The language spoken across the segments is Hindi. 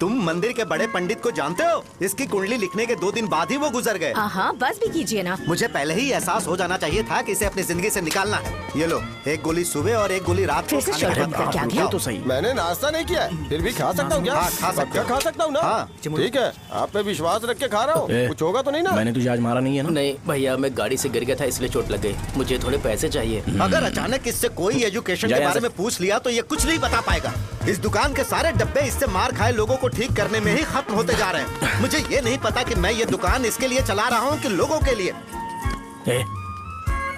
तुम मंदिर के बड़े पंडित को जानते हो? इसकी कुंडली लिखने के 2 दिन बाद ही वो गुजर गए। हाँ, बस भी कीजिए ना। मुझे पहले ही एहसास हो जाना चाहिए था कि इसे अपनी जिंदगी से निकालना है। ये लो, 1 गोली सुबह और 1 गोली रात को खाने के बाद। क्या किया? तो सही। मैंने नाश्ता नहीं किया है, फिर भी खा सकता हूँ क्या? हाँ, खा सकते हो। खा सकता हूँ ना? हाँ। ठीक है, आप पे विश्वास रख के खा रहा हूँ, कुछ होगा तो नहीं ना? मैंने तुझे आज मारा नहीं है ना? नहीं भैया, मैं गाड़ी से गिर गया था इसलिए चोट लग गई। मुझे थोड़े पैसे चाहिए। अगर अचानक इससे कोई एजुकेशन के बारे में पूछ लिया तो ये कुछ नहीं बता पाएगा। इस दुकान के सारे डब्बे इससे मार खाए लोगों को ठीक करने में ही खत्म होते जा रहे हैं। मुझे ये नहीं पता कि मैं ये दुकान इसके लिए चला रहा हूँ कि लोगों के लिए।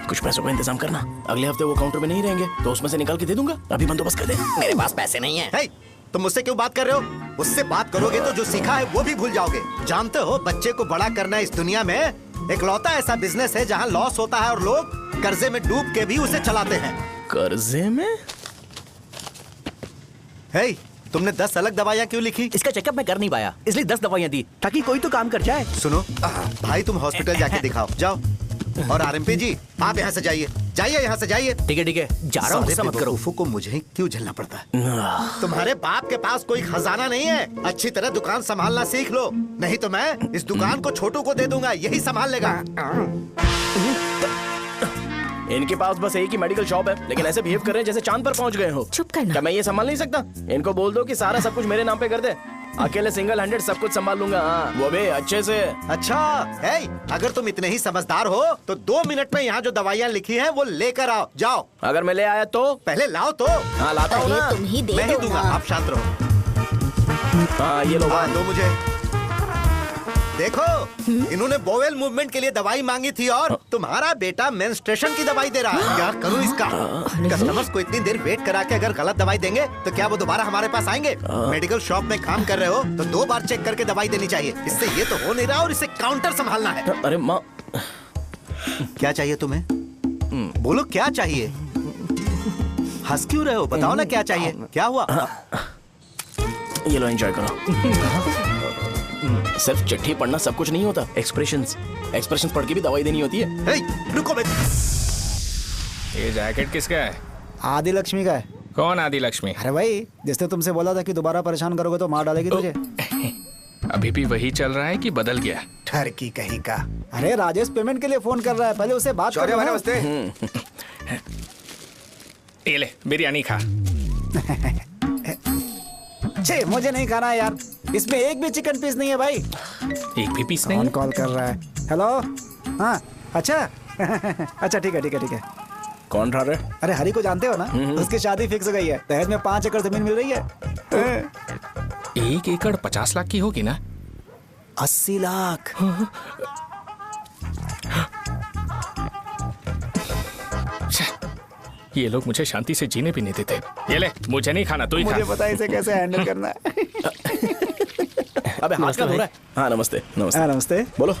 कुछ पैसों का इंतजाम करना। अगले हफ्ते वो काउंटर में नहीं रहेंगे तो उसमें से निकाल के दे दूंगा। अभी बंदोबस्त कर दे। मेरे पास पैसे नहीं है। hey, तुम मुझसे क्यों बात कर रहे हो? उससे बात करोगे तो जो सीखा है वो भी भूल जाओगे। जानते हो, बच्चे को बड़ा करना इस दुनिया में इकलौता ऐसा बिजनेस है जहाँ लॉस होता है और लोग कर्जे में डूब के भी उसे चलाते हैं। कर्जे में? hey, तुमने 10 अलग दवाइयाँ क्यों लिखी? इसका चेकअप मैं कर नहीं पाया, इसलिए 10 दवाइयाँ दी ताकि कोई तो काम कर जाए। सुनो भाई, तुम हॉस्पिटल जाके दिखाओ, जाओ। और आरएमपी जी, आप यहाँ से जाइए, यहाँ से जाइए। ठीक है, जा रहा हूँ, गुस्सा मत करो। को मुझे ही क्यों झेलना पड़ता है? तुम्हारे बाप के पास कोई खजाना नहीं है। अच्छी तरह दुकान संभालना सीख लो, नहीं तो मैं इस दुकान को छोटू को दे दूंगा, यही संभाल लेगा। इनके पास बस एक ही मेडिकल शॉप है, लेकिन ऐसे बिहेव कर रहे हैं जैसे चांद पर पहुंच गए हो। चुप करना। क्या मैं ये संभाल नहीं सकता? इनको बोल दो कि सारा सब कुछ मेरे नाम पे कर दे। अकेले सिंगल हैंडेड सब कुछ संभाल लूंगा। हाँ, वो भी अच्छे से। अच्छा है, अगर तुम इतने ही समझदार हो तो 2 मिनट में यहाँ जो दवाइयाँ लिखी हैं वो लेकर आओ, जाओ। अगर मैं ले आया तो? पहले लाओ तो। हाँ, लाता हूँ ना। तुम ही दे मैं ही दो दूंगा, ना। आप शांत रहो। हाँ, ये लो। दो मुझे। देखो, इन्होंने बोवेल मूवमेंट के लिए दवाई मांगी थी और तुम्हारा बेटा मेंस्ट्रुएशन की दवाई दे रहा है। क्या करूं इसका? कस्टमर्स को इतनी देर वेट करा के अगर गलत दवाई देंगे तो क्या वो दोबारा हमारे पास आएंगे? मेडिकल शॉप में काम कर रहे हो तो 2 बार चेक करके दवाई देनी चाहिए। इससे ये तो हो नहीं रहा और इसे काउंटर संभालना है। अरे माँ, क्या चाहिए तुम्हें? बोलो क्या चाहिए? हंस क्यों रहे हो? बताओ ना क्या चाहिए? क्या हुआ? ये लो, एंजॉय करो। सिर्फ चिट्ठी पढ़ना सब कुछ नहीं होता। एक्सप्रेशंस पढ़ के भी दवाई देनी होती है। हे, रुको बे। ये जैकेट किसका है? आदि लक्ष्मी का है। कौन आदि लक्ष्मी? अरे भाई, जिसने तुमसे बोला था कि दोबारा परेशान करोगे तो मार डालेगी तुझे। अभी भी वही चल रहा है कि बदल गया? ठरकी कहीं का। अरे राजेश पेमेंट के लिए फोन कर रहा है, पहले उसे बात करो। नमस्ते। ये ले, बिरयानी खा। छे, मुझे नहीं खाना है यार, इसमें एक भी चिकन पीस नहीं है भाई। एक भी पीस नहीं? कौन कॉल कर रहा है? हेलो। हाँ, अच्छा। अच्छा, ठीक है। कौन रहा रे? अरे हरी को जानते हो ना, उसकी शादी फिक्स हो गई है। दहेज में 5 एकड़ जमीन मिल रही है। 1 एकड़ 50 लाख की होगी ना? 80 लाख। ये लोग मुझे शांति से जीने भी नहीं देते। ये ले, मुझे नहीं खाना, तू ही खा। मुझे पता है इसे कैसे हैंडल करना है। अबे हाथ का धो रहा है। हाँ, नमस्ते। नमस्ते। बोलो।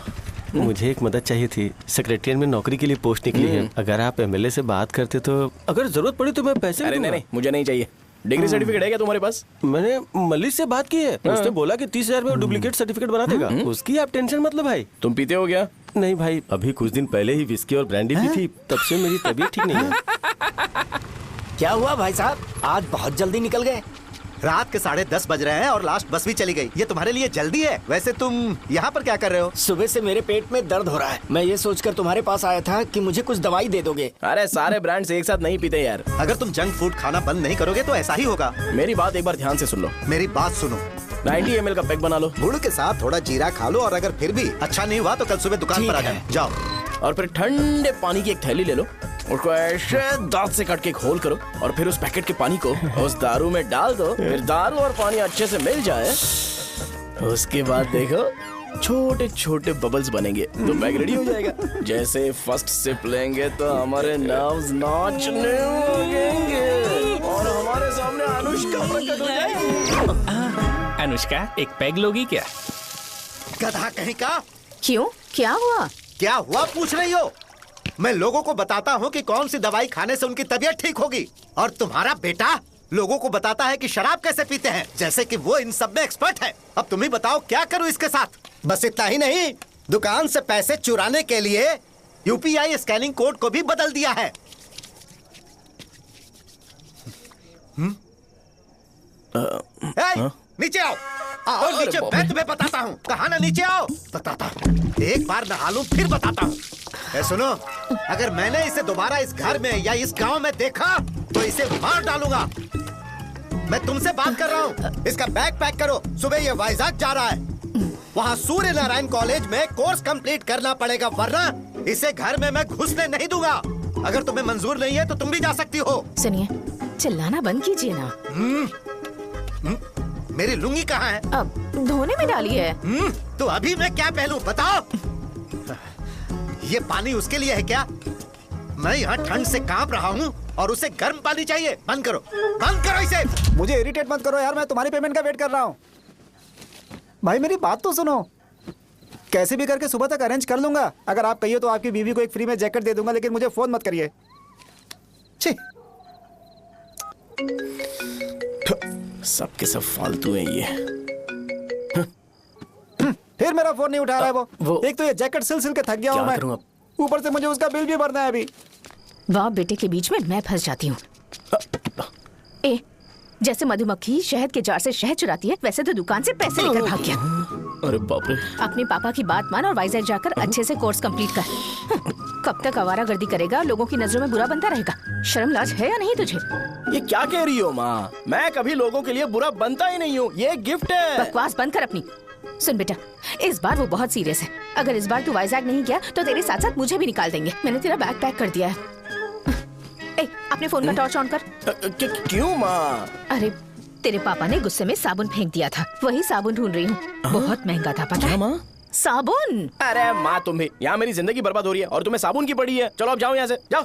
मुझे एक मदद चाहिए थी। सेक्रेटरिएट में नौकरी के लिए पोस्ट निकली है। अगर आप एमएलए से बात करते तो अगर जरूरत पड़ी तो मैं पैसे अरे नहीं, मुझे नहीं चाहिए। डिग्री सर्टिफिकेट है क्या तुम्हारे पास? मैंने मलिक से बात की है, उसने बोला कि 30,000 में डुप्लीकेट सर्टिफिकेट बना देगा। उसकी आप टेंशन मत लो भाई। तुम पीते हो क्या? नहीं भाई, अभी कुछ दिन पहले ही विस्की और ब्रांडी पी थी, तब से मेरी तबीयत ठीक नहीं है। क्या हुआ भाई साहब, आज बहुत जल्दी निकल गए? रात के 10:30 बज रहे हैं और लास्ट बस भी चली गई। ये तुम्हारे लिए जल्दी है? वैसे तुम यहाँ पर क्या कर रहे हो? सुबह से मेरे पेट में दर्द हो रहा है। मैं ये सोचकर तुम्हारे पास आया था कि मुझे कुछ दवाई दे दोगे। अरे सारे ब्रांड्स एक साथ नहीं पीते यार। अगर तुम जंक फूड खाना बंद नहीं करोगे तो ऐसा ही होगा। मेरी बात एक बार ध्यान से सुन लो। मेरी बात सुनो। 90 ml का पैक बना लो। गुड़ के साथ थोड़ा जीरा खा लो और अगर फिर भी अच्छा नहीं हुआ तो कल सुबह दुकान पर आ जाना। जाओ। और फिर ठंडे पानी की एक थैली ले लो, उसको ऐसे दांत से काट के घोल करो और फिर उस पैकेट के पानी को उस दारू में डाल दो। फिर दारू और पानी अच्छे से मिल जाए, उसके बाद देखो छोटे छोटे बबल्स बनेंगे तो पैक रेडी हो जाएगा। जैसे फर्स्ट सिप लेंगे तो हमारे नर्व्स नाचने लगेंगे और हमारे सामने अनुष्का प्रकट हो जाएगी। अनुष्का, एक पैग लोगी क्या? गधा कहीं का। क्यों, क्या हुआ? क्या हुआ पूछ रही हो? मैं लोगों को बताता हूँ कि कौन सी दवाई खाने से उनकी तबीयत ठीक होगी, और तुम्हारा बेटा लोगों को बताता है कि शराब कैसे पीते हैं, जैसे कि वो इन सब में एक्सपर्ट है। अब तुम ही बताओ क्या करूँ इसके साथ? बस इतना ही नहीं, दुकान से पैसे चुराने के लिए यूपीआई स्कैनिंग कोड को भी बदल दिया है। नीचे आओ। आओ नीचे, मैं तुम्हें बताता हूँ। कहा ना नीचे आओ, बताता हूँ। एक बार नहा लूं फिर बताता हूँ। सुनो, अगर मैंने इसे दोबारा इस घर में या इस गांव में देखा तो इसे मार डालूंगा। मैं तुमसे बात कर रहा हूँ। इसका बैग पैक करो, सुबह ये वाइजाग जा रहा है। वहाँ सूर्य नारायण कॉलेज में कोर्स कंप्लीट करना पड़ेगा, वरना इसे घर में मैं घुसने नहीं दूंगा। अगर तुम्हें मंजूर नहीं है तो तुम भी जा सकती हो। सुनिए, चिल्लाना बंद कीजिए ना। मेरी लुंगी कहाँ है? अब धोने में डाली है। तो अभी मैं क्या पहनूं बताओ? ये पानी उसके लिए है क्या? मैं यहाँ ठंड से कांप रहा हूँ और उसे गर्म पानी चाहिए। बंद करो, बंद करो इसे। मुझे इरिटेट मत करो यार, मैं तुम्हारी पेमेंट का वेट कर रहा हूँ। भाई मेरी बात तो सुनो। कैसे भी करके सुबह तक अरेंज कर लूंगा। अगर आप कहिए तो आपकी बीवी को एक फ्री में जैकेट दे दूंगा, लेकिन मुझे फोन मत करिए। छी। सबके सब फालतू है ये। फिर मेरा फोन नहीं उठा रहा है वो। एक तो ये जैकेट सिल सिल के थक गया हूँ मैं, ऊपर से मुझे उसका बिल भी भरना है अभी। वाह बेटे के बीच में मैं फंस जाती हूँ। ए, जैसे मधुमक्खी शहद के जार से शहद चुराती है, वैसे तो दुकान से पैसे लेकर भाग गया। अरे बाप रे। अपने पापा की बात मान और वाइजैक जाकर अच्छे से कोर्स कंप्लीट कर। कब तक आवारागर्दी करेगा? लोगों की नजरों में बुरा बनता रहेगा। शर्म लाज है या नहीं तुझे? ये क्या कह रही हो माँ? मैं कभी लोगों के लिए बुरा बनता ही नहीं हूँ। ये गिफ्ट है। बकवास बंद कर अपनी। सुन बेटा, इस बार वो बहुत सीरियस है। अगर इस बार तू वाइजैक नहीं गया तो तेरे साथ साथ मुझे भी निकाल देंगे। मैंने तेरा बैग पैक कर दिया है। ए, अपने फोन का टॉर्च ऑन कर। क्यों माँ? अरे तेरे पापा ने गुस्से में साबुन फेंक दिया था, वही साबुन ढूंढ रही हूँ। बहुत महंगा था, पता है? माँ? साबुन। अरे माँ तुम भी, यहाँ मेरी जिंदगी बर्बाद हो रही है और तुम्हें साबुन की पड़ी है। चलो अब जाओ यहाँ से, जाओ।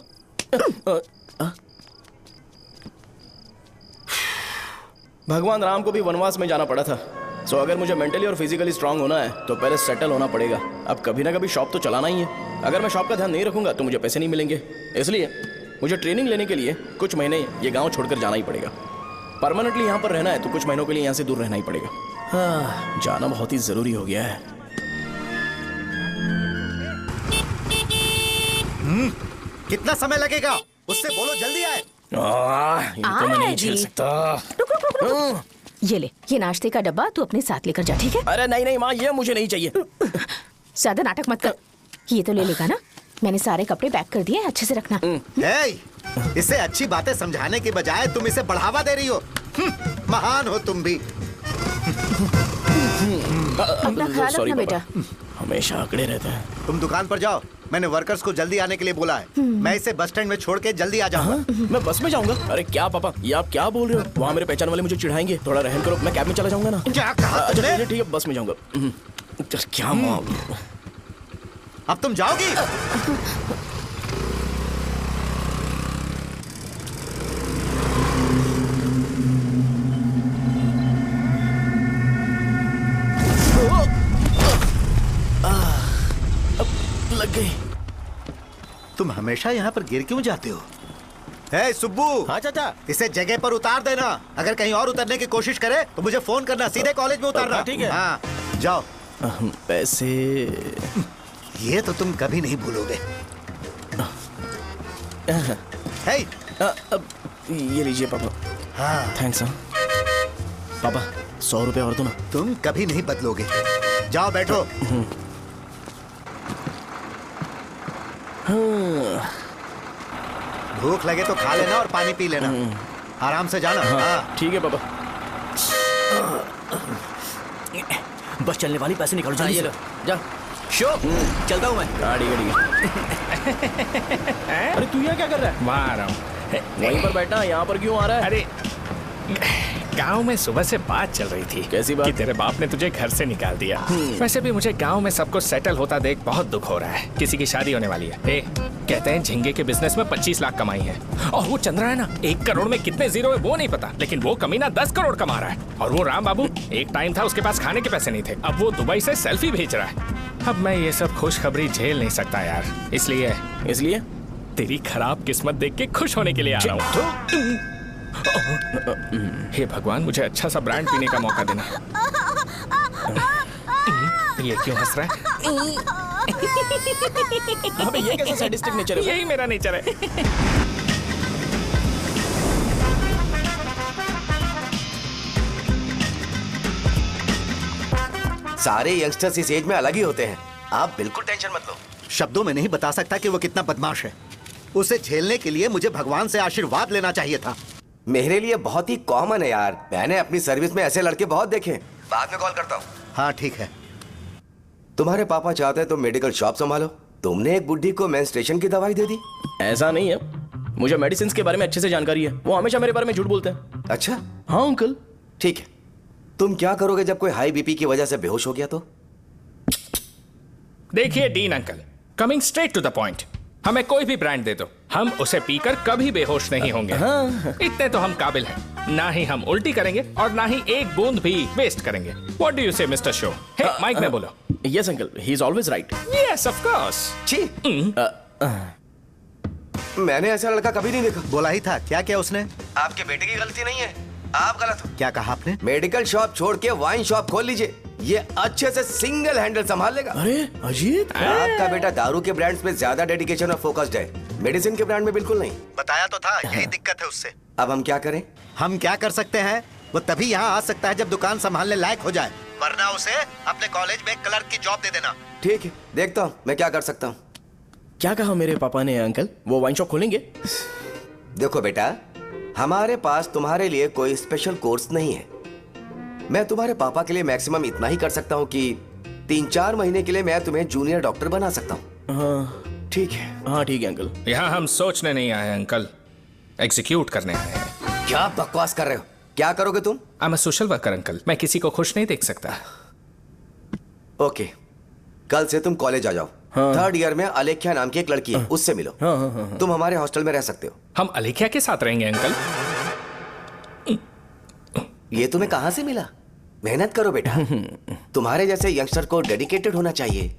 भगवान राम को भी वनवास में जाना पड़ा था। सो अगर मुझे मेंटली और फिजिकली स्ट्रांग होना है तो पहले सेटल होना पड़ेगा। अब कभी ना कभी शॉप तो चलाना ही है। अगर मैं शॉप का ध्यान नहीं रखूंगा तो मुझे पैसे नहीं मिलेंगे। इसलिए मुझे ट्रेनिंग लेने के लिए कुछ महीने ये गांव छोड़कर जाना ही पड़ेगा। परमानेंटली यहाँ पर रहना है तो कुछ महीनों के लिए यहाँ से दूर रहना ही पड़ेगा। हाँ, जाना बहुत ही जरूरी हो गया है। कितना समय लगेगा? उससे बोलो जल्दी आए। इनको मैं नहीं झेल सकता। रुक। ये ले, ये नाश्ते का डब्बा तू अपने साथ लेकर जा, ठीक है? अरे नहीं नहीं माँ, ये मुझे नहीं चाहिए। ज्यादा नाटक मत कर। ये तो ले लेगा ना? मैंने सारे कपड़े पैक कर दिए, अच्छे से रखना। इसे अच्छी बातें समझाने की बजाय तुम इसे बढ़ावा दे रही हो। महान हो तुम भी। अपना ख्याल रखना बेटा। हमेशा अकड़े रहते हैं। तुम दुकान पर जाओ, मैंने वर्कर्स को जल्दी आने के लिए बोला है। मैं इसे बस स्टैंड में छोड़ के जल्दी आ जाऊंगा। मैं बस में जाऊंगा? अरे क्या पापा, ये आप क्या बोल रहे हो? वहाँ मेरे पहचान वाले मुझे चिढ़ाएंगे। थोड़ा रहम करो, मैं कैब में चला जाऊंगा ना। क्या कहा? अच्छा ठीक है, बस में जाऊंगा। क्या माँ, अब तुम जाओगी? लग गई। तुम हमेशा यहाँ पर गिर क्यों जाते हो? हे सुब्बू। हाँ चाचा। इसे जगह पर उतार देना। अगर कहीं और उतरने की कोशिश करे तो मुझे फोन करना, सीधे कॉलेज में उतारना। ठीक है। हाँ, जाओ। पैसे ये तो तुम कभी नहीं भूलोगे। हे, अब ये लीजिए पापा। हाँ, थैंक्स। पापा 100 रुपए और दो ना। तुम कभी नहीं बदलोगे। जाओ बैठो। भूख लगे तो खा लेना और पानी पी लेना। आराम से जाना। हाँ। ठीक है पापा। बस चलने वाली, पैसे निकालो जल्दी से। जा शो, चलता हूँ मैं। गाड़ी अरे तू यहाँ क्या कर रहा है? वहाँ आ रहा हूँ। वहीं पर बैठा, यहाँ पर क्यों आ रहा है? अरे गांव में सुबह से बात चल रही थी। कैसी बात? कि तेरे बाप ने तुझे घर से निकाल दिया। वैसे भी मुझे गांव में सबको सेटल होता देख बहुत दुख हो रहा है। किसी की शादी होने वाली है। कहते हैं झींगे के बिजनेस में 25 लाख कमाई है। और वो चंद्रा है ना, 1 करोड़ में कितने जीरो है वो नहीं पता, लेकिन वो कमीना 10 करोड़ कमा रहा है। और वो राम बाबू, एक टाइम था उसके पास खाने के पैसे नहीं थे, अब वो दुबई से सेल्फी भेज रहा है। अब मैं ये सब खुशखबरी झेल नहीं सकता यार। इसलिए तेरी खराब किस्मत देख के खुश होने के लिए आ रहा हूँ। हे भगवान, मुझे अच्छा सा ब्रांड पीने का मौका देना। ये क्यों हंस रहा है? अबे ये कैसा सैडिस्टिक नेचर है? यही मेरा नेचर है। सारे यंगस्टर्स इस एज में अलग ही होते हैं। आप बिल्कुल टेंशन मत लो। शब्दों में नहीं बता सकता कि वो कितना बदमाश है। उसे झेलने के लिए मुझे भगवान से आशीर्वाद लेना चाहिए था। मेरे लिए बहुत ही कॉमन है यार, मैंने अपनी सर्विस में ऐसे लड़के बहुत देखे। बाद में कॉल करता हूँ। हाँ ठीक है। तुम्हारे पापा चाहते हैं तुम मेडिकल शॉप संभालो। तुमने एक बुढ़ी को मेंस्ट्रुएशन की दवाई दे दी। ऐसा नहीं है, मुझे मेडिसिन के बारे में अच्छे से जानकारी है। वो हमेशा मेरे बारे में झूठ बोलते हैं। अच्छा हाँ अंकल। ठीक है, तुम क्या करोगे जब कोई हाई बीपी की वजह से बेहोश हो गया तो? देखिए Dean uncle, coming straight to the point, हमें कोई भी ब्रांड दे दो, हम उसे पीकर कभी बेहोश नहीं होंगे। इतने तो हम काबिल हैं। ना ही हम उल्टी करेंगे और ना ही एक बूंद भी वेस्ट करेंगे। व्हाट डू यू से मिस्टर शो? हे माइक में बोलो। Yes uncle, he is always right. Yes of course. छी, मैंने ऐसा लड़का कभी नहीं देखा। बोला ही था। क्या क्या उसने? आपके बेटे की गलती नहीं है, आप गलत हो। क्या कहा आपने? मेडिकल शॉप छोड़ के वाइन शॉप खोल लीजिए, ये अच्छे से सिंगल हैंडल संभाल लेगा। अरे अजीत, आपका बेटा दारू के ब्रांड्स में ज्यादा डेडिकेशन और फोकस्ड है, मेडिसिन के ब्रांड में बिल्कुल नहीं। बताया तो था, यही दिक्कत है उससे। अब हम क्या करें? हम क्या कर सकते हैं? वो तभी यहाँ आ सकता है जब दुकान संभालने लायक हो जाए, वरना उसे अपने कॉलेज में क्लर्क की जॉब दे देना। ठीक है, देखता हूँ मैं क्या कर सकता हूँ। क्या कहा मेरे पापा ने अंकल? वो वाइन शॉप खोलेंगे? देखो बेटा, हमारे पास तुम्हारे लिए कोई स्पेशल कोर्स नहीं है। मैं तुम्हारे पापा के लिए मैक्सिमम इतना ही कर सकता हूँ कि 3-4 महीने के लिए मैं तुम्हें जूनियर डॉक्टर बना सकता हूँ। हाँ ठीक है। हाँ ठीक है अंकल। यहाँ हम सोचने नहीं आए अंकल, एग्जीक्यूट करने आए हैं। क्या बकवास कर रहे हो? क्या करोगे तुम? I am a social worker uncle, मैं किसी को खुश नहीं देख सकता। ओके, कल से तुम कॉलेज आ जाओ। हाँ। 3rd ईयर में अलेख्या नाम की एक लड़की है, उससे मिलो। हाँ। तुम हमारे हॉस्टल में रह सकते हो। हम अलेख्या के साथ रहेंगे अंकल। ये तुम्हें कहां से मिला? मेहनत करो बेटा, तुम्हारे जैसे यंगस्टर को डेडिकेटेड होना चाहिए।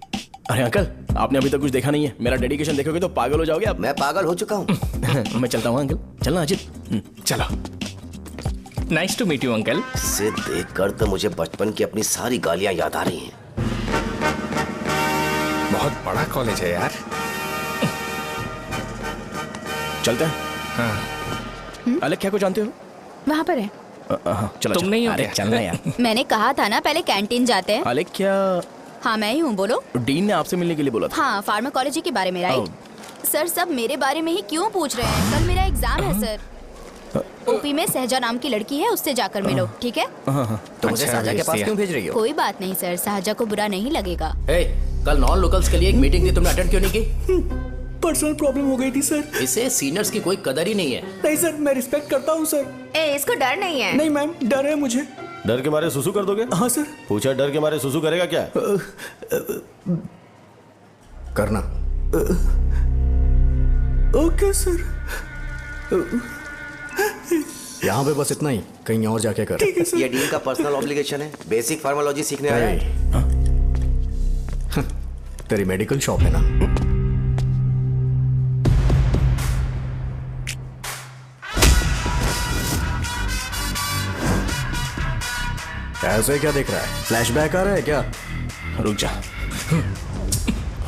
अरे अंकल, आपने अभी तक कुछ देखा नहीं है। मेरा डेडिकेशन देखोगे तो पागल हो जाओगे आप। मैं पागल हो चुका हूँ। मैं चलता हूँ अंकल। चलना अजित। चलो, nice to meet you uncle. इसे देखकर तो मुझे बचपन की अपनी सारी गालियां याद आ रही हैं। बहुत बड़ा कॉलेज है यार। चलते हैं। हाँ। अलेख्या को जानते हो? वहाँ पर है। चलो तुम नहीं हो अरे क्या? चलना यार। मैंने कहा था ना पहले कैंटीन जाते हैं। अलेख्या, हाँ मैं ही हूँ, बोलो। डीन ने आपसे मिलने के लिए बोला था। हाँ, फार्माकोलॉजी के बारे में, राइट? सर सब मेरे बारे में ही क्यों पूछ रहे हैं? कल मेरा एग्जाम है सर। ओपी में सहजा नाम की लड़की है, उससे जाकर मिलो, ठीक है? तुम मुझे साजा के पास क्यों भेज रही हो? कोई बात नहीं सर, सहजा को बुरा नहीं लगेगा। कल नॉन लोकल्स के लिए एक मीटिंग थी, तुमने अटेंड क्यों नहीं की? पर्सनल प्रॉब्लम हो गई थी सर। इसे सीनियर्स की कोई कदर ही नहीं है। नहीं सर, मैं रिस्पेक्ट करता हूँ सर। इसको डर नहीं है। नहीं मैम, डर है मुझे। डर के मारे सुसु कर दोगे? हाँ सर। पूछा डर के मारे सुसु करेगा क्या? करना। Okay sir. यहाँ पे बस इतना ही, कहीं और जाके कर। ये डीन का पर्सनल ऑब्लिगेशन है, बेसिक फार्माकोलॉजी सीखने आया है। तेरी मेडिकल शॉप है ना? ऐसे क्या देख रहा है? फ्लैशबैक आ रहा है क्या? रुक जा।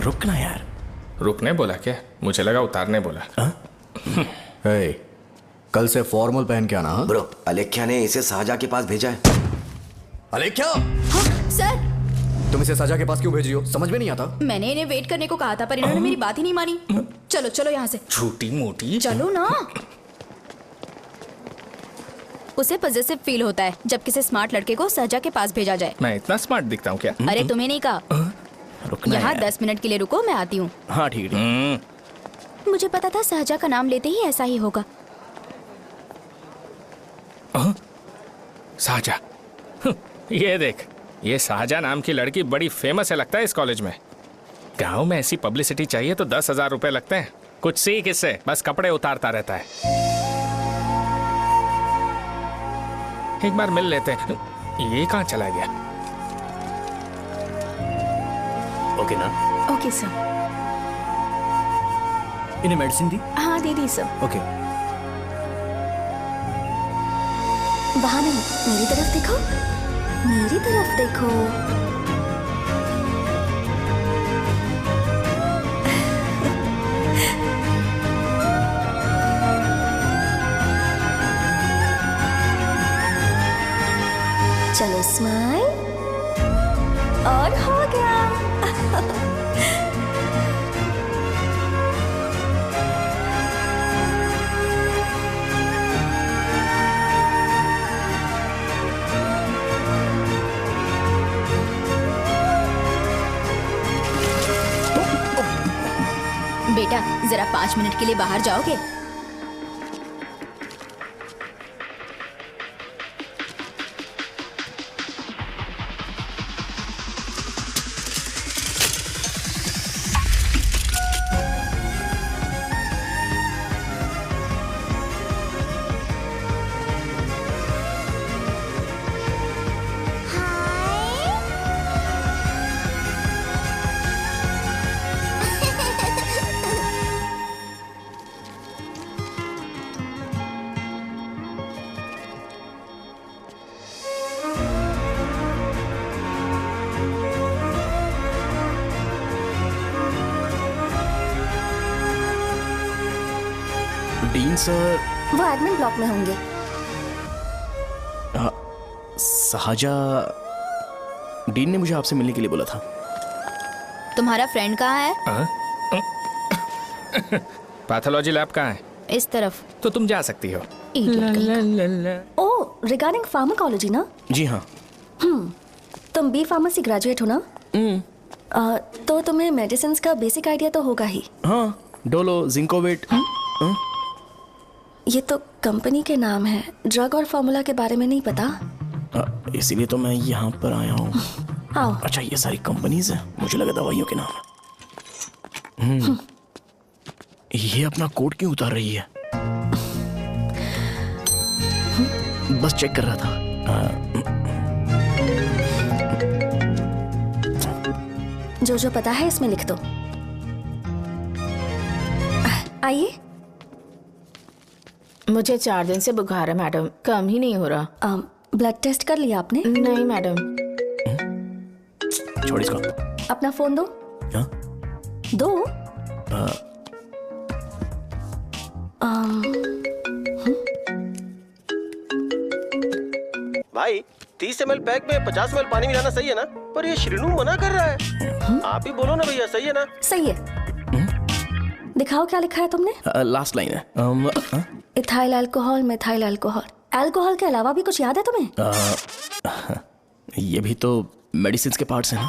रुकना यार। रुकने बोला क्या? मुझे लगा उतारने बोला। हे, कल से फॉर्मल पहन के आना। हाँ? ब्रो, अलेख्या ने इसे साजा के पास भेजा है। अलेख्या, हाँ, सर तुम इसे साजा के पास क्यों भेज रही हो? समझ में नहीं आता। मैंने इन्हें वेट करने को कहा था, पर इन्होंने मेरी बात ही नहीं मानी। चलो चलो यहाँ से। छोटी मोटी। चलो ना। उसे पॉजिटिव फील होता है जब किसी स्मार्ट लड़के को सहजा के पास भेजा जाए। मैं इतना स्मार्ट दिखता हूँ क्या? अरे तुम्हें नहीं कहा। रुकना यहाँ यार। 10 मिनट के लिए रुको, मैं आती हूँ। हाँ ठीक है। मुझे पता था सहजा का नाम लेते ही ऐसा ही होगा। साजा। ये देख, ये साजा नाम की लड़की बड़ी फेमस है लगता है इस कॉलेज में। गांव में ऐसी पब्लिसिटी चाहिए तो 10,000 रुपए लगते हैं। कुछ सीख इससे, बस कपड़े उतारता रहता है। एक बार मिल लेते हैं। ये कहाँ चला गया? ओके ना? Okay sir. इन्हें मेडिसिन दी? हाँ दे दी सर। ओके। वहाँ नहीं, मेरी तरफ देखो, मेरी तरफ देखो। चलो स्माइल। और हो गया। बेटा जरा 5 मिनट के लिए बाहर जाओगे? डीन सर वो एडमिन ब्लॉक में होंगे। साजा, डीन ने मुझे आपसे मिलने के लिए बोला था। तुम्हारा फ्रेंड कहाँ है? पैथोलॉजी लैब कहाँ है? इस तरफ। तो तुम जा सकती हो। ओ, रिगार्डिंग फार्माकोलॉजी ना? जी हाँ। तुम बी फार्मेसी ग्रेजुएट हो ना? तो तुम्हें मेडिसिन का बेसिक आइडिया तो होगा ही। हाँ, डोलो, जिंकोवेट। ये तो कंपनी के नाम है, ड्रग और फॉर्मूला के बारे में नहीं पता। इसीलिए तो मैं यहाँ पर आया हूँ। आओ। अच्छा, ये सारी कंपनीज हैं, मुझे लगा दवाइयों के नाम है। ये अपना कोट क्यों उतार रही है? बस चेक कर रहा था। जो जो पता है इसमें लिख दो। आइए। मुझे 4 दिन से बुखार है मैडम, कम ही नहीं हो रहा। ब्लड टेस्ट कर लिया आपने? नहीं मैडम। छोड़ इसको। अपना फोन दो। हाँ? दो। भाई 30 ml पैक में 50 ml पानी मिलाना सही है ना? पर ये श्रीनू मना कर रहा है। आप ही बोलो ना भैया, सही है ना? सही है। दिखाओ क्या लिखा है तुमने? लास्ट लाइन है। Ethyl alcohol, methyl alcohol. Alcohol के अलावा भी कुछ याद है तुम्हें? ये भी तो मेडिसिन के पार्ट्स हैं ना?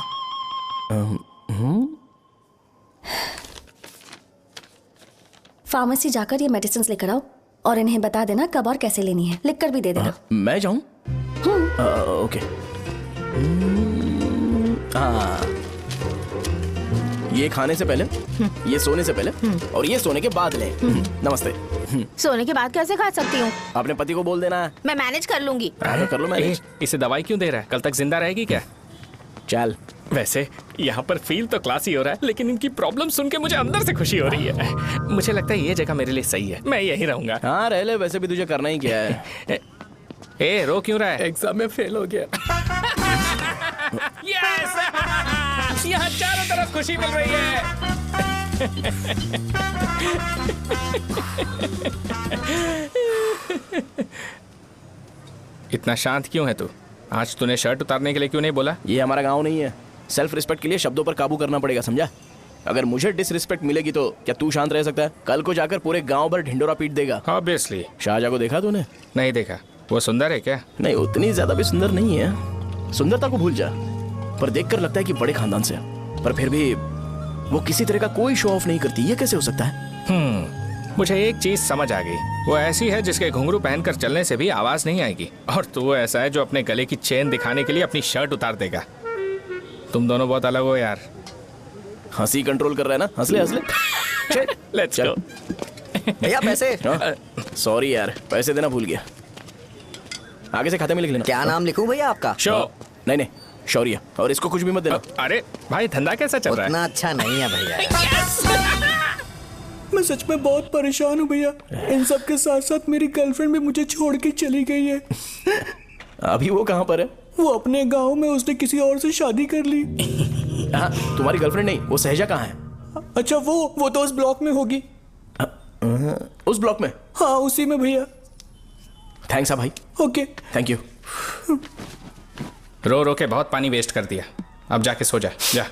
फार्मेसी जाकर ये मेडिसिन लेकर आओ और इन्हें बता देना कब और कैसे लेनी है। लिख कर भी दे देना। मैं जाऊं? ओके। ये खाने से पहले, ये सोने से पहले और ये सोने के बाद ले। नमस्ते। सोने के बाद कैसे खा सकती हूँ? अपने पति को बोल देना। मैं मैनेज कर लूंगी। कर लो मैनेज। इसे दवाई क्यों दे रहा है? कल तक जिंदा रहेगी क्या? चल। वैसे यहाँ पर फील तो क्लासी हो रहा है, लेकिन इनकी प्रॉब्लम सुन के मुझे अंदर से खुशी हो रही है। मुझे लगता है ये जगह मेरे लिए सही है, मैं यहीं रहूंगा। हाँ रह ले, वैसे भी तुझे करना ही क्या है। ए, रो क्यों रहा है? एग्जाम में फेल हो गया। यस! यहाँ चारों तरफ खुशी मिल रही है। इतना शांत क्यों है तू? आज तूने शर्ट उतारने के लिए क्यों नहीं बोला? ये हमारा गांव नहीं है। सेल्फ रिस्पेक्ट के लिए शब्दों पर काबू करना पड़ेगा, समझा? अगर मुझे डिसरिस्पेक्ट मिलेगी तो क्या तू शांत रह सकता है? कल को जाकर पूरे गांव भर ढिंडोरा पीट देगा। ऑब्वियसली। शाहजहां को देखा तूने? नहीं देखा। वो सुंदर है क्या? नहीं, उतनी ज्यादा भी सुंदर नहीं है। सुंदरता को भूल जा, पर देखकर लगता है कि बड़े खानदान से है। पर फिर भी वो किसी तरह का कोई शो ऑफ नहीं करती। ये कैसे हो सकता है? मुझे एक चीज समझ आ गई। वो ऐसी है जिसके घुंघरू पहनकर चलने से भी आवाज नहीं आएगी, और तू ऐसा है जो अपने गले की चेन दिखाने के लिए अपनी शर्ट उतार देगा। तुम दोनों बहुत अलग हो यार। हंसी कंट्रोल कर रहा है ना? हंस ले। Let's go. भैया पैसे। सॉरी यार, पैसे देना भूल गया। आगे से खाते में लिख लेना। क्या नाम लिखूं भैया आपका? शो। नहीं, शौर्य। और इसको कुछ भी मत देना। अरे भाई, धंधा कैसा चल रहा है? उतना अच्छा नहीं है भैया। मैं सच में बहुत परेशान हूँ भैया। इन सब के साथ साथ मेरी गर्लफ्रेंड भी मुझे छोड़ के चली गई है। अभी वो कहाँ पर है? वो अपने गांव में, उसने किसी और से शादी कर ली। तुम्हारी गर्लफ्रेंड नहीं, वो सहजा कहाँ है? अच्छा, वो तो उस ब्लॉक में होगी। उस ब्लॉक में? हाँ, उसी में भैया। थैंक्स भाई। Okay, thank you. रो रो के बहुत पानी वेस्ट कर दिया। अब जाके सो जा जा।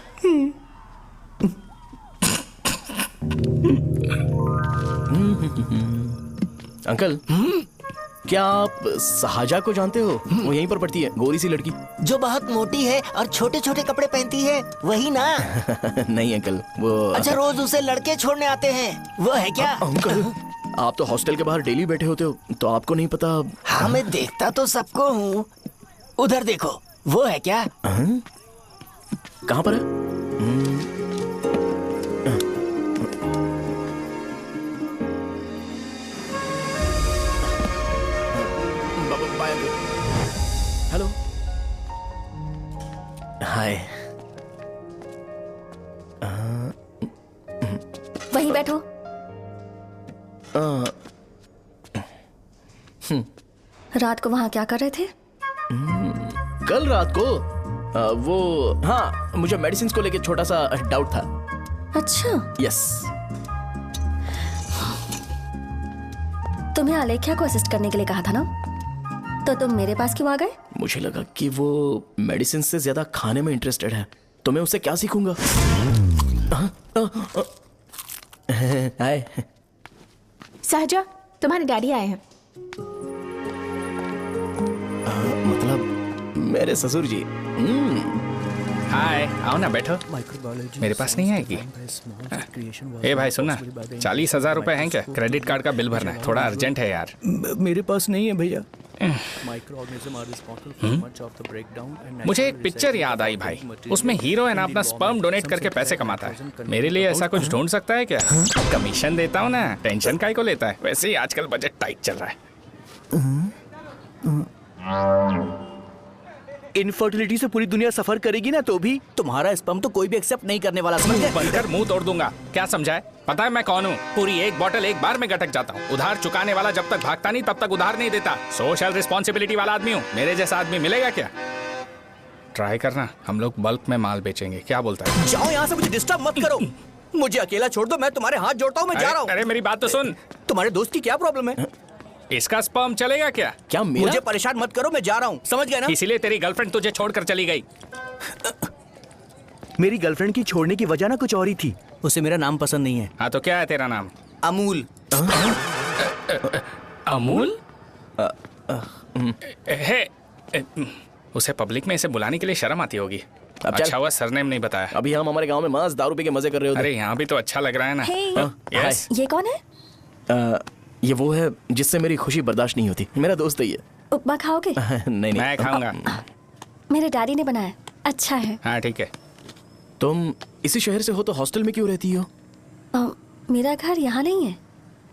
अंकल, क्या आप साहजा को जानते हो? वो यहीं पर पढ़ती है, गोरी सी लड़की। जो बहुत मोटी है और छोटे छोटे कपड़े पहनती है, वही ना? नहीं अंकल, वो अच्छा, रोज उसे लड़के छोड़ने आते हैं, वो है क्या? अंकल, आप तो हॉस्टल के बाहर डेली बैठे होते हो, तो आपको नहीं पता? हाँ, मैं देखता तो सबको हूँ। उधर देखो, वो है क्या? कहाँ पर है? हेलो, हाय। वहीं बैठो। रात को वहाँ क्या कर रहे थे? कल रात को वो, हाँ, मुझे मेडिसिन को लेके छोटा सा डाउट था। अच्छा। यस। तुम्हें आलेख्या को असिस्ट करने के लिए कहा था ना, तो तुम मेरे पास क्यों आ गए? मुझे लगा कि वो मेडिसिन से ज्यादा खाने में इंटरेस्टेड है, तो मैं उससे क्या सीखूंगा। हाय। सहजा, तुम्हारे डैडी आए हैं। मतलब मेरे ससुर जी। हाय, आओ ना, बैठो। मेरे पास नहीं आएगी। ए भाई सुनना, 40,000 रुपए हैं क्या? क्रेडिट कार्ड का बिल भरना है, थोड़ा अर्जेंट है यार। मेरे पास नहीं है भैया। मुझे एक पिक्चर याद आई भाई, उसमें हीरो है ना अपना स्पर्म डोनेट करके पैसे कमाता है। मेरे लिए ऐसा कुछ ढूंढ सकता है क्या? कमीशन देता हूँ ना, टेंशन काहे को लेता है? वैसे ही आजकल बजट टाइट चल रहा है। इनफर्टिलिटी से पूरी दुनिया सफर करेगी ना, तो भी तुम्हारा स्पर्म तो कोई भी एक्सेप्ट नहीं करने वाला, समझ गए? बनकर मुंह तोड़ दूंगा। क्या समझा है? पता है मैं कौन हूँ? पूरी एक बोतल एक बार में गटक जाता हूँ। उधार चुकाने वाला जब तक भागता नहीं तब तक उधार नहीं देता। सोशल रिस्पॉन्सिबिलिटी वाला आदमी हूँ। मेरे जैसा आदमी मिलेगा क्या? ट्राई करना, हम लोग बल्क में माल बेचेंगे। क्या बोलता है? जाओ यहाँ से, मुझे डिस्टर्ब मत करो। मुझे अकेला छोड़ दो, मैं तुम्हारे हाथ जोड़ता हूँ, मैं जा रहा हूँ। अरे मेरी बात तो सुन। तुम्हारे दोस्त की क्या प्रॉब्लम है? इसका स्पर्म चलेगा क्या? क्या मेरा? मुझे परेशान मत करो, मैं जा रहा हूँ, समझ गए ना? इसीलिए तेरी गर्लफ्रेंड तुझे छोड़कर चली गई। मेरी गर्लफ्रेंड की छोड़ने की वजह ना कुछ और ही थी। उसे मेरा नाम पसंद नहीं है। हाँ तो क्या है तेरा नाम? अमूल। अमूल? उसे पब्लिक में इसे बुलाने के लिए शर्म आती होगी। अच्छा हुआ सरनेम नहीं बताया। अभी हम हमारे गांव में मस्त दारू पी के मजे कर रहे होते। अरे यहाँ भी तो अच्छा लग रहा है ना। यस। ये कौन है? ये वो है जिससे मेरी खुशी बर्दाश्त नहीं होती। मेरा दोस्त ही है। उपमा खाओगे? नहीं, मैं खाऊंगा। मेरे डैडी ने बनाया, अच्छा है। हाँ ठीक है। तुम इसी शहर से हो तो हॉस्टल में क्यों रहती हो? मेरा घर यहाँ नहीं है,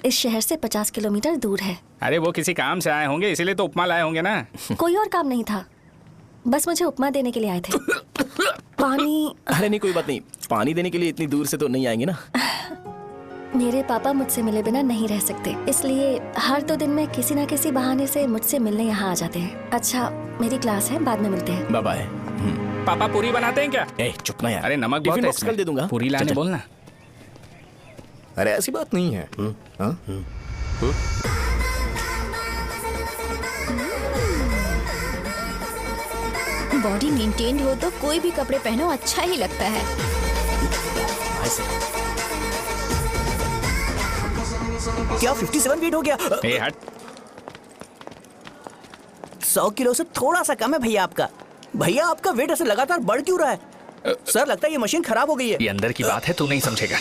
इस शहर से 50 किलोमीटर दूर है। अरे वो किसी काम से आए होंगे, इसीलिए तो उपमा लाए होंगे ना। कोई और काम नहीं था, बस मुझे उपमा देने के लिए आए थे। पानी? अरे नहीं, कोई बात नहीं। पानी देने के लिए इतनी दूर से तो नहीं आएंगे ना। मेरे पापा मुझसे मिले बिना नहीं रह सकते, इसलिए हर 2 दिन में किसी न किसी बहाने से मुझसे मिलने यहाँ आ जाते हैं। अच्छा, मेरी क्लास है, बाद में मिलते हैं। Bye bye. पापा पूरी बनाते हैं क्या? चुप ना यार। अरे नमक बहुत है इसमें। कल दे दूंगा। पूरी लाने बोलना। अरे ऐसी बात नहीं है। बॉडी मेंटेन्ड हो तो कोई भी कपड़े पहनो अच्छा ही लगता है। क्या 57 फीट हो गया? ए हट। 100 किलो से थोड़ा सा कम है भैया आपका। भैया आपका वेट ऐसे लगातार बढ़ क्यों रहा है? सर लगता है ये मशीन खराब हो गई है। ये अंदर की बात है, तू नहीं समझेगा।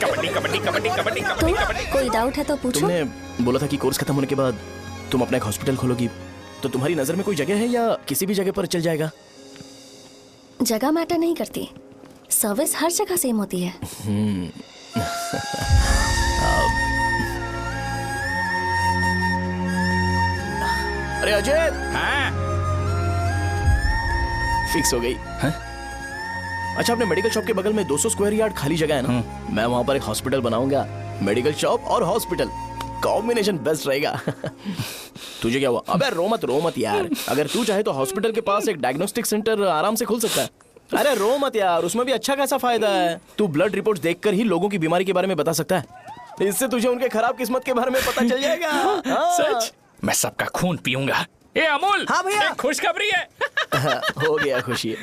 कबड्डी कबड्डी कबड्डी कबड्डी कबड्डी कबड्डी। कोई डाउट है तो पूछो। तुमने बोला था कि कोर्स खत्म होने के बाद तुम अपना एक हॉस्पिटल खोलोगी, तो तुम्हारी नजर में कोई जगह है या किसी भी जगह पर चल जाएगा? जगह मैटर नहीं करती, सर्विस हर जगह सेम होती है। अरे अजय। हाँ? फिक्स हो गई। अच्छा, अपने मेडिकल शॉप के बगल में 200 स्क्वायर यार्ड खाली जगह है ना? मैं वहां पर एक हॉस्पिटल बनाऊंगा। मेडिकल शॉप और हॉस्पिटल, कॉम्बिनेशन बेस्ट रहेगा। तुझे क्या हुआ? अबे रो मत यार। अगर तू चाहे तो हॉस्पिटल के पास एक डायग्नोस्टिक सेंटर आराम से खुल सकता है। अरे रो मत यार, उसमें भी अच्छा खासा फायदा है। तू ब्लड रिपोर्ट्स देखकर ही लोगों की बीमारी के बारे में बता सकता है। इससे तुझे उनके खराब किस्मत के बारे में पता चल जाएगा। हाँ। सच? मैं सबका खून पीऊंगा। ए अमूल, हाँ भैया। एक खुशखबरी है। हो गया खुशी।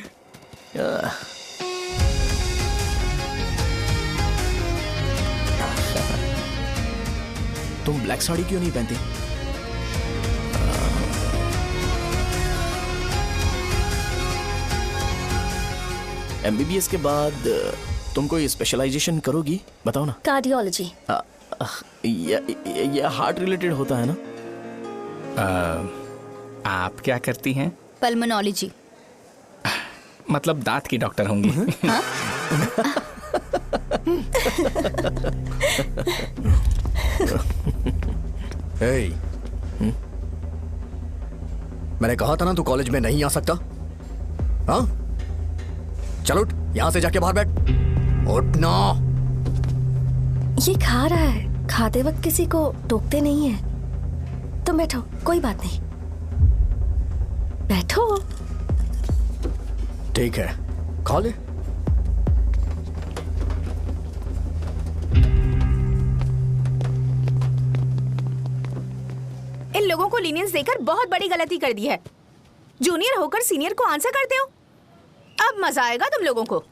तुम ब्लैक साड़ी क्यों नहीं पहनती? एमबीबीएस के बाद तुम कोई स्पेशलाइजेशन करोगी? बताओ ना। कार्डियोलॉजी। ये हार्ट रिलेटेड होता है ना? आप क्या करती हैं? पल्मोनोलॉजी। मतलब दांत की डॉक्टर होंगी। हाँ? hey. मैंने कहा था ना तू कॉलेज में नहीं आ सकता। हाँ, चल उठ, यहां से जाके बाहर बैठ। उठ ना। ये खा रहा है, खाते वक्त किसी को टोकते नहीं है। तुम बैठो, कोई बात नहीं, बैठो। ठीक है, खा ले। इन लोगों को लीनियंस देकर बहुत बड़ी गलती कर दी है। जूनियर होकर सीनियर को आंसर करते हो। अब मजा आएगा तुम लोगों को।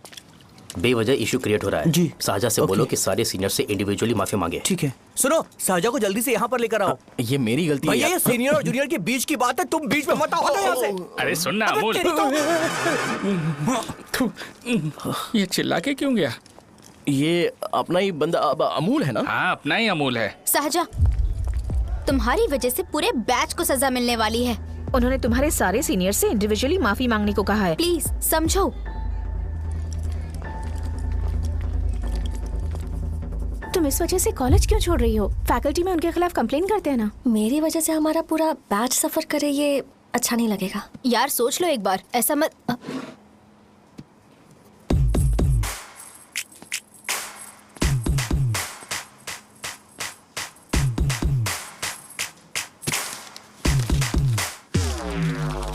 बेवजह इशू क्रिएट हो रहा है जी। साजा से बोलो कि सारे सीनियर से इंडिविजुअली माफी मांगे। ठीक है। सुनो, साजा को जल्दी से यहाँ पर लेकर आओ। ये मेरी गलती है। भैया ये सीनियर और जूनियर के बीच की बात है, तुम बीच में मत आओ यहाँ से। अरे सुनना अमूल, ये चिल्ला के क्यों गया? ये अपना ही बंदा अमूल है ना? हाँ, अपना ही अमूल है। साजा, तुम्हारी वजह से पूरे बैच को सजा मिलने वाली है। उन्होंने तुम्हारे सारे सीनियर से इंडिविजुअली माफी मांगने को कहा है। प्लीज समझो। तुम इस वजह से कॉलेज क्यों छोड़ रही हो? फैकल्टी में उनके खिलाफ कंप्लेन करते हैं ना। मेरी वजह से हमारा पूरा बैच सफर करे, ये अच्छा नहीं लगेगा। यार सोच लो एक बार, ऐसा मत।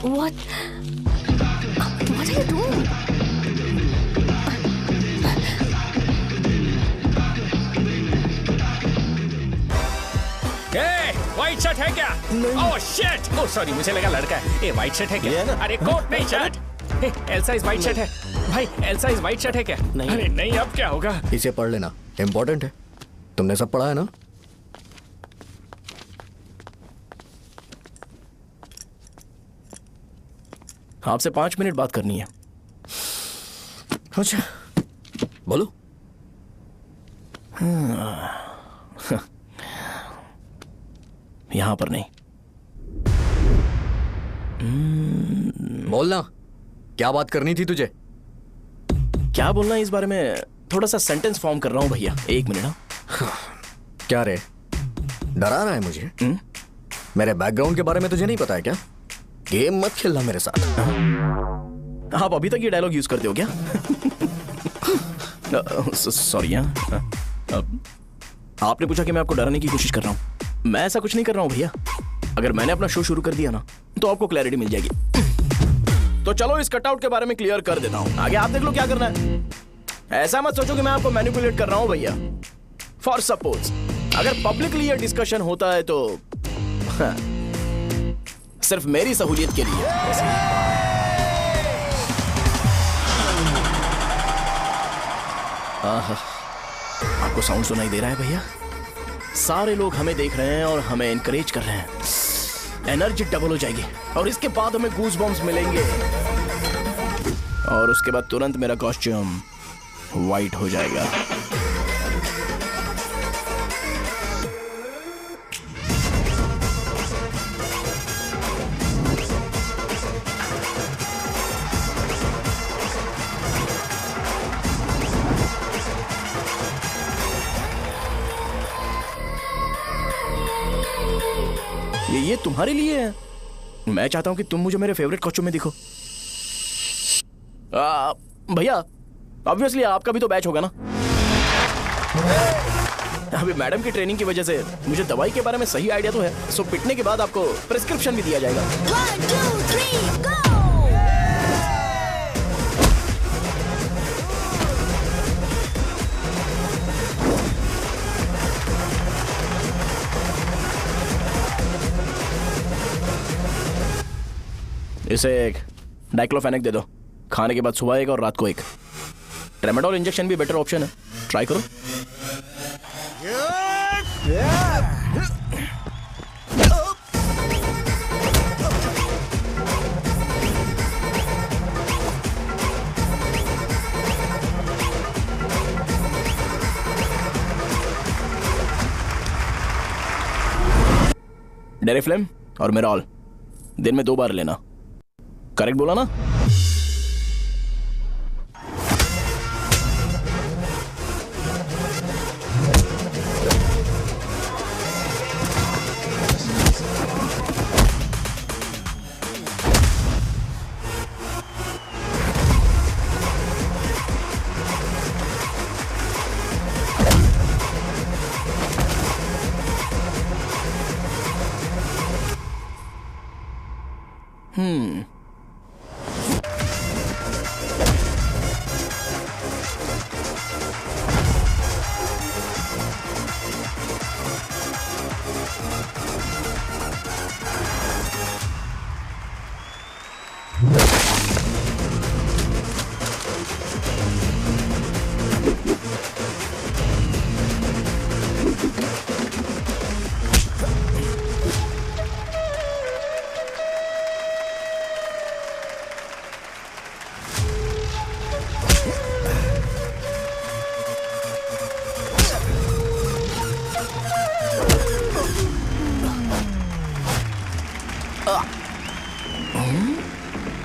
What are you doing? White shirt है क्या? Oh shit! ओह सॉरी, मुझे लगा लड़का है। ए व्हाइट शर्ट है क्या? अरे कोट नहीं shirt. L size white shirt है भाई। एल साइज व्हाइट शर्ट है क्या? नहीं। अरे नहीं, अब क्या होगा? इसे पढ़ लेना, इम्पोर्टेंट है। तुमने सब पढ़ा है ना? आपसे 5 मिनट बात करनी है। अच्छा, बोलो। यहां पर नहीं। बोलना, क्या बात करनी थी तुझे? क्या बोलना है इस बारे में? थोड़ा सा सेंटेंस फॉर्म कर रहा हूं भैया, 1 मिनट। क्या रे, डरा रहा है मुझे? मेरे बैकग्राउंड के बारे में तुझे नहीं पता है क्या? गेम मत खेलना मेरे साथ। आप अभी तक ये डायलॉग यूज करते हो क्या? सॉरी। आपने पूछा कि मैं आपको डराने की कोशिश कर रहा हूं। मैं ऐसा कुछ नहीं कर रहा हूं भैया। अगर मैंने अपना शो शुरू कर दिया ना, तो आपको क्लैरिटी मिल जाएगी। तो चलो इस कटआउट के बारे में क्लियर कर देता हूं, आगे आप देख लो क्या करना है। ऐसा मत सोचो कि मैं आपको मैनिपुलेट कर रहा हूं भैया। फॉर सपोज अगर पब्लिकली ये डिस्कशन होता है तो सिर्फ मेरी सहूलियत के लिए। आपको साउंड सुनाई दे रहा है भैया? सारे लोग हमें देख रहे हैं और हमें एनकरेज कर रहे हैं। एनर्जी डबल हो जाएगी और इसके बाद हमें गूज बम्स मिलेंगे और उसके बाद तुरंत मेरा कॉस्ट्यूम वाइट हो जाएगा। ये तुम्हारे लिए है। मैं चाहता हूं कि तुम मुझे मेरे फेवरेट कॉस्ट्यूम में दिखो। भैया ऑब्वियसली आपका भी तो बैच होगा ना। अभी मैडम की ट्रेनिंग की वजह से मुझे दवाई के बारे में सही आइडिया तो है। सो पिटने के बाद आपको प्रिस्क्रिप्शन भी दिया जाएगा। 1 2 3 गो। इसे एक डाइक्लोफेनेक दे दो, खाने के बाद सुबह एक और रात को एक। ट्रेमाडोल इंजेक्शन भी बेटर ऑप्शन है, ट्राई करो। डेरिफ्लेम और मेरॉल दिन में 2 बार लेना। करेक्ट बोला ना?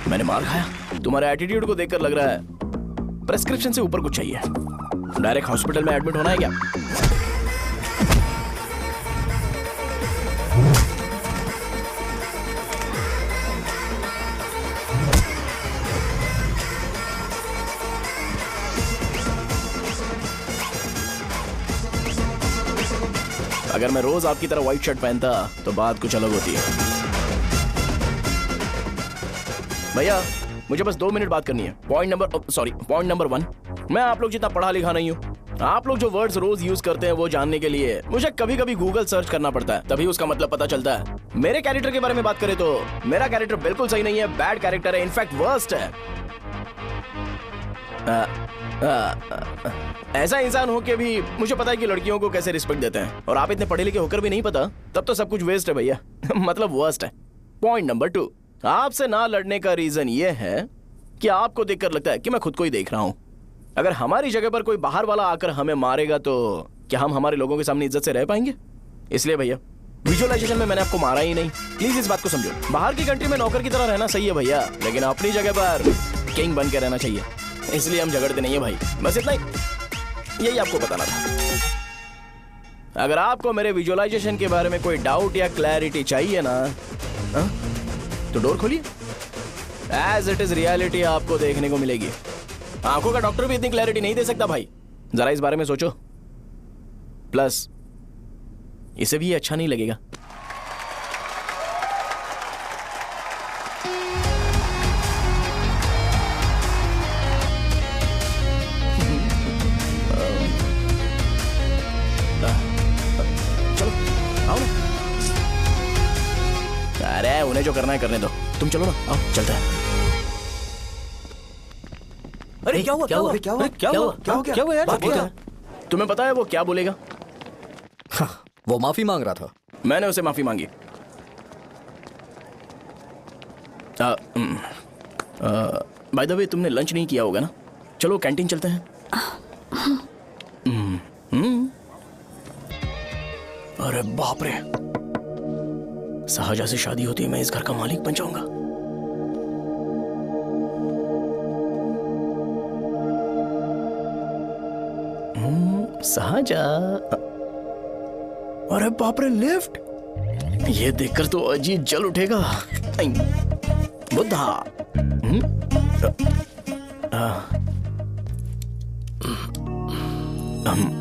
मैंने मार खाया। तुम्हारे एटीट्यूड को देखकर लग रहा है प्रेस्क्रिप्शन से ऊपर कुछ चाहिए। डायरेक्ट हॉस्पिटल में एडमिट होना है क्या? अगर मैं रोज आपकी तरह व्हाइट शर्ट पहनता तो बात कुछ अलग होती है। भैया मुझे बस 2 मिनट बात करनी है। पॉइंट नंबर 1, मैं आप लोग जितना पढ़ा लिखा नहीं हूँ। आप लोग जो वर्ड्स रोज यूज करते हैं वो जानने के लिए मुझे कभी कभी गूगल सर्च करना पड़ता है, तभी उसका मतलब पता चलता है। मेरे कैरेक्टर के बारे में बात करें तो मेरा कैरेक्टर बिल्कुल सही नहीं है, बैड कैरेक्टर है, इनफैक्ट वर्स्ट है। ऐसा इंसान हो के भी मुझे पता है कि लड़कियों को कैसे रिस्पेक्ट देते हैं, और आप इतने पढ़े लिखे होकर भी नहीं पता, तब तो सब कुछ वेस्ट है भैया। मतलब वर्स्ट है। पॉइंट नंबर 2, आपसे ना लड़ने का रीजन ये है कि आपको देखकर लगता है कि मैं खुद को ही देख रहा हूं। अगर हमारी जगह पर कोई बाहर वाला आकर हमें मारेगा तो क्या हम हमारे लोगों के सामने इज्जत से रह पाएंगे? इसलिए भैया विजुअलाइजेशन में मैंने आपको मारा ही नहीं। प्लीज इस बात को समझो। बाहर की कंट्री में नौकर की तरह रहना सही है भैया, लेकिन अपनी जगह पर किंग बन के रहना चाहिए। इसलिए हम झगड़ते नहीं है भाई, बस इतना ही, यही आपको बताना था। अगर आपको मेरे विजुअलाइजेशन के बारे में कोई डाउट या क्लैरिटी चाहिए ना, तो डोर खोलिए। एज इट इज रियलिटी आपको देखने को मिलेगी। आंखों का डॉक्टर भी इतनी क्लैरिटी नहीं दे सकता भाई, जरा इस बारे में सोचो। प्लस इसे भी अच्छा नहीं लगेगा। चलो आओ ना। अरे उन्हें जो करना है करने दो, तुम चलो ना, आओ चलते हैं। अरे क्या हुआ क्या हुआ क्या हुआ क्या हुआ क्या हुआ यार? तुम्हें पता है वो क्या बोलेगा? वो माफी मांग रहा था। मैंने उसे माफी मांगी। बाय द वे तुमने लंच नहीं किया होगा ना? चलो कैंटीन चलते हैं। अरे बाप रे, शाहजहा से शादी होती है मैं इस घर का मालिक बन जाऊंगा। शाहजहा, अरे बाप रे लिफ्ट, ये देखकर तो अजीब जल उठेगा। बुद्धा।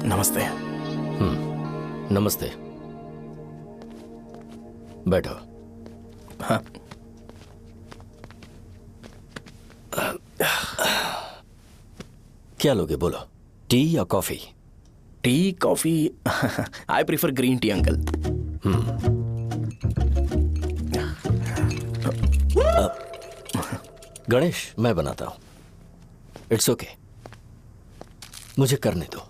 नमस्ते। नमस्ते, बैठो। हाँ। क्या लोगे बोलो, टी या coffee? Tea coffee? I prefer green tea uncle. Ganesh, मैं बनाता हूं। इट्स ओके, मुझे करने दो।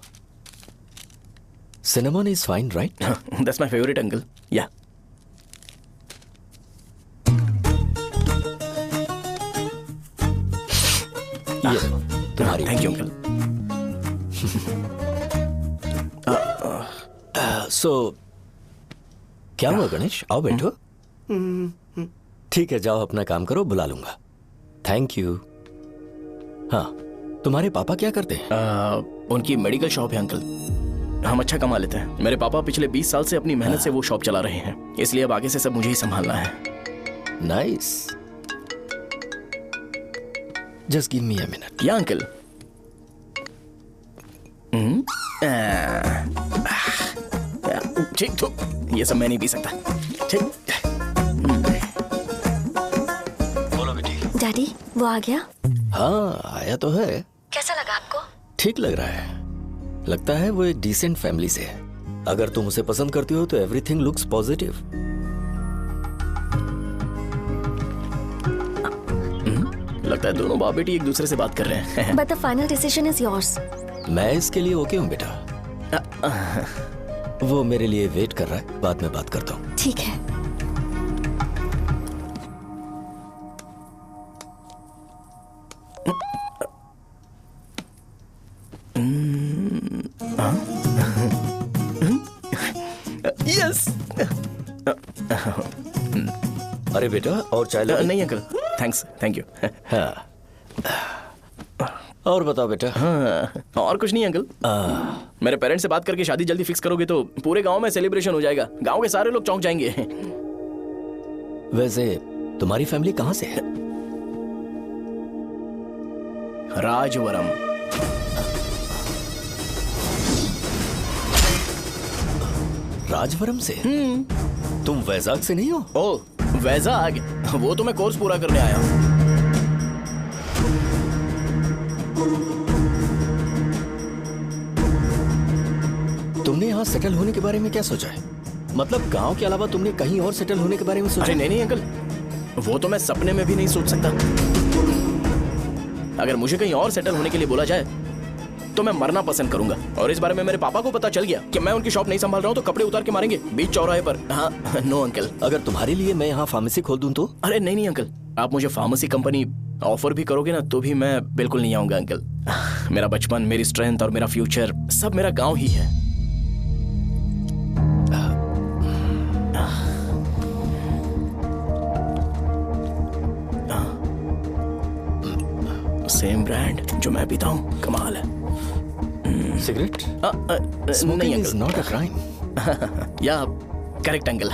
Cinnamon is fine, right? That's my favourite uncle. या तुम्हारी। Thank you uncle. सो क्या हुआ गणेश? आओ बैठो। ठीक है, जाओ अपना काम करो, बुला लूंगा। Thank you. हाँ, तुम्हारे पापा क्या करते हैं? उनकी मेडिकल शॉप है अंकल। हम अच्छा कमा लेते हैं। मेरे पापा पिछले 20 साल से अपनी मेहनत से वो शॉप चला रहे हैं, इसलिए अब आगे से सब मुझे ही संभालना है। Nice. Just give me a minute. या अंकल। ठीक तो ये सब मैं नहीं पी सकता। ठीक। बोलो बेटी। डैडी, वो आ गया? हाँ, आया तो है। कैसा लगा आपको? ठीक लग रहा है। लगता है वो एक डिसेंट फैमिली से है। अगर तुम उसे पसंद करती हो तो एवरीथिंग लुक्स पॉजिटिव। लगता है दोनों बाप बेटी एक दूसरे से बात कर रहे हैं। But the final decision is yours. मैं इसके लिए ओके हूँ बेटा। वो मेरे लिए वेट कर रहा है, बाद में बात करता हूँ। ठीक है। यस। अरे बेटा, और चाय लो। नहीं अंकल, थैंक्स, थैंक यू। हाँ। और बताओ बेटा। हाँ, और कुछ नहीं अंकल। मेरे पेरेंट्स से बात करके शादी जल्दी फिक्स करोगे तो पूरे गांव में सेलिब्रेशन हो जाएगा। गांव के सारे लोग चौंक जाएंगे। वैसे तुम्हारी फैमिली कहाँ से है? राजवरम। राजवरम से? तुम वैजाग से नहीं हो? ओ, वैजाग? वो तो मैं कोर्स पूरा करने आया हूँ। तुमने यहाँ सेटल होने के बारे में क्या सोचा है? मतलब गांव के अलावा तुमने कहीं और सेटल होने के बारे में सोचा? अरे नहीं अंकल, वो तो मैं सपने में भी नहीं सोच सकता। अगर मुझे कहीं और सेटल होने के लिए बोला जाए तो मैं मरना पसंद करूंगा। और इस बारे में मेरे पापा को पता चल गया कि मैं उनकी शॉप नहीं संभाल रहा हूँ तो कपड़े उतार के मारेंगे बीच चौराहे पर। हाँ, नो अंकल। अगर तुम्हारे लिए मैं यहाँ फार्मेसी खोल दूं तो? अरे नहीं अंकल, आप मुझे फार्मेसी कंपनी ऑफर भी करोगे ना तो भी मैं बिल्कुल नहीं आऊंगा अंकल। मेरा बचपन, मेरी स्ट्रेंथ और मेरा फ्यूचर सब मेरा गाँव ही है। सेम ब्रांड जो मैं पीता हूँ, कमाल है। सिगरेट? नहीं इज नॉट अ क्राइम। या करेक्ट अंकल।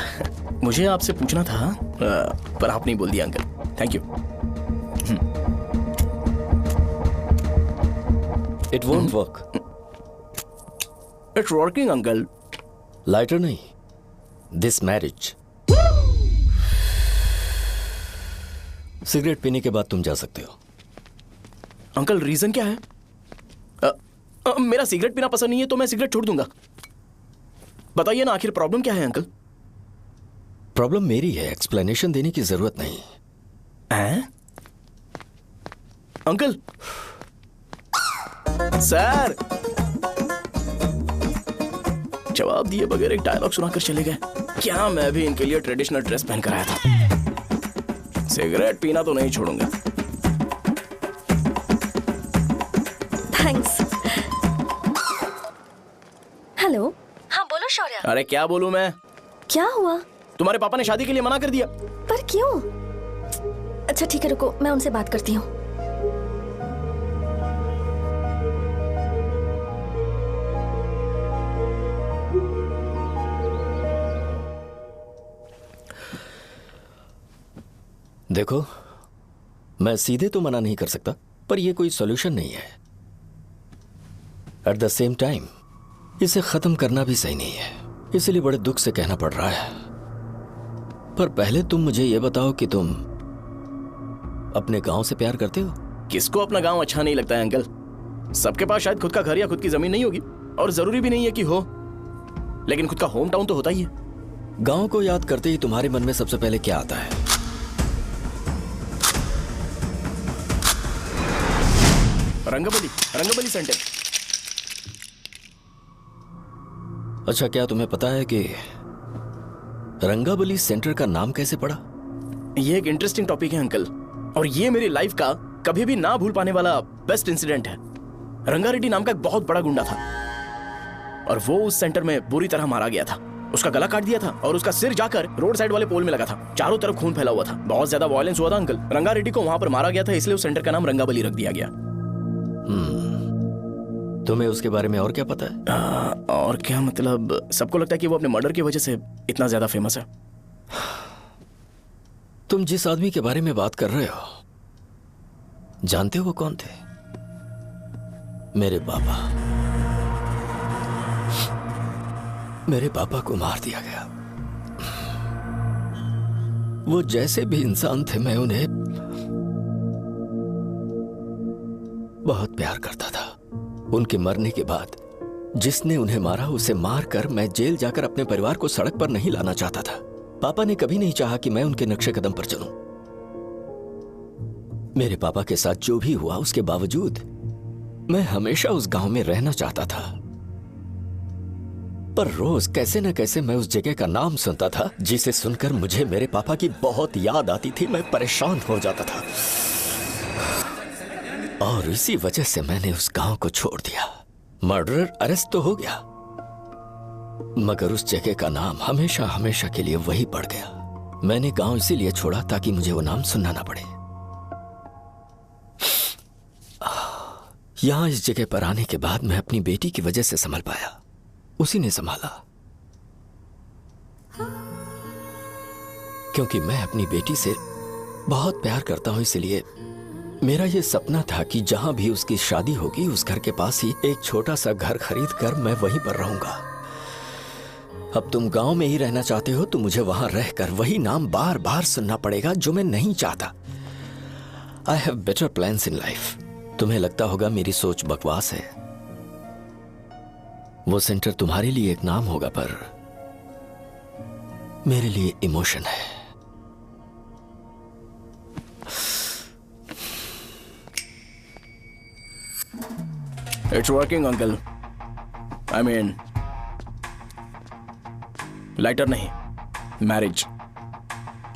मुझे आपसे पूछना था पर आप नहीं बोल दिया uncle. Thank you. It won't work. It's working uncle. Lighter नहीं, दिस मैरिज। सिगरेट पीने के बाद तुम जा सकते हो। अंकल रीजन क्या है? मेरा सिगरेट पीना पसंद नहीं है तो मैं सिगरेट छोड़ दूंगा। बताइए ना, आखिर प्रॉब्लम क्या है अंकल? प्रॉब्लम मेरी है, एक्सप्लेनेशन देने की जरूरत नहीं है। अंकल सर जवाब दिए बगैर एक डायलॉग सुनाकर चले गए। क्या मैं भी इनके लिए ट्रेडिशनल ड्रेस पहन कर आया था। सिगरेट पीना तो नहीं छोड़ूंगा। थैंक्स। हेलो। हाँ बोलो शौर्य। अरे क्या बोलूं मैं? क्या हुआ? तुम्हारे पापा ने शादी के लिए मना कर दिया। पर क्यों? अच्छा ठीक है, रुको मैं उनसे बात करती हूँ। देखो, मैं सीधे तो मना नहीं कर सकता, पर यह कोई सॉल्यूशन नहीं है। एट द सेम टाइम इसे खत्म करना भी सही नहीं है, इसलिए बड़े दुख से कहना पड़ रहा है। पर पहले तुम मुझे यह बताओ कि तुम अपने गांव से प्यार करते हो? किसको अपना गांव अच्छा नहीं लगता है अंकल? सबके पास शायद खुद का घर या खुद की जमीन नहीं होगी, और जरूरी भी नहीं है कि हो, लेकिन खुद का होम टाउन तो होता ही है। गांव को याद करते ही तुम्हारे मन में सबसे पहले क्या आता है? रंगबली सेंटर। अच्छा, क्या तुम्हें पता है कि रंगाबली सेंटर का नाम कैसे पड़ा? ये एक इंटरेस्टिंग टॉपिक है अंकल, और ये मेरी लाइफ का कभी भी ना भूल पाने वाला बेस्ट इंसिडेंट है। रंगारेड्डी नाम का एक बहुत बड़ा गुंडा था और वो उस सेंटर में बुरी तरह मारा गया था। उसका गला काट दिया था और उसका सिर जाकर रोड साइड वाले पोल में लगा था। चारों तरफ खून फैला हुआ था, बहुत ज्यादा वायलेंस हुआ था अंकल। रंगारेड्डी को वहां पर मारा गया था, इसलिए उस सेंटर का नाम रंगाबली रख दिया गया। तुम्हें उसके बारे में और क्या पता है? और क्या मतलब, सबको लगता है कि वो अपने मर्डर की वजह से इतना ज्यादा फेमस है। तुम जिस आदमी के बारे में बात कर रहे हो, जानते हो वो कौन थे? मेरे पापा। मेरे पापा को मार दिया गया। वो जैसे भी इंसान थे, मैं उन्हें बहुत प्यार करता था। उनके मरने के बाद जिसने उन्हें मारा उसे मारकर मैं जेल जाकर अपने परिवार को सड़क पर नहीं लाना चाहता था। पापा ने कभी नहीं चाहा कि मैं उनके नक्शे कदम पर चलूं। मेरे पापा के साथ जो भी हुआ, उसके बावजूद मैं हमेशा उस गांव में रहना चाहता था। पर रोज कैसे न कैसे मैं उस जगह का नाम सुनता था, जिसे सुनकर मुझे मेरे पापा की बहुत याद आती थी। मैं परेशान हो जाता था और इसी वजह से मैंने उस गांव को छोड़ दिया। मर्डरर अरेस्ट तो हो गया, मगर उस जगह का नाम हमेशा हमेशा के लिए वही पड़ गया। मैंने गांव इसीलिए छोड़ा ताकि मुझे वो नाम सुनना ना पड़े। यहां इस जगह पर आने के बाद मैं अपनी बेटी की वजह से संभल पाया, उसी ने संभाला। क्योंकि मैं अपनी बेटी से बहुत प्यार करता हूं, इसलिए मेरा यह सपना था कि जहां भी उसकी शादी होगी, उस घर के पास ही एक छोटा सा घर खरीद कर मैं वहीं पर रहूंगा। अब तुम गांव में ही रहना चाहते हो तो मुझे वहां रहकर वही नाम बार बार सुनना पड़ेगा, जो मैं नहीं चाहता। I have better plans in life. तुम्हें लगता होगा मेरी सोच बकवास है। वो सेंटर तुम्हारे लिए एक नाम होगा, पर मेरे लिए इमोशन है। It's working uncle. I mean, lighter नहीं, मैरिज।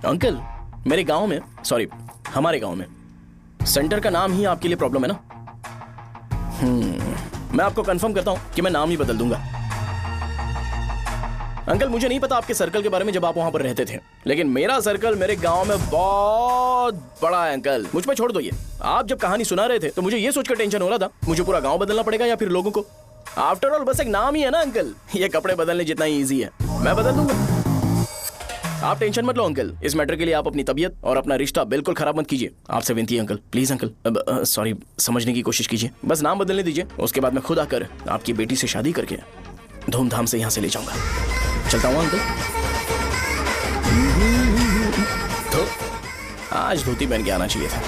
अंकल, मेरे गांव में, सॉरी हमारे गांव में सेंटर का नाम ही आपके लिए प्रॉब्लम है ना? मैं आपको कंफर्म करता हूं कि मैं नाम ही बदल दूंगा। अंकल, मुझे नहीं पता आपके सर्कल के बारे में जब आप वहां पर रहते थे, लेकिन मेरा सर्कल मेरे गांव में बहुत बड़ा है अंकल। मुझ पे छोड़ दो ये। आप जब कहानी सुना रहे थे तो मुझे ये सोचकर टेंशन हो रहा था मुझे पूरा गांव बदलना पड़ेगा या फिर लोगों को। आफ्टर ऑल बस एक नाम ही है ना अंकल, ये कपड़े बदलने जितना ही ईजी है। मैं बदल दूंगा, आप टेंशन मत लो अंकल। इस मैटर के लिए आप अपनी तबीयत और अपना रिश्ता बिल्कुल खराब मत कीजिए। आपसे विनती है अंकल, प्लीज अंकल। सॉरी, समझने की कोशिश कीजिए। बस नाम बदलने दीजिए, उसके बाद मैं खुद आकर आपकी बेटी से शादी करके धूमधाम से यहाँ से ले जाऊंगा। चलता हूँ अंकल। तो आज धोती पहन के आना चाहिए था।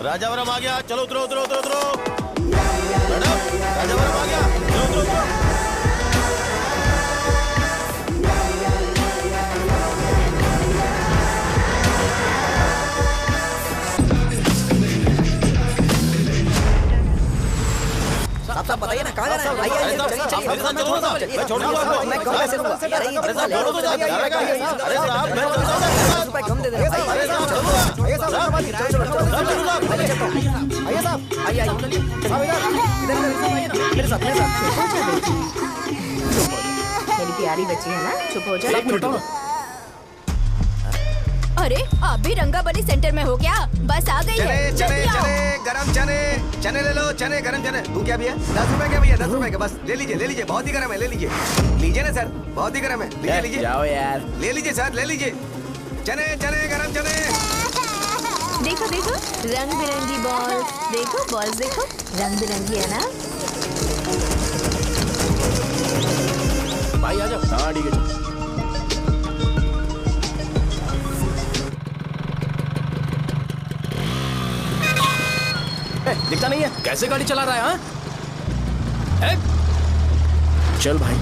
राजावरम आ गया, चलो उतरो उतरो उतरो उतरो। मैडम, राजावरम आ गया, चलो उतरो उतरो। साहब बताइए ना, कहाँ जा रहे हैं? आइए चलिए, मैं छोड़ दूंगा आपको। मैं कम पैसे दूंगा। अरे साहब छोड़ो तो जाके। अरे साहब मैं 50 रुपए कम दे दे। अरे साहब चलो। आइए साहब, आइए साहब, आइए आइए इधर मेरे साथ मेरी प्यारी बच्ची है ना, चुप हो जाओ। अरे आप भी रंगाबली सेंटर में हो क्या? बस आ गई है। चने गरम चने ले लो। चने गरम चने। तू क्या भैया? 10 रुपए के भैया, 10 रुपए के। बस ले लीजिए। बहुत ही गरम है, ले लीजिए ना सर, बहुत ही गरम है। लीजिए जाओ यार, ले लीजिए सर, ले लीजिए। चने गरम चने। देखो रंग बिरंगी बॉल, देखो बॉल्स, देखो रंग बिरंगी है ना। भाई आ जाओ। हाँ ठीक है। दिखता नहीं है, कैसे गाड़ी चला रहा है? चल भाई।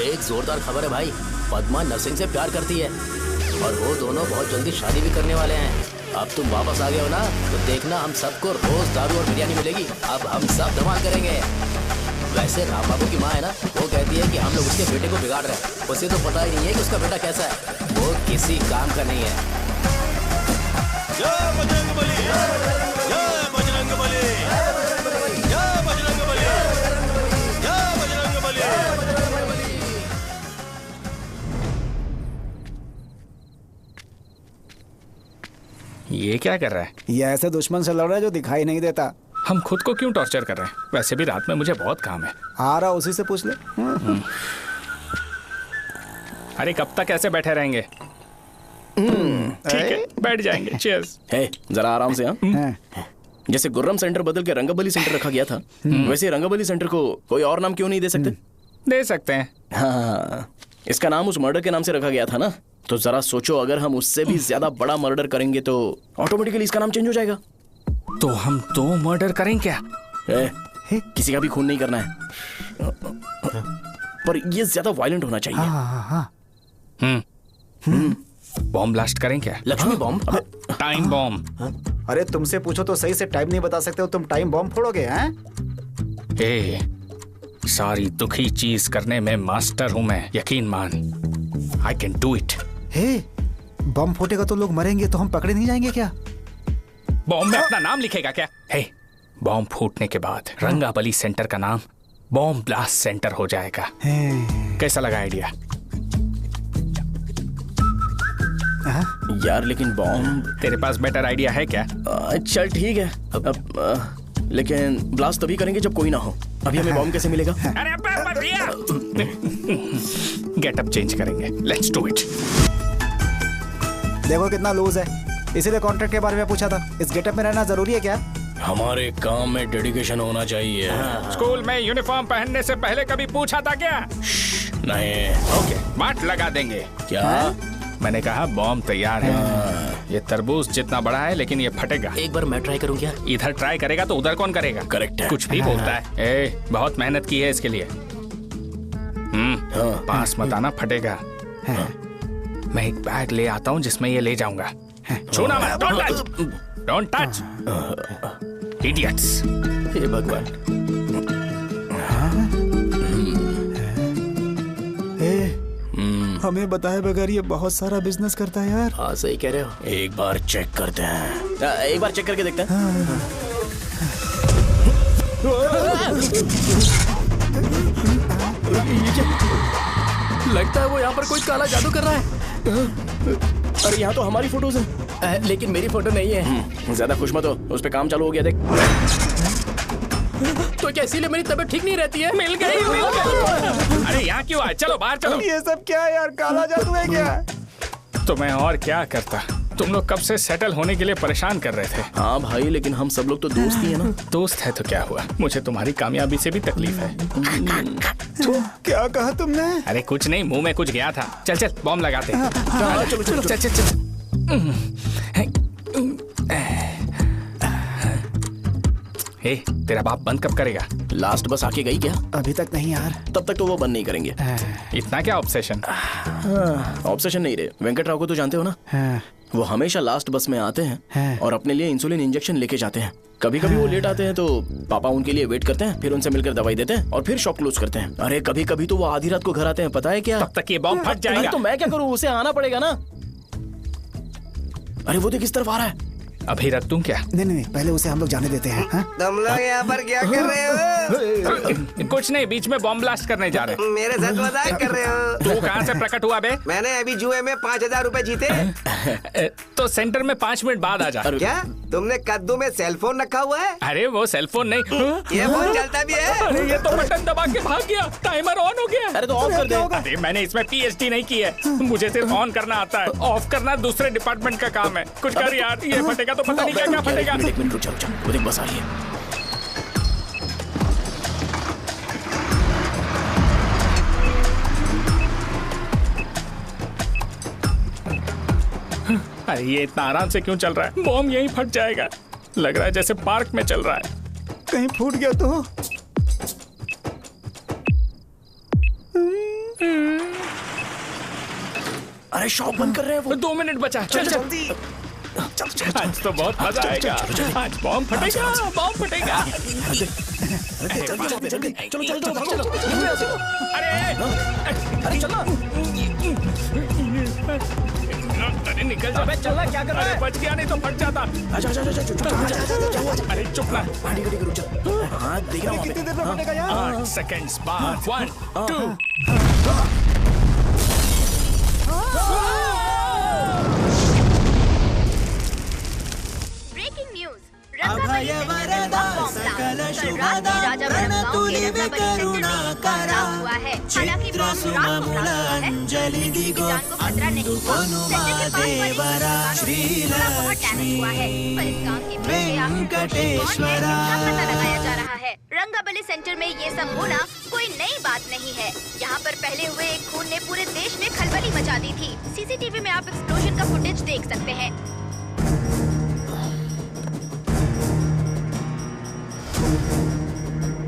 एक जोरदार खबर है भाई, पद्मा नरसिंह से प्यार करती है और वो दोनों बहुत जल्दी शादी भी करने वाले हैं। अब तुम वापस आ गए हो ना, तो देखना हम सबको रोज दारू और बिरयानी मिलेगी। अब हम सब धमाल करेंगे। वैसे राम बाबू की माँ है ना, वो कहती है कि हम लोग उसके बेटे को बिगाड़ रहे हैं। उसे तो पता ही नहीं है कि उसका बेटा कैसा है, वो किसी काम का नहीं है। जय बजरंग बली, जय बजरंग बली, जय बजरंग बली, जय बजरंग बली। ये क्या कर रहा है? ये ऐसे दुश्मन से लड़ रहा है जो दिखाई नहीं देता। हम खुद को क्यों टॉर्चर कर रहे हैं? वैसे भी रात में मुझे बहुत काम है। आ रहा उसी से पूछ ले। अरे कब तक ऐसे बैठे रहेंगे? ठीक है, बैठ जाएंगे। चीयर्स। हे, जरा आराम से। हाँ, जैसे गुर्रम सेंटर बदल के रंगबली सेंटर रखा गया था, वैसे रंगबली सेंटर को कोई और नाम क्यों नहीं दे सकते? दे सकते हैं। हाँ, इसका नाम उस मर्डर के नाम से रखा गया था ना, तो जरा सोचो अगर हम उससे भी ज्यादा बड़ा मर्डर करेंगे तो ऑटोमेटिकली इसका नाम चेंज हो जाएगा। तो हम 2 मर्डर करें क्या? किसी का भी खून नहीं करना है, पर ये ज्यादा वायलेंट होना चाहिए। बॉम्ब ब्लास्ट करें क्या? लक्ष्मी बॉम्ब? Time bomb. अरे तुमसे पूछो तो सही से टाइम नहीं बता सकते हो, तुम टाइम बॉम्ब फोड़ोगे? हैं? ए, सारी दुखी चीज करने में मास्टर हूं मैं, यकीन मान। I can do it. Hey, bomb फूटेगा तो लोग मरेंगे, तो हम पकड़े नहीं जाएंगे क्या? बॉम्ब में अपना नाम लिखेगा क्या? हे, बॉम्ब फूटने के बाद रंगाबली सेंटर का नाम बॉम्ब ब्लास्ट सेंटर हो जाएगा। कैसा लगा आइडिया? यार लेकिन बॉम्ब, तेरे पास बेटर आइडिया है क्या? चल ठीक है, लेकिन ब्लास्ट तभी करेंगे जब कोई ना हो। अभी हमें बॉम्ब कैसे मिलेगा? अरे भैया, गेटअप चेंज करेंगे। Let's do it. देखो कितना लूज है, इसीलिए कॉन्ट्रैक्ट के बारे में पूछा था। इस गेटअप में रहना जरूरी है क्या? हमारे काम में डेडिकेशन होना चाहिए। स्कूल में यूनिफॉर्म पहनने से पहले कभी पूछा था क्या? नहीं। ओके, मार्ट लगा देंगे। क्या? मैंने कहा बॉम्ब तैयार है। ये तरबूज जितना बड़ा है, लेकिन ये फटेगा। एक बार मैं ट्राई करूं क्या? इधर ट्राई करेगा तो उधर कौन करेगा? करेक्ट है। कुछ भी बोलता है। ए, बहुत मेहनत की है इसके लिए। पास मत आना, फटेगा। मैं एक बैग ले आता हूँ जिसमें ये ले जाऊंगा। छूना मत, don't touch, don't touch, idiots. हे भगवान। हमें बताए बगैर ये बहुत सारा बिजनेस करता है यार। हाँ सही कह रहे हो। एक बार चेक करते हैं। एक बार चेक करके देखते हैं। लगता है वो यहाँ पर कोई काला जादू कर रहा है। अरे यहाँ तो हमारी फोटोज हैं, लेकिन मेरी फोटो नहीं है। ज्यादा खुश मत हो, उस पे काम चालू हो गया। देख तो क्या इसीलिए मेरी तबीयत ठीक नहीं रहती है? मिल गई। अरे यहाँ क्यों आए? चलो बाहर चलो। ये सब क्या है यार? काला जादू है क्या? तो मैं और क्या करता? तुम लोग कब से सेटल होने के लिए परेशान कर रहे थे। हाँ भाई, लेकिन हम सब लोग तो दोस्त ही है ना। दोस्त है तो क्या हुआ? मुझे तुम्हारी कामयाबी से भी तकलीफ है। तो क्या कहा तुमने? अरे कुछ नहीं, मुंह में कुछ गया था। चल चल बॉम्ब लगाते। चलो चलो चल चल चल। ए, तेरा बाप बंद कब करेगा? लास्ट बस आके गई क्या? अभी तक नहीं यार। तब तक तो वो बंद नहीं करेंगे। इतना क्या ऑब्सेशन? ऑब्सेशन नहीं रे, वेंकट राव को तो जानते हो ना? वो हमेशा लास्ट बस में आते हैं और अपने लिए इंसुलिन इंजेक्शन लेके जाते हैं। कभी कभी वो लेट आते हैं तो पापा उनके लिए वेट करते हैं, फिर उनसे मिलकर दवाई देते हैं और फिर शॉप क्लोज करते हैं। अरे कभी कभी तो वो आधी रात को घर आते हैं, पता है क्या? तब तक ये बॉम्ब फट जाएगा। तो मैं क्या करूँ, उसे आना पड़ेगा ना। अरे वो देख किस तरफ आ रहा है। अभी रख दूं क्या? नहीं, पहले उसे हम लोग जाने देते हैं। तुम लोग यहाँ पर क्या कर रहे हो? कुछ नहीं, बीच में बॉम्ब ब्लास्ट करने जा रहे हैं। मेरे साथ मजाक कर रहे हो? तू कहाँ से प्रकट हुआ बे? मैंने अभी जुए में 5000 रुपए जीते। तो सेंटर में 5 मिनट बाद आ जा। क्या तुमने कद्दू में सेलफोन रखा हुआ है? अरे वो सेलफोन नहीं, ये फोन चलता भी है। अरे ये तो बटन दबा के भाग गया, टाइमर ऑन हो गया। अरे तो ऑफ कर दे। अरे मैंने इसमें PhD नहीं की है, मुझे सिर्फ ऑन करना आता है। ऑफ करना दूसरे डिपार्टमेंट का काम है। कुछ कर यार, ये फटेगा तो पता नहीं क्या क्या फटेगा। एक मिनट रुक जा, वो देख बस आ रही है। अरे ये इतना आराम से क्यों चल रहा है? बॉम्ब यहीं फट जाएगा। लग रहा है जैसे पार्क में चल रहा है। कहीं फूट गया तो। अरे शॉप बंद कर रहे हैं वो। 2 मिनट बचा, चल जल्दी। आज तो बहुत मजा आएगा, आज बॉम्ब फटेगा, बॉम्ब फटेगा। चलो। अरे चलो। अरे निकल जा। चलना क्या कर रहा है? बच गया, नहीं तो फट जाता। अरे चुप ना। रुक जा। हाँ देख रहा हूँ। कितनी देर में फटेगा यार? 8 सेकंड्स बाद 1 2। ब्रेकिंग न्यूज, रंगाबली सेंटर में बॉम्ब ब्लास्ट। कल रात में राजावरम गांव के रंगाबली सेंटर में एक बम हुआ है। हालांकि बम रात को ब्लास्ट हुआ है, किसी की जान को खतरा नहीं हुआ। सेंटर के पास वाली थोड़ा बहुत डैमेज हुआ है, पर इस काम के पीछे आखिर कौन है इसका पता लगाया जा रहा है। रंगाबली सेंटर में ये सब होना कोई नई बात नहीं है। यहाँ पर पहले हुए एक खून ने पूरे देश में खलबली मचा दी थी। सीसीटीवी में आप एक्सप्लोजन का फुटेज देख सकते हैं।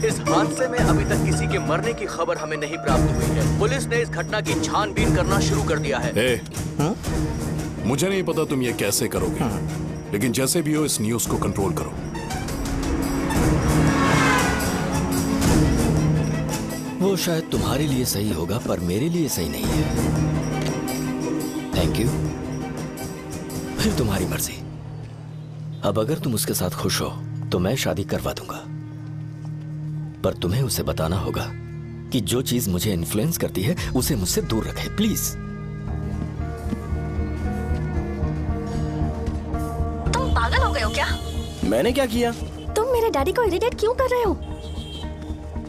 इस हादसे में अभी तक किसी के मरने की खबर हमें नहीं प्राप्त हुई है। पुलिस ने इस घटना की छानबीन करना शुरू कर दिया है। मुझे नहीं पता तुम ये कैसे करोगे, लेकिन जैसे भी हो इस न्यूज को कंट्रोल करो। वो शायद तुम्हारे लिए सही होगा, पर मेरे लिए सही नहीं है। Thank you. फिर तुम्हारी मर्जी। अब अगर तुम उसके साथ खुश हो तो मैं शादी करवा दूंगा, पर तुम्हें उसे बताना होगा कि जो चीज मुझे इन्फ्लुएंस करती है उसे मुझसे दूर रखे, प्लीज। तुम पागल हो गए हो क्या? मैंने क्या किया? तुम मेरे डैडी को इरिटेट क्यों कर रहे हो?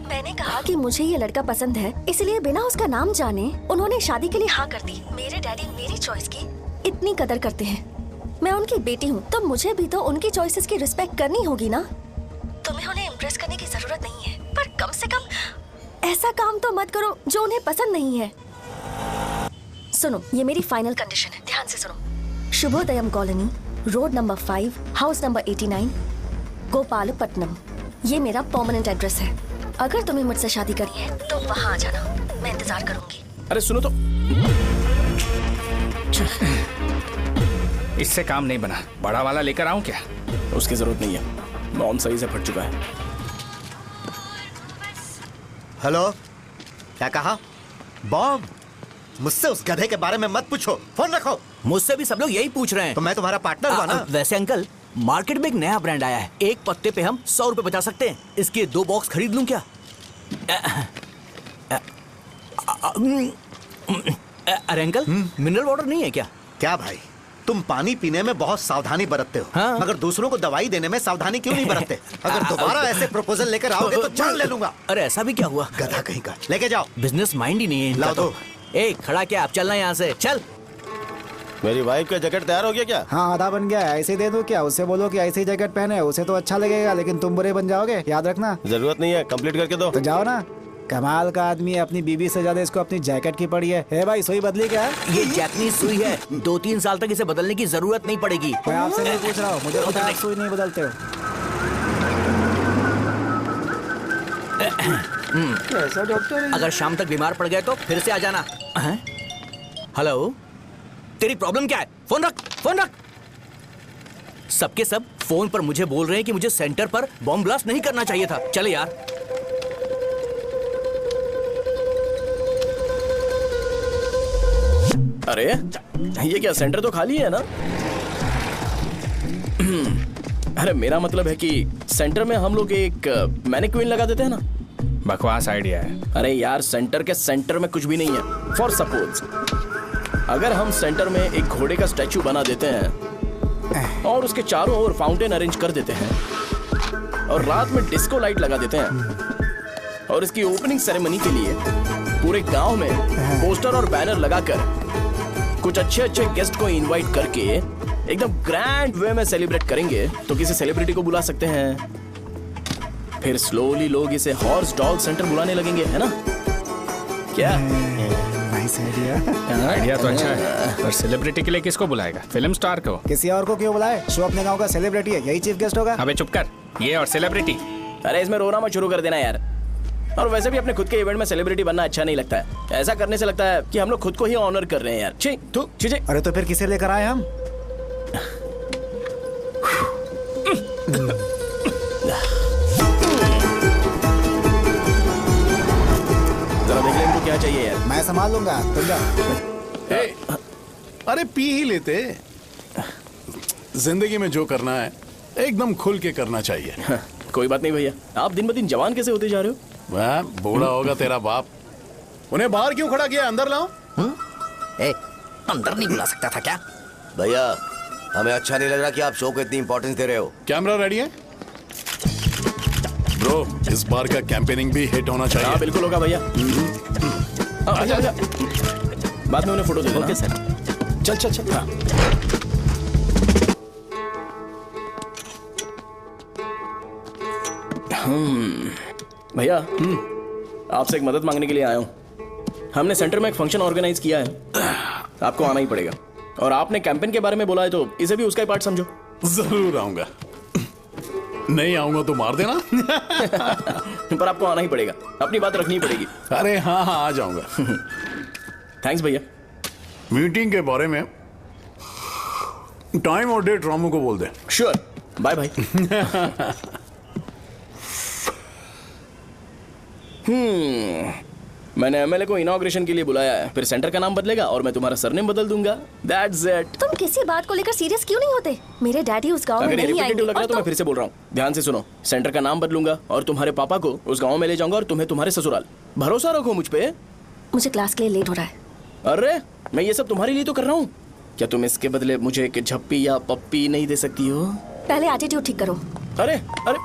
मैंने कहा कि मुझे ये लड़का पसंद है, इसलिए बिना उसका नाम जाने उन्होंने शादी के लिए हाँ कर दी। मेरे डैडी मेरी चॉइस की इतनी कदर करते हैं। मैं उनकी बेटी हूँ, तो मुझे भी तो उनकी चॉइसेस की रिस्पेक्ट करनी होगी ना। तुम्हें उन्हें इम्प्रेस करने की जरूरत नहीं है, पर कम से कम ऐसा काम तो मत करो जो उन्हें पसंद नहीं है। सुनो, ये मेरी फाइनल कंडीशन है, ध्यान से सुनो। Shubhodayam colony, road number 5, house number 89, Gopalapatnam. ये मेरा परमानेंट एड्रेस है। अगर तुम्हें मुझसे शादी करनी है तो वहाँ आ जाना, मैं इंतजार करूंगी। अरे सुनो तो। इससे काम नहीं बना, बड़ा वाला लेकर आऊं क्या? उसकी जरूरत नहीं है, बॉम्ब सही से फट चुका है। हेलो, क्या कहा? बॉम्ब? मुझसे उस गधे के बारे में मत पूछो, फोन रखो। मुझसे भी सब लोग यही पूछ रहे हैं। तो मैं तुम्हारा पार्टनर हुआ ना। वैसे अंकल, मार्केट में एक नया ब्रांड आया है, एक पत्ते पे हम 100 रुपए बचा सकते हैं। इसके 2 बॉक्स खरीद लूं क्या? अरे अंकल, मिनरल वाटर नहीं है क्या? क्या भाई, तुम पानी पीने में बहुत सावधानी बरतते हो, हाँ? मगर दूसरों को दवाई देने में सावधानी क्यों नहीं बरतते? अगर दोबारा ऐसे प्रपोजल लेकर आओगे तो जान ले लूंगा। अरे ऐसा भी क्या हुआ? गधा कहीं का, लेके जाओ। बिजनेस माइंड ही नहीं है इनका। लाओ दो। ए, खड़ा क्या, आप चलना यहाँ से, चल। मेरी वाइफ का जैकेट तैयार हो गया क्या? हाँ, आधा बन गया है। ऐसे ही दे दो क्या? उससे बोलो कि ऐसे ही जैकेट पहने, उसे तो अच्छा लगेगा, लेकिन तुम बुरे बन जाओगे, याद रखना। जरूरत नहीं है, कंप्लीट करके दो। तो जाओ ना। कमाल का आदमी है, अपनी बीबी से ज्यादा इसको अपनी जैकेट की पड़ी है। हे भाई, सुई बदली क्या? ये जैपनीज सुई है, 2-3 साल तक इसे बदलने की जरूरत नहीं पड़ेगी। मैं आपसे नहीं पूछ रहा हूँ, मुझे पता है आप सुई नहीं बदलते हो। कैसा डॉक्टर? अगर शाम तक बीमार पड़ गए तो फिर से आ जाना। हेलो, तेरी प्रॉब्लम क्या है? फोन रख, फोन रख। सबके सब फोन पर मुझे बोल रहे हैं कि मुझे सेंटर पर बॉम्ब ब्लास्ट नहीं करना चाहिए था। चले यार। अरे ये क्या, सेंटर तो खाली है ना? अरे मेरा मतलब है कि सेंटर में हम लोग एक मैनिक्विन लगा देते हैं ना। बकवास आइडिया है। अरे यार, सेंटर के सेंटर में कुछ भी नहीं है। फॉर सपोज अगर हम सेंटर में एक घोड़े का स्टैचू बना देते हैं और उसके चारों ओर फाउंटेन अरेंज कर देते हैं और रात में डिस्को लाइट लगा देते हैं और इसकी ओपनिंग सेरेमनी के लिए पूरे गांव में पोस्टर और बैनर लगाकर कुछ अच्छे अच्छे गेस्ट को इनवाइट करके एकदम ग्रैंड वे में सेलिब्रेट करेंगे, तो किसी सेलिब्रिटी को बुला सकते हैं। फिर स्लोली लोग इसे हॉर्स डॉग सेंटर बुलाने लगेंगे, है ना? क्या? Nice idea. आइडिया तो अच्छा है, पर सेलिब्रिटी के लिए किसको बुलाएगा? फिल्म स्टार को। किसी और को क्यों बुलाए? शो अपने गांव का सेलिब्रिटी है, यही चीफ गेस्ट होगा। अबे चुप कर। ये और सेलिब्रिटी अरे इसमें रोना मत शुरू कर देना यार। और वैसे भी अपने खुद के इवेंट में सेलिब्रिटी बनना अच्छा नहीं लगता है। ऐसा करने से लगता है कि हम लोग खुद को ही ऑनर कर रहे हैं यार। छी तू छी। अरे तो फिर किसे लेकर आए हम? जरा देख ले इनको क्या चाहिए यार। मैं संभाल लूंगा, तुम जा। अरे पी ही लेते। जिंदगी में जो करना है एकदम खुल के करना चाहिए। कोई बात नहीं भैया, आप दिन ब दिन जवान कैसे होते जा रहे हो? वह बूढ़ा होगा तेरा बाप। उन्हें बाहर क्यों खड़ा किया, अंदर लाओ। अंदर नहीं बुला सकता था क्या? भैया हमें अच्छा नहीं लग रहा कि आप शो को इतनी इंपॉर्टेंस दे रहे हो। कैमरा रेडी है ब्रो? इस बार का कैंपेनिंग भी हिट होना चाहिए। हाँ बिल्कुल होगा भैया। आजा आजा, बाद में उन्हें फोटो दे देना। Okay sir. चल चल चल। हाँ। भैया आपसे एक मदद मांगने के लिए आया हूँ। हमने सेंटर में एक फंक्शन ऑर्गेनाइज किया है, आपको आना ही पड़ेगा। और आपने कैंपेन के बारे में बोला है तो इसे भी उसका ही पार्ट समझो। जरूर आऊंगा। नहीं आऊंगा तो मार देना। पर आपको आना ही पड़ेगा, अपनी बात रखनी पड़ेगी। अरे हाँ हाँ आ जाऊंगा। थैंक्स भैया। मीटिंग के बारे में टाइम और डेट रामू को बोल दे। Sure, bye bye. मैंने एमएलए को इनॉग्रेशन के लिए बुलाया है, फिर सेंटर का नाम बदलेगा और मैं तुम्हारा सरनेम बदल दूंगा। That's it. तुम किसी बात को लेकर सीरियस क्यों नहीं होते? मेरे डैडी उस गांव में नहीं आएंगे। लग रहा है तो मैं फिर से बोल रहा हूँ, ध्यान से सुनो। सेंटर का नाम बदलूंगा और तुम्हारे पापा को उस गांव में ले जाऊंगा और तुम्हें तुम्हारे ससुराल। भरोसा रखो मुझ पे। मुझे क्लास के लिए लेट हो रहा है। अरे मैं ये सब तुम्हारे लिए तो कर रहा हूँ। क्या तुम इसके बदले मुझे एक झप्पी या पप्पी नहीं दे सकती हो? पहले एटीट्यूड ठीक करो। अरे अरे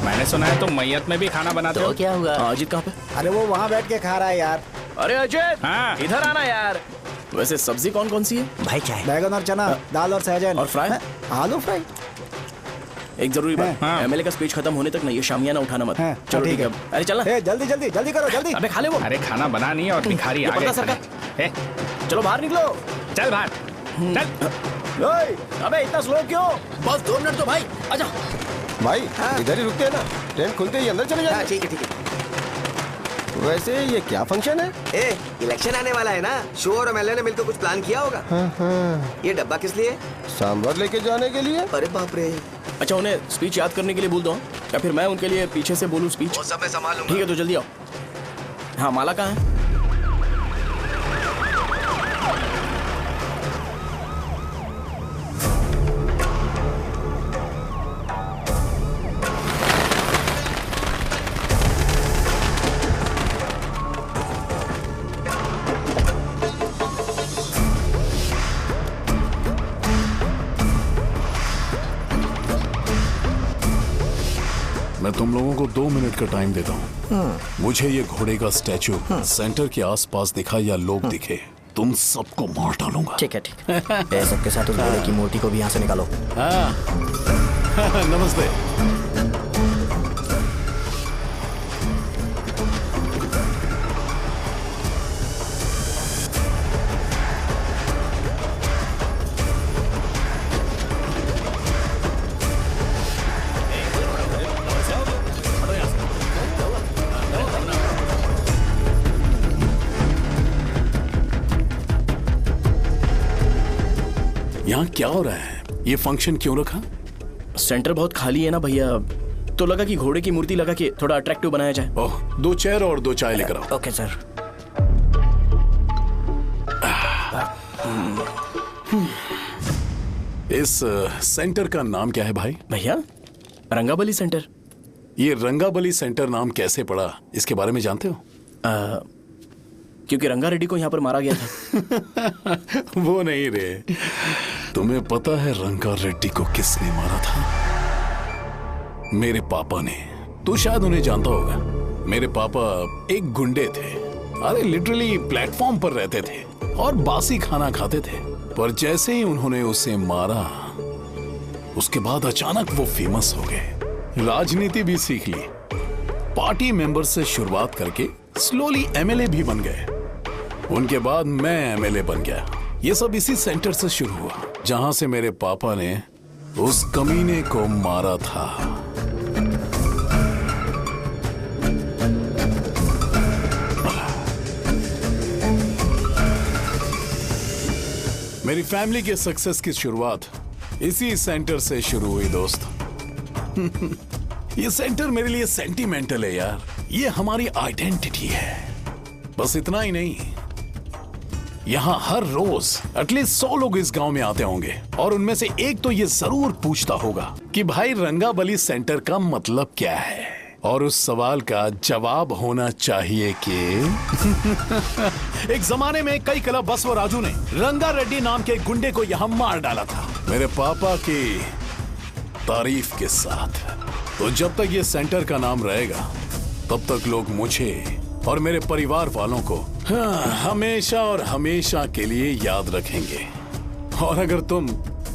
मैंने सुना है तुम मैयत में भी खाना बनाते हो। क्या हुआ? अजीत कहाँ पे? अरे वो वहाँ बैठ के खा रहा है यार। अरे अजय हाँ। इधर आना यार। वैसे सब्जी कौन कौन सी है भाई? क्या है? बैगन और चना, दाल और सहजन और फ्राई? आलू फ्राई। एक जरूरी बात, हाँ। एमएलए का स्पीच खत्म होने तक ना ये शामियाना उठाना मत। हाँ, चलो ठीक ठीक है। अरे चलना। जल्दी जल्दी जल्दी करो, जल्दी। अबे खा ले वो। अरे खाना बना नहीं और भिखारी ये आ पत्ता गए सरका। ए, चलो बाहर निकलो। चल बाहर चल। अबे इतना स्लो क्यों? बस 2 मिनट तो भाई। आजा भाई इधर ही रुकते हैं ना, ट्रेन खुलते ही अंदर चले जाए। ठीक है ठीक है। वैसे ये क्या फंक्शन है? इलेक्शन आने वाला है ना, शो और एमएलए ने मिलकर कुछ प्लान किया होगा। ये डब्बा किस लिए? सांभर लेके जाने के लिए। अरे बाप रे। अच्छा उन्हें स्पीच याद करने के लिए बोल दो या फिर मैं उनके लिए पीछे से बोलूं स्पीच? वो सब मैं संभालूंगा। ठीक है तो जल्दी आओ। हाँ माला कहाँ है? मैं तुम लोगों को 2 मिनट का टाइम देता हूँ। मुझे ये घोड़े का स्टैचू सेंटर के आसपास दिखा या लोग दिखे, तुम सबको मार डालूंगा। ठीक है ठीक है। सबके साथ उस घोड़े की मूर्ति को भी यहाँ से निकालो। हाँ। नमस्ते। यहाँ क्या हो रहा है? ये फंक्शन क्यों रखा? सेंटर बहुत खाली है ना भैया, तो लगा कि घोड़े की मूर्ति लगा के थोड़ा अट्रैक्टिव बनाया जाए। ओह, 2 चेयर और 2 चाय लेकर आओ। Okay sir. इस सेंटर का नाम क्या है भाई? भैया रंगाबली सेंटर। ये रंगाबली सेंटर नाम कैसे पड़ा, इसके बारे में जानते हो? क्योंकि रंगा रेड्डी को यहाँ पर मारा गया था। वो नहीं रे, तुम्हें पता है रंगा रेड्डी को किसने मारा था? मेरे पापा ने। तू शायद उन्हें जानता होगा। मेरे पापा एक गुंडे थे। अरे लिटरली प्लेटफॉर्म पर रहते थे और बासी खाना खाते थे। पर जैसे ही उन्होंने उसे मारा, उसके बाद अचानक वो फेमस हो गए। राजनीति भी सीख ली, पार्टी मेंबर से शुरुआत करके स्लोली एमएलए भी बन गए। उनके बाद मैं एमएलए बन गया ये सब इसी सेंटर से शुरू हुआ जहां से मेरे पापा ने उस कमीने को मारा था। मेरी फैमिली के सक्सेस की शुरुआत इसी सेंटर से शुरू हुई दोस्त। ये सेंटर मेरे लिए सेंटिमेंटल है यार। ये हमारी आइडेंटिटी है। बस इतना ही नहीं, यहाँ हर रोज एटलीस्ट 100 लोग इस गांव में आते होंगे और उनमें से एक तो ये जरूर पूछता होगा कि भाई रंगाबली सेंटर का मतलब क्या है, और उस सवाल का जवाब होना चाहिए कि एक जमाने में कई क्लब बसव राजू ने रंगा रेड्डी नाम के गुंडे को यहाँ मार डाला था मेरे पापा की तारीफ के साथ। तो जब तक ये सेंटर का नाम रहेगा तब तक लोग मुझे और मेरे परिवार वालों को हमेशा और हमेशा के लिए याद रखेंगे। और अगर तुम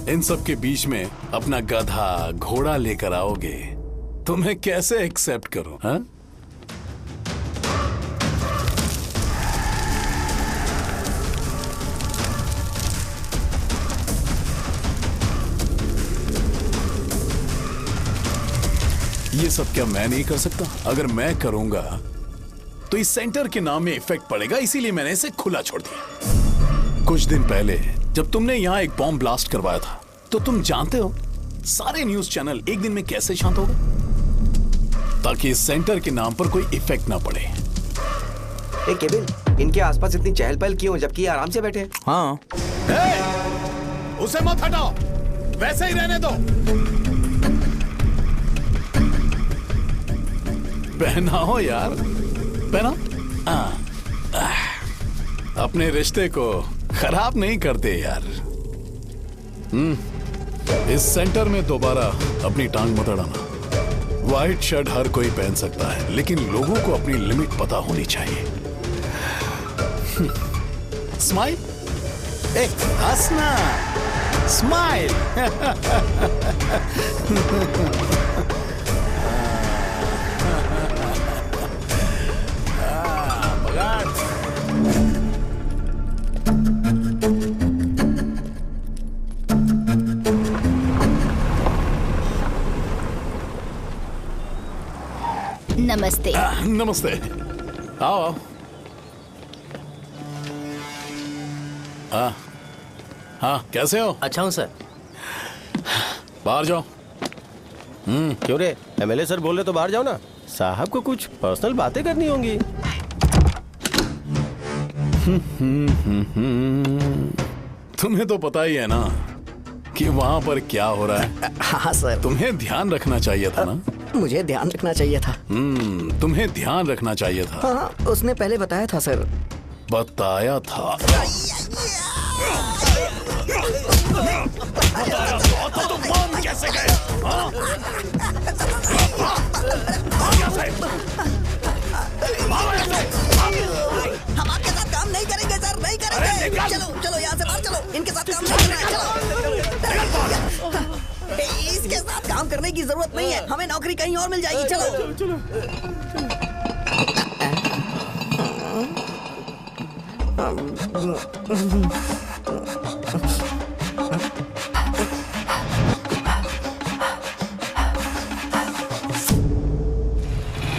इन सब के बीच में अपना गधा घोड़ा लेकर आओगे तो मैं कैसे एक्सेप्ट करूं? हाँ? ये सब क्या मैं नहीं कर सकता? अगर मैं करूंगा तो इस सेंटर के नाम में इफेक्ट पड़ेगा, इसीलिए मैंने इसे खुला छोड़ दिया। कुछ दिन पहले जब तुमने यहाँ एक बॉम्ब ब्लास्ट करवाया था तो तुम जानते हो सारे न्यूज चैनल एक दिन में कैसे शांत हो गए? ताकि इस सेंटर के नाम पर कोई इफेक्ट ना पड़े। केविन, इनके आसपास इतनी चहल पहल क्यों जबकि आराम से बैठे? हाँ। उसे मत हटाओ, वैसे ही रहने दो। पहनाओ यार, पहनाओ। अपने रिश्ते को खराब नहीं करते यार। इस सेंटर में दोबारा अपनी टांग मत अड़ाना। व्हाइट शर्ट हर कोई पहन सकता है, लेकिन लोगों को अपनी लिमिट पता होनी चाहिए। स्माइल, हंसना, स्माइल। नमस्ते। नमस्ते, आओ। हाँ हाँ, कैसे हो? अच्छा हूँ सर। बाहर जाओ। क्यों रे, एमएलए सर बोल रहे तो बाहर जाओ ना। साहब को कुछ पर्सनल बातें करनी होंगी। तुम्हें तो पता ही है ना कि वहाँ पर क्या हो रहा है। हाँ सर। तुम्हें ध्यान रखना चाहिए था ना। मुझे ध्यान रखना चाहिए था। तुम्हें ध्यान रखना चाहिए था। हाँ, उसने पहले बताया था सर। बताया था? तो मान कैसे गए? हम आपके साथ काम नहीं करेंगे सर, नहीं करेंगे। चलो चलो यहाँ से बाहर चलो, इनके साथ काम नहीं करना है। चलो, इसके साथ काम करने की जरूरत नहीं है, हमें नौकरी कहीं और मिल जाएगी। चलो चलो।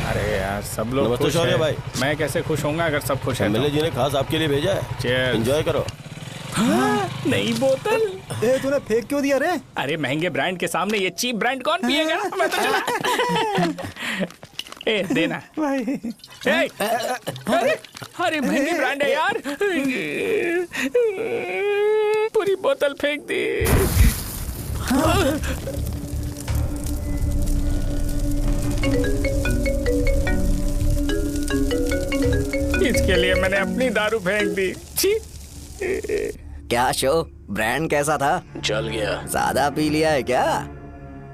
अरे यार, सब लोग नमस्ते खुश शौर्य हैं। भाई। मैं कैसे खुश होऊंगा अगर सब खुश हैं? एमएलए जी ने खास आपके लिए भेजा है। Cheers। एंजॉय करो। नई बोतल। तूने फेंक क्यों दिया रे? अरे महंगे ब्रांड के सामने ये चीप ब्रांड कौन पिएगा? मैं तो चला। ए देना भाई। अरे महंगी ब्रांड है यार। पूरी बोतल फेंक दी। इसके लिए मैंने अपनी दारू फेंक दी। छी। क्या शो, ब्रांड कैसा था? चल गया। ज्यादा पी लिया है क्या?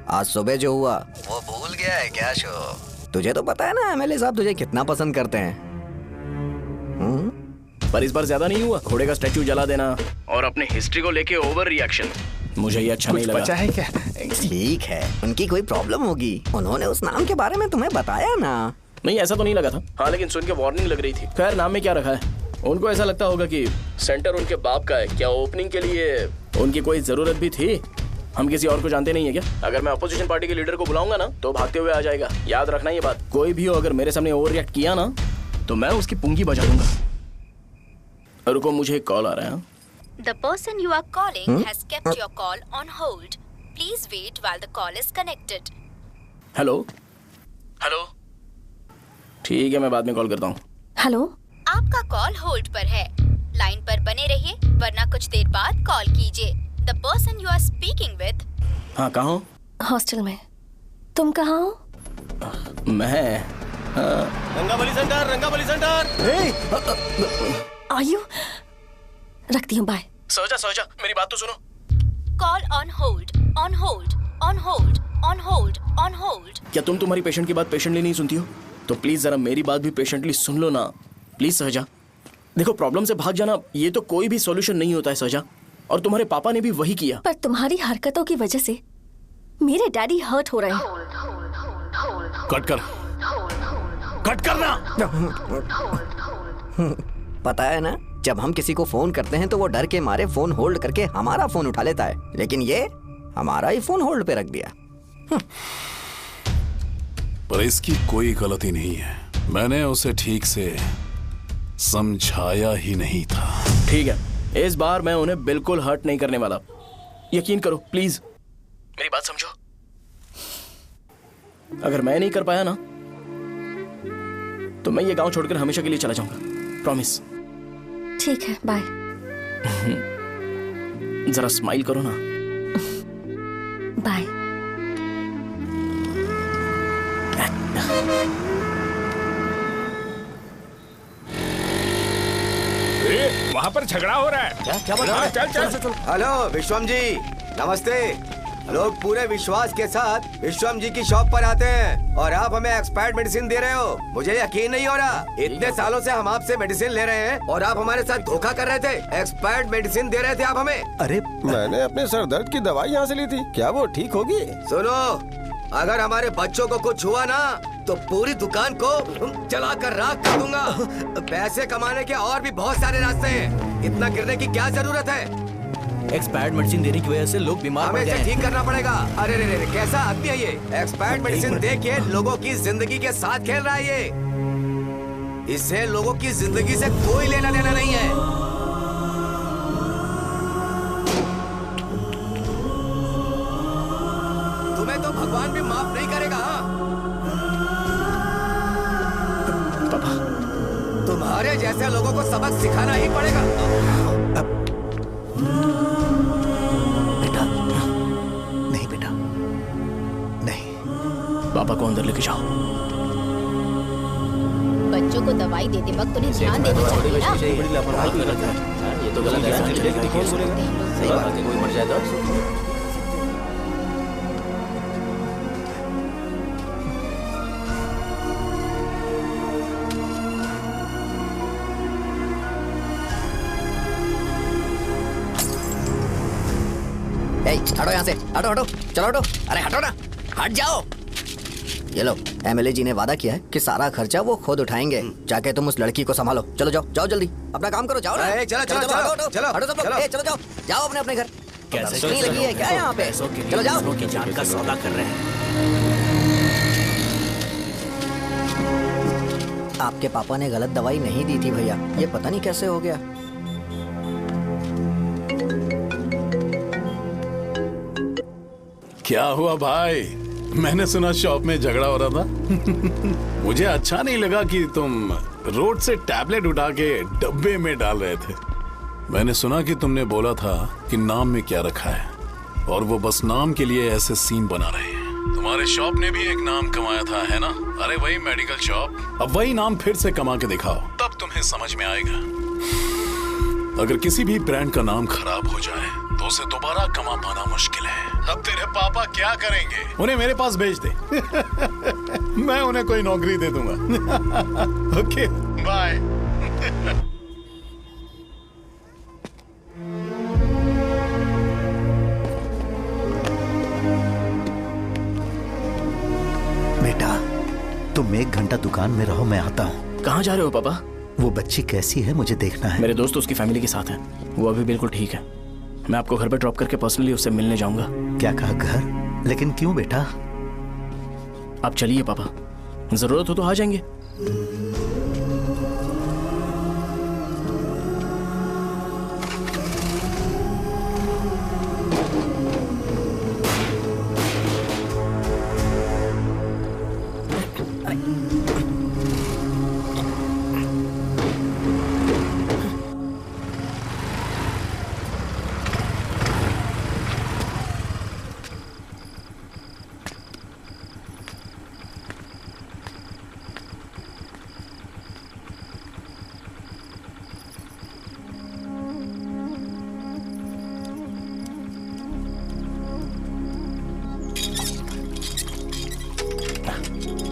आज सुबह जो हुआ वो भूल गया है क्या शो? तुझे तो पता है ना एमएलए साहब तुझे कितना पसंद करते हैं। पर इस बार ज्यादा नहीं हुआ। घोड़े का स्टैचू जला देना और अपने हिस्ट्री को लेके ओवर रिएक्शन, मुझे ये अच्छा नहीं लगा। बचा है क्या? ठीक है, उनकी कोई प्रॉब्लम होगी। उन्होंने उस नाम के बारे में तुम्हें बताया ना? नहीं, ऐसा तो नहीं लगा था। हाँ, लेकिन सुन के वार्निंग लग रही थी। खैर, नाम में क्या रखा है? उनको ऐसा लगता होगा कि सेंटर उनके बाप का है। क्या ओपनिंग के लिए उनकी कोई जरूरत भी थी? हम किसी और को जानते नहीं है क्या? अगर मैं अपोजिशन पार्टी के लीडर को बुलाऊंगा ना तो भागते हुए आ जाएगा। याद रखना ये बात। कोई भी हो अगर मेरे सामने ओवर रिएक्ट किया ना तो मैं उसकी पुंगी बजा दूंगा। रुको, मुझे एक कॉल आ रहा है। The person you are calling has kept your call on hold. Please wait while the call is connected. Hello hello, ठीक है मैं बाद में कॉल करता हूँ। हेलो, आपका कॉल होल्ड पर है। लाइन पर बने रहिए वरना कुछ देर बाद कॉल कीजिए। The person you are speaking with. हाँ, कहाँ हो? हॉस्टल में। तुम कहाँ हो? मैं रंगाबली सेंटर, रंगाबली सेंटर। आयु, रखती हूँ, बाय। सोचा मेरी बात तो सुनो। Call on hold, on hold, on hold, on hold, on hold. क्या तुम तुम्हारी पेशेंट की बात पेशेंटली नहीं सुनती हो? तो प्लीज जरा मेरी बात भी पेशेंटली सुन लो ना प्लीज। सहजा, देखो प्रॉब्लम से भाग जाना ये तो कोई भी सॉल्यूशन नहीं होता है सहजा, और तुम्हारे पापा ने भी वही किया। पर तुम्हारी हरकतों की वजह से मेरे डैडी हर्ट हो रहे हैं। कट करना। पता है ना, जब हम किसी को फोन करते हैं तो वो डर के मारे फोन होल्ड करके हमारा फोन उठा लेता है, लेकिन ये हमारा ही फोन होल्ड पे रख दिया। पर इसकी कोई गलती नहीं है, मैंने उसे ठीक से समझाया ही नहीं था। ठीक है, इस बार मैं उन्हें बिल्कुल हर्ट नहीं करने वाला, यकीन करो प्लीज, मेरी बात समझो। अगर मैं नहीं कर पाया ना तो मैं ये गांव छोड़कर हमेशा के लिए चला जाऊंगा, प्रॉमिस। ठीक है, बाय। जरा स्माइल करो ना। बाय। वहाँ पर झगड़ा हो रहा है। क्या बात है? चल। हेलो विश्वम जी, नमस्ते। लोग पूरे विश्वास के साथ विश्वम जी की शॉप पर आते हैं और आप हमें एक्सपायर्ड मेडिसिन दे रहे हो। मुझे यकीन नहीं हो रहा, इतने सालों से हम आपसे मेडिसिन ले रहे हैं और आप हमारे साथ धोखा कर रहे थे। एक्सपायर्ड मेडिसिन दे रहे थे आप हमें। अरे मैंने अपने सर दर्द की दवाई यहाँ से ली थी, क्या वो ठीक होगी? सुनो, अगर हमारे बच्चों को कुछ हुआ ना तो पूरी दुकान को जला कर राख कर दूंगा। पैसे कमाने के और भी बहुत सारे रास्ते हैं, इतना गिरने की क्या जरूरत है? एक्सपायर्ड मेडिसिन देने की वजह से लोग बीमार पड़ गए हैं। ठीक करना पड़ेगा। अरे रे रे, कैसा आदमी है ये? एक्सपायर्ड मेडिसिन दे के लोगों की जिंदगी के साथ खेल रहा है ये। इससे लोगों की जिंदगी से कोई लेना देना नहीं है। तुम्हें तो भगवान भी माफ नहीं करेगा। पापा, तुम्हारे जैसे लोगों को सबक सिखाना ही पड़ेगा। पापा को अंदर लेके जाओ। बच्चों को दवाई देते वक्त उन्हें ध्यान देना चाहिए ना। ये तो गलत है। सही बात है, कोई मर जाए तो हटो यहाँ से, हटो, चलो हटो। अरे हटो ना, हट जाओ। ये लो, एमएलए जी ने वादा किया है कि सारा खर्चा वो खुद उठाएंगे। जाके तुम उस लड़की को संभालो। चलो जाओ जल्दी, अपना काम करो। जाओ ना, चलो सब लोग, चलो जाओ अपने घर। कैसे लगी है क्या यहाँ पे? चलो जाओ। की जान का सौदा कर रहे हैं। आपके पापा ने गलत दवाई नहीं दी थी भैया, ये पता नहीं कैसे हो गया। क्या हुआ भाई? मैंने सुना शॉप में झगड़ा हो रहा था। मुझे अच्छा नहीं लगा कि तुम रोड से टैबलेट उठा के डब्बे में डाल रहे थे। मैंने सुना कि तुमने बोला था कि नाम में क्या रखा है, और वो बस नाम के लिए ऐसे सीन बना रहे हैं। तुम्हारे शॉप ने भी एक नाम कमाया था, है ना? अरे वही मेडिकल शॉप। अब वही नाम फिर से कमा के दिखाओ, तब तुम्हें समझ में आएगा। अगर किसी भी ब्रांड का नाम खराब हो जाए तो उसे दोबारा कमा पाना मुश्किल है। अब तेरे पापा क्या करेंगे? उन्हें मेरे पास भेज दे। मैं उन्हें कोई नौकरी दे दूंगा। Okay, bye. बेटा, तुम 1 घंटा दुकान में रहो, मैं आता हूँ। कहाँ जा रहे हो पापा? वो बच्ची कैसी है मुझे देखना है। मेरे दोस्त उसकी फैमिली के साथ हैं। वो अभी बिल्कुल ठीक है। मैं आपको घर पे ड्रॉप करके पर्सनली उससे मिलने जाऊंगा। क्या कहा घर? लेकिन क्यों बेटा? आप चलिए पापा, जरूरत हो तो आ जाएंगे।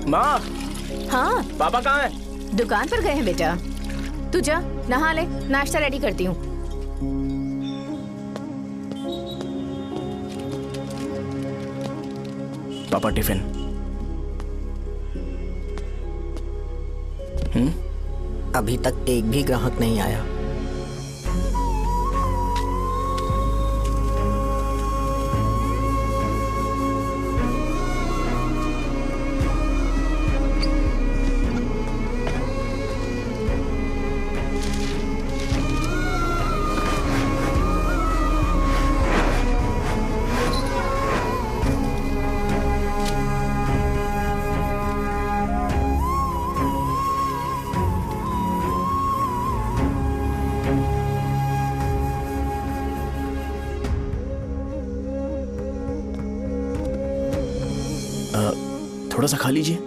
माँ। हाँ पापा कहाँ हैं? दुकान पर गए हैं बेटा। तू जा नहा ले, नाश्ता रेडी करती हूँ। पापा टिफिन। अभी तक एक भी ग्राहक नहीं आया। थोड़ा सा खा लीजिए।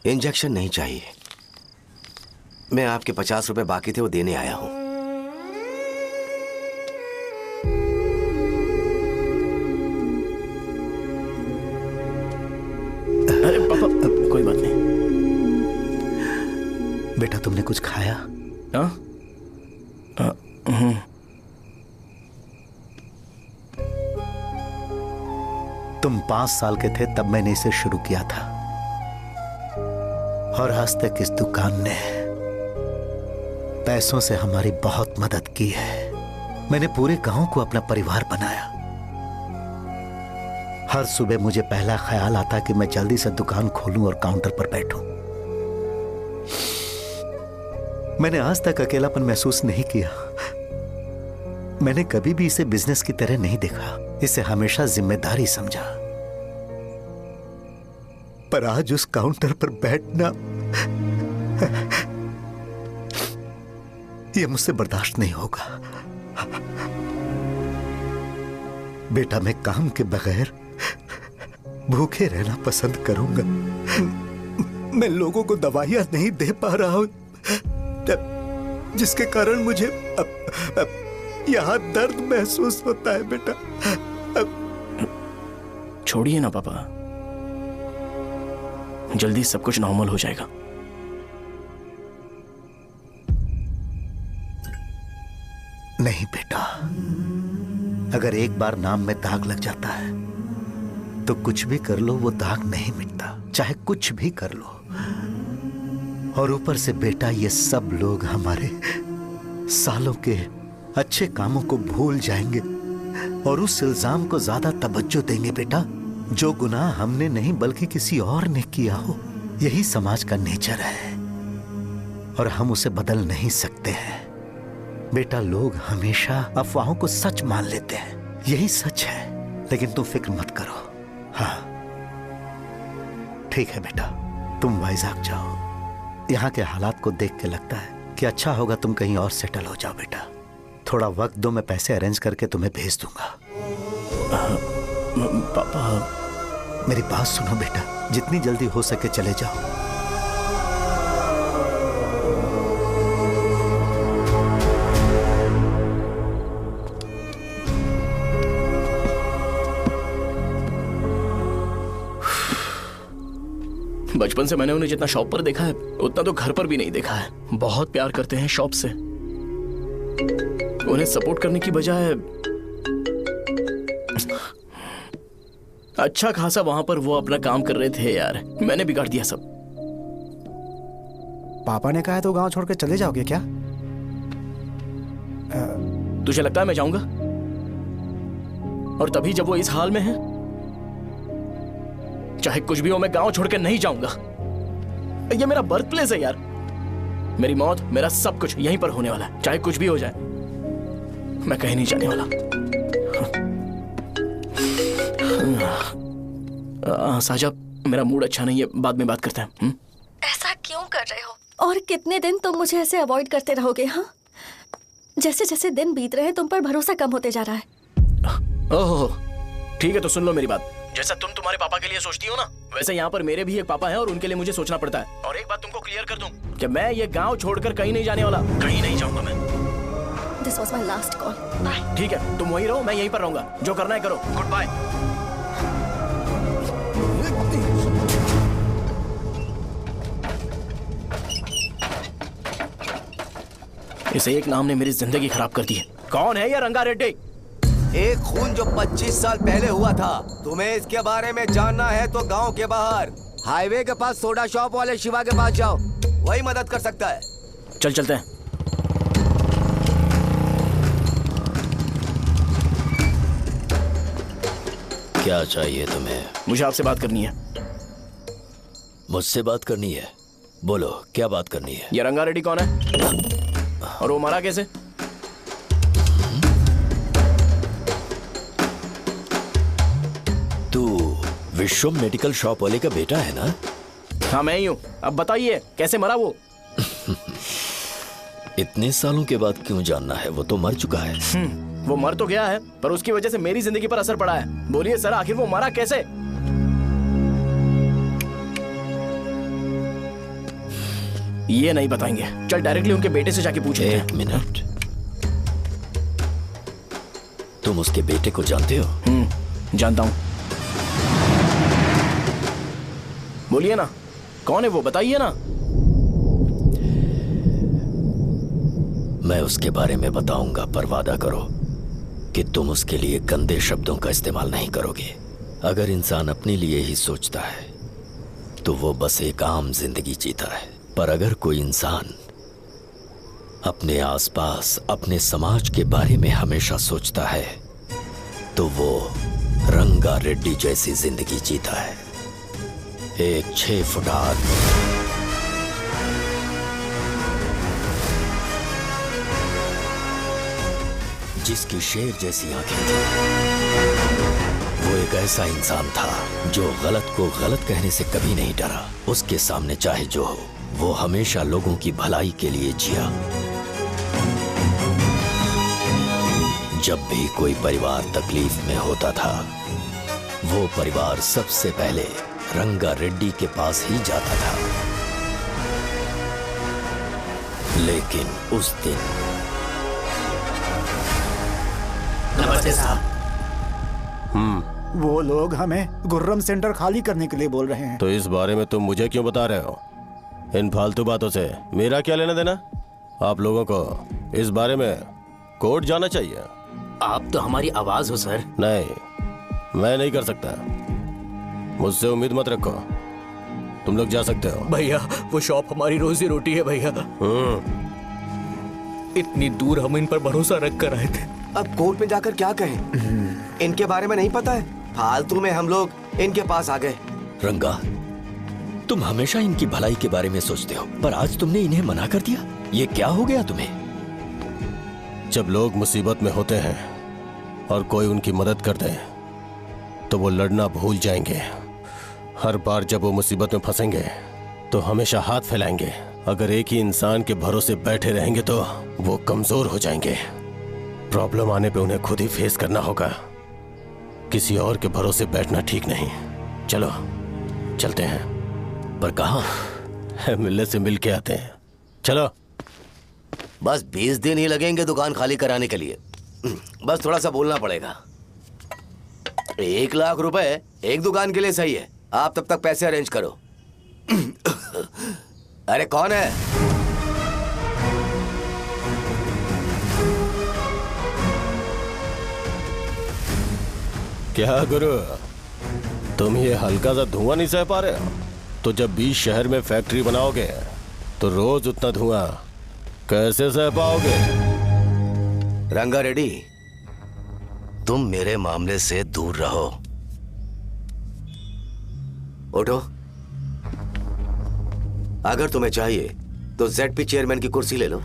इंजेक्शन नहीं चाहिए। मैं आपके 50 रुपए बाकी थे वो देने आया हूं। अरे पापा कोई बात नहीं। बेटा तुमने कुछ खाया? हाँ? तुम 5 साल के थे तब मैंने इसे शुरू किया था और आज तक इस दुकान ने पैसों से हमारी बहुत मदद की है। मैंने पूरे गांव को अपना परिवार बनाया। हर सुबह मुझे पहला ख्याल आता कि मैं जल्दी से दुकान खोलूं और काउंटर पर बैठूं। मैंने आज तक अकेलापन महसूस नहीं किया। मैंने कभी भी इसे बिजनेस की तरह नहीं देखा। इसे हमेशा जिम्मेदारी समझा। पर आज उस काउंटर पर बैठना यह मुझसे बर्दाश्त नहीं होगा। बेटा मैं काम के बगैर भूखे रहना पसंद करूंगा। मैं लोगों को दवाइयां नहीं दे पा रहा हूं जिसके कारण मुझे यहां दर्द महसूस होता है। बेटा छोड़िए ना पापा, जल्दी सब कुछ नॉर्मल हो जाएगा। नहीं बेटा, अगर एक बार नाम में दाग लग जाता है तो कुछ भी कर लो वो दाग नहीं मिटता, चाहे कुछ भी कर लो। और ऊपर से बेटा ये सब लोग हमारे सालों के अच्छे कामों को भूल जाएंगे और उस इल्जाम को ज्यादा तवज्जो देंगे बेटा जो गुनाह हमने नहीं बल्कि किसी और ने किया हो। यही समाज का नेचर है और हम उसे बदल नहीं सकते हैं। बेटा लोग हमेशा अफवाहों को सच मान लेते हैं, यही सच है। लेकिन तुम फिक्र मत करो। हाँ ठीक है बेटा, तुम वाइजाग जाओ। यहाँ के हालात को देख के लगता है कि अच्छा होगा तुम कहीं और सेटल हो जाओ। बेटा थोड़ा वक्त दो, मैं पैसे अरेंज करके तुम्हें भेज दूंगा। पापा मेरी बात सुनो बेटा, जितनी जल्दी हो सके चले जाओ। बचपन से मैंने उन्हें जितना शॉप पर देखा है उतना तो घर पर भी नहीं देखा है। बहुत प्यार करते हैं शॉप से। उन्हें सपोर्ट करने की बजाय अच्छा खासा वहां पर वो अपना काम कर रहे थे यार। मैंने बिगाड़ दिया सब। पापा ने कहा है तो गांव छोड़कर चले जाओगे क्या? तुझे लगता है मैं जाऊंगा? और तभी जब वो इस हाल में है, चाहे कुछ भी हो मैं गांव छोड़कर नहीं जाऊंगा। ये मेरा बर्थ प्लेस है यार। मेरी मौत, मेरा सब कुछ यहीं पर होने वाला है। चाहे कुछ भी हो जाए मैं कहीं नहीं जाने वाला। साजा, मेरा मूड अच्छा नहीं है, बाद में बात करते हैं। ऐसा क्यों कर रहे हो? और कितने दिन तुम मुझे ऐसे अवॉइड करते रहोगे? हाँ, जैसे जैसे दिन बीत रहे हैं तुम पर भरोसा कम होते जा रहा है। ओह ठीक है, तो सुन लो मेरी बात। जैसा तुम तुम्हारे पापा के लिए सोचती हो ना, वैसे यहाँ पर मेरे भी एक पापा हैं और उनके लिए मुझे सोचना पड़ता है। और एक बात तुमको क्लियर कर दूं कि मैं ये गांव छोड़कर कहीं नहीं जाने वाला। कहीं नहीं जाऊंगा मैं। This was my last call. Bye. ठीक है, तुम वहीं रहो, मैं यहीं पर रहूंगा। जो करना है करो। Good bye. इसे एक नाम ने मेरी जिंदगी खराब कर दी है। कौन है ये रंगा रेड्डी? एक खून जो 25 साल पहले हुआ था। तुम्हें इसके बारे में जानना है तो गांव के बाहर हाईवे के पास सोडा शॉप वाले शिवा के पास जाओ, वही मदद कर सकता है। चल चलते हैं। क्या चाहिए तुम्हें? मुझे आपसे बात करनी है। मुझसे बात करनी है? बोलो क्या बात करनी है? ये रंगा रेड्डी कौन है और वो मरा कैसे? तू विश्वम मेडिकल शॉप वाले का बेटा है ना? हाँ मैं ही हूँ। अब बताइए कैसे मरा वो? इतने सालों के बाद क्यों जानना है? वो तो मर चुका है। वो मर तो गया है पर उसकी वजह से मेरी जिंदगी पर असर पड़ा है। बोलिए सर, आखिर वो मरा कैसे? ये नहीं बताएंगे। चल डायरेक्टली उनके बेटे से जाके पूछे। एक मिनट, तुम उसके बेटे को जानते हो? जानता हूं। बोलिए ना, कौन है वो? बताइए ना। मैं उसके बारे में बताऊंगा, पर वादा करो कि तुम उसके लिए गंदे शब्दों का इस्तेमाल नहीं करोगे। अगर इंसान अपने लिए ही सोचता है तो वो बस एक आम जिंदगी जीता है, पर अगर कोई इंसान अपने आसपास, अपने समाज के बारे में hमेशा सोचता है तो वो रंगा रेड्डी जैसी जिंदगी जीता है। एक 6 फुट आदमी, जिसकी शेर जैसी आंखें थी। वो एक ऐसा इंसान था जो गलत को गलत कहने से कभी नहीं डरा। उसके सामने चाहे जो हो, वो हमेशा लोगों की भलाई के लिए जिया। जब भी कोई परिवार तकलीफ में होता था, वो परिवार सबसे पहले रंगा रेड्डी के पास ही जाता था। लेकिन उस दिन नमस्ते साहब। वो लोग हमें गुर्रम सेंटर खाली करने के लिए बोल रहे हैं। तो इस बारे में तुम मुझे क्यों बता रहे हो? इन फालतू बातों से मेरा क्या लेना देना? आप लोगों को इस बारे में कोर्ट जाना चाहिए। आप तो हमारी आवाज हो सर। नहीं, मैं नहीं कर सकता। मुझसे उम्मीद मत रखो। तुम लोग जा सकते हो। भैया वो शॉप हमारी रोजी रोटी है भैया। इतनी दूर हम इन पर भरोसा रख कर आए थे। अब कोर्ट में जाकर क्या कहें? इनके बारे में नहीं पता है। फालतू में हम लोग इनके पास आ गए। रंगा, तुम हमेशा इनकी भलाई के बारे में सोचते हो, पर आज तुमने इन्हें मना कर दिया। ये क्या हो गया तुम्हें? जब लोग मुसीबत में होते हैं और कोई उनकी मदद कर दे तो वो लड़ना भूल जाएंगे। हर बार जब वो मुसीबत में फंसेंगे तो हमेशा हाथ फैलाएंगे। अगर एक ही इंसान के भरोसे बैठे रहेंगे तो वो कमजोर हो जाएंगे। प्रॉब्लम आने पे उन्हें खुद ही फेस करना होगा। किसी और के भरोसे बैठना ठीक नहीं। चलो चलते हैं। पर कहाँ? मिलने से मिल के आते हैं। चलो। बस 20 दिन ही लगेंगे दुकान खाली कराने के लिए। बस थोड़ा सा बोलना पड़ेगा। 1 लाख रुपए एक दुकान के लिए सही है। आप तब तक पैसे अरेंज करो। अरे कौन है? क्या गुरु, तुम ये हल्का सा धुआं नहीं सह पा रहे हो? तो जब 20 शहर में फैक्ट्री बनाओगे तो रोज उतना धुआं कैसे सह पाओगे? रंगा रेड्डी, तुम मेरे मामले से दूर रहो। उठो। अगर तुम्हें चाहिए तो ZP चेयरमैन की कुर्सी ले लो।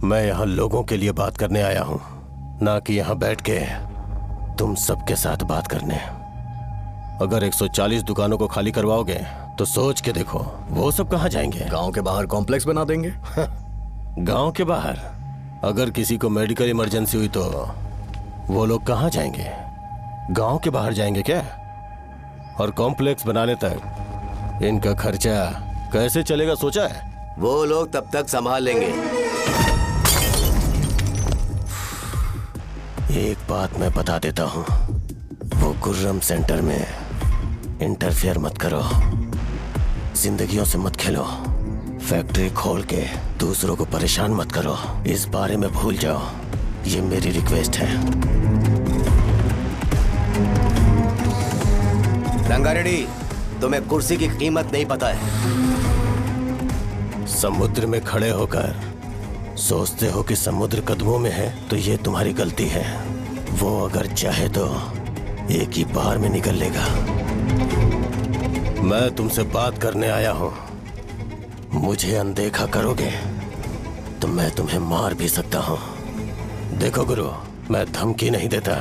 मैं यहां लोगों के लिए बात करने आया हूं, ना कि यहां बैठ के तुम सबके साथ बात करने। अगर 140 दुकानों को खाली करवाओगे तो सोच के देखो वो सब कहां जाएंगे? गांव के बाहर कॉम्प्लेक्स बना देंगे। गांव के बाहर? अगर किसी को मेडिकल इमरजेंसी हुई तो वो लोग कहां जाएंगे? गांव के बाहर जाएंगे क्या? और कॉम्प्लेक्स बनाने तक इनका खर्चा कैसे चलेगा सोचा है? वो लोग तब तक संभाल लेंगे। एक बात मैं बता देता हूं, वो गुर्रम सेंटर में इंटरफेयर मत करो, जिंदगियों से मत खेलो, फैक्ट्री खोल के दूसरों को परेशान मत करो। इस बारे में भूल जाओ, ये मेरी रिक्वेस्ट है। रंगा रेड्डी, तुम्हें कुर्सी की कीमत नहीं पता है। समुद्र में खड़े होकर सोचते हो कि समुद्र कदमों में है तो ये तुम्हारी गलती है। वो अगर चाहे तो एक ही बार में निकल लेगा। मैं तुमसे बात करने आया हूं, मुझे अनदेखा करोगे तो मैं तुम्हें मार भी सकता हूं। देखो गुरु, मैं धमकी नहीं देता,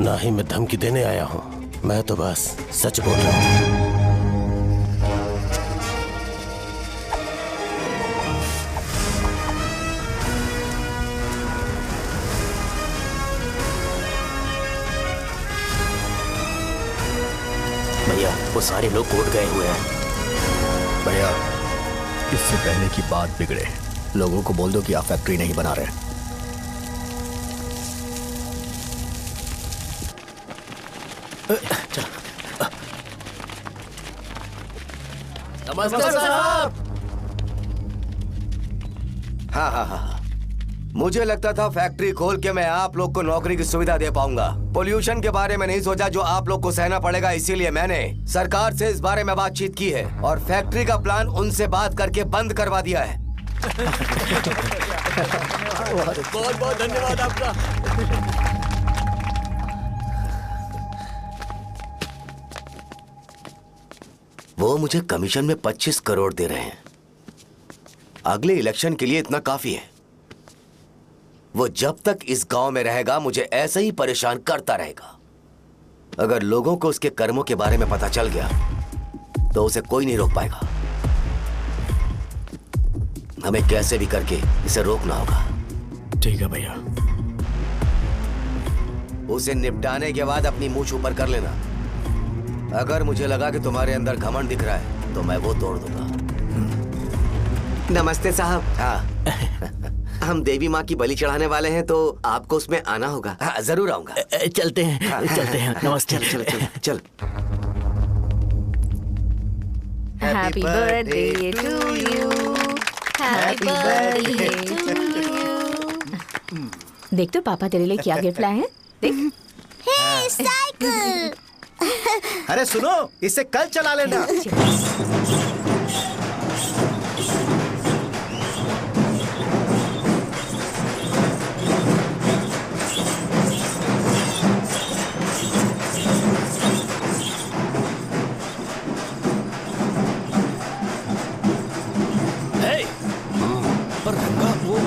ना ही मैं धमकी देने आया हूं, मैं तो बस सच बोल रहा हूं। भैया, वो सारे लोग कोर्ट गए हुए हैं। भैया, इससे पहले की बात बिगड़े, लोगों को बोल दो कि आप फैक्ट्री नहीं बना रहे। नमस्कार साहब। हाँ हाँ हाँ, मुझे लगता था फैक्ट्री खोल के मैं आप लोग को नौकरी की सुविधा दे पाऊंगा। पोल्यूशन के बारे में नहीं सोचा जो आप लोग को सहना पड़ेगा, इसीलिए मैंने सरकार से इस बारे में बातचीत की है और फैक्ट्री का प्लान उनसे बात करके बंद करवा दिया है। बहुत बहुत धन्यवाद आपका। वो मुझे कमीशन में 25 करोड़ दे रहे हैं। अगले इलेक्शन के लिए इतना काफी है। वो जब तक इस गांव में रहेगा मुझे ऐसे ही परेशान करता रहेगा। अगर लोगों को उसके कर्मों के बारे में पता चल गया तो उसे कोई नहीं रोक पाएगा। हमें कैसे भी करके इसे रोकना होगा। ठीक है भैया। उसे निपटाने के बाद अपनी मूंछ ऊपर कर लेना। अगर मुझे लगा कि तुम्हारे अंदर घमंड दिख रहा है तो मैं वो तोड़ दूंगा। नमस्ते साहब। हाँ हम देवी माँ की बलि चढ़ाने वाले हैं तो आपको उसमें आना होगा। हाँ, जरूर आऊंगा। चलते हैं। हाँ, चलते हैं। नमस्ते। चल। Happy birthday to you, happy birthday to you. देख तो पापा तेरे लिए क्या गिफ्ट लाए हैं, देख। हे साइकिल। अरे सुनो, इसे कल चला लेना। पर रंगा वो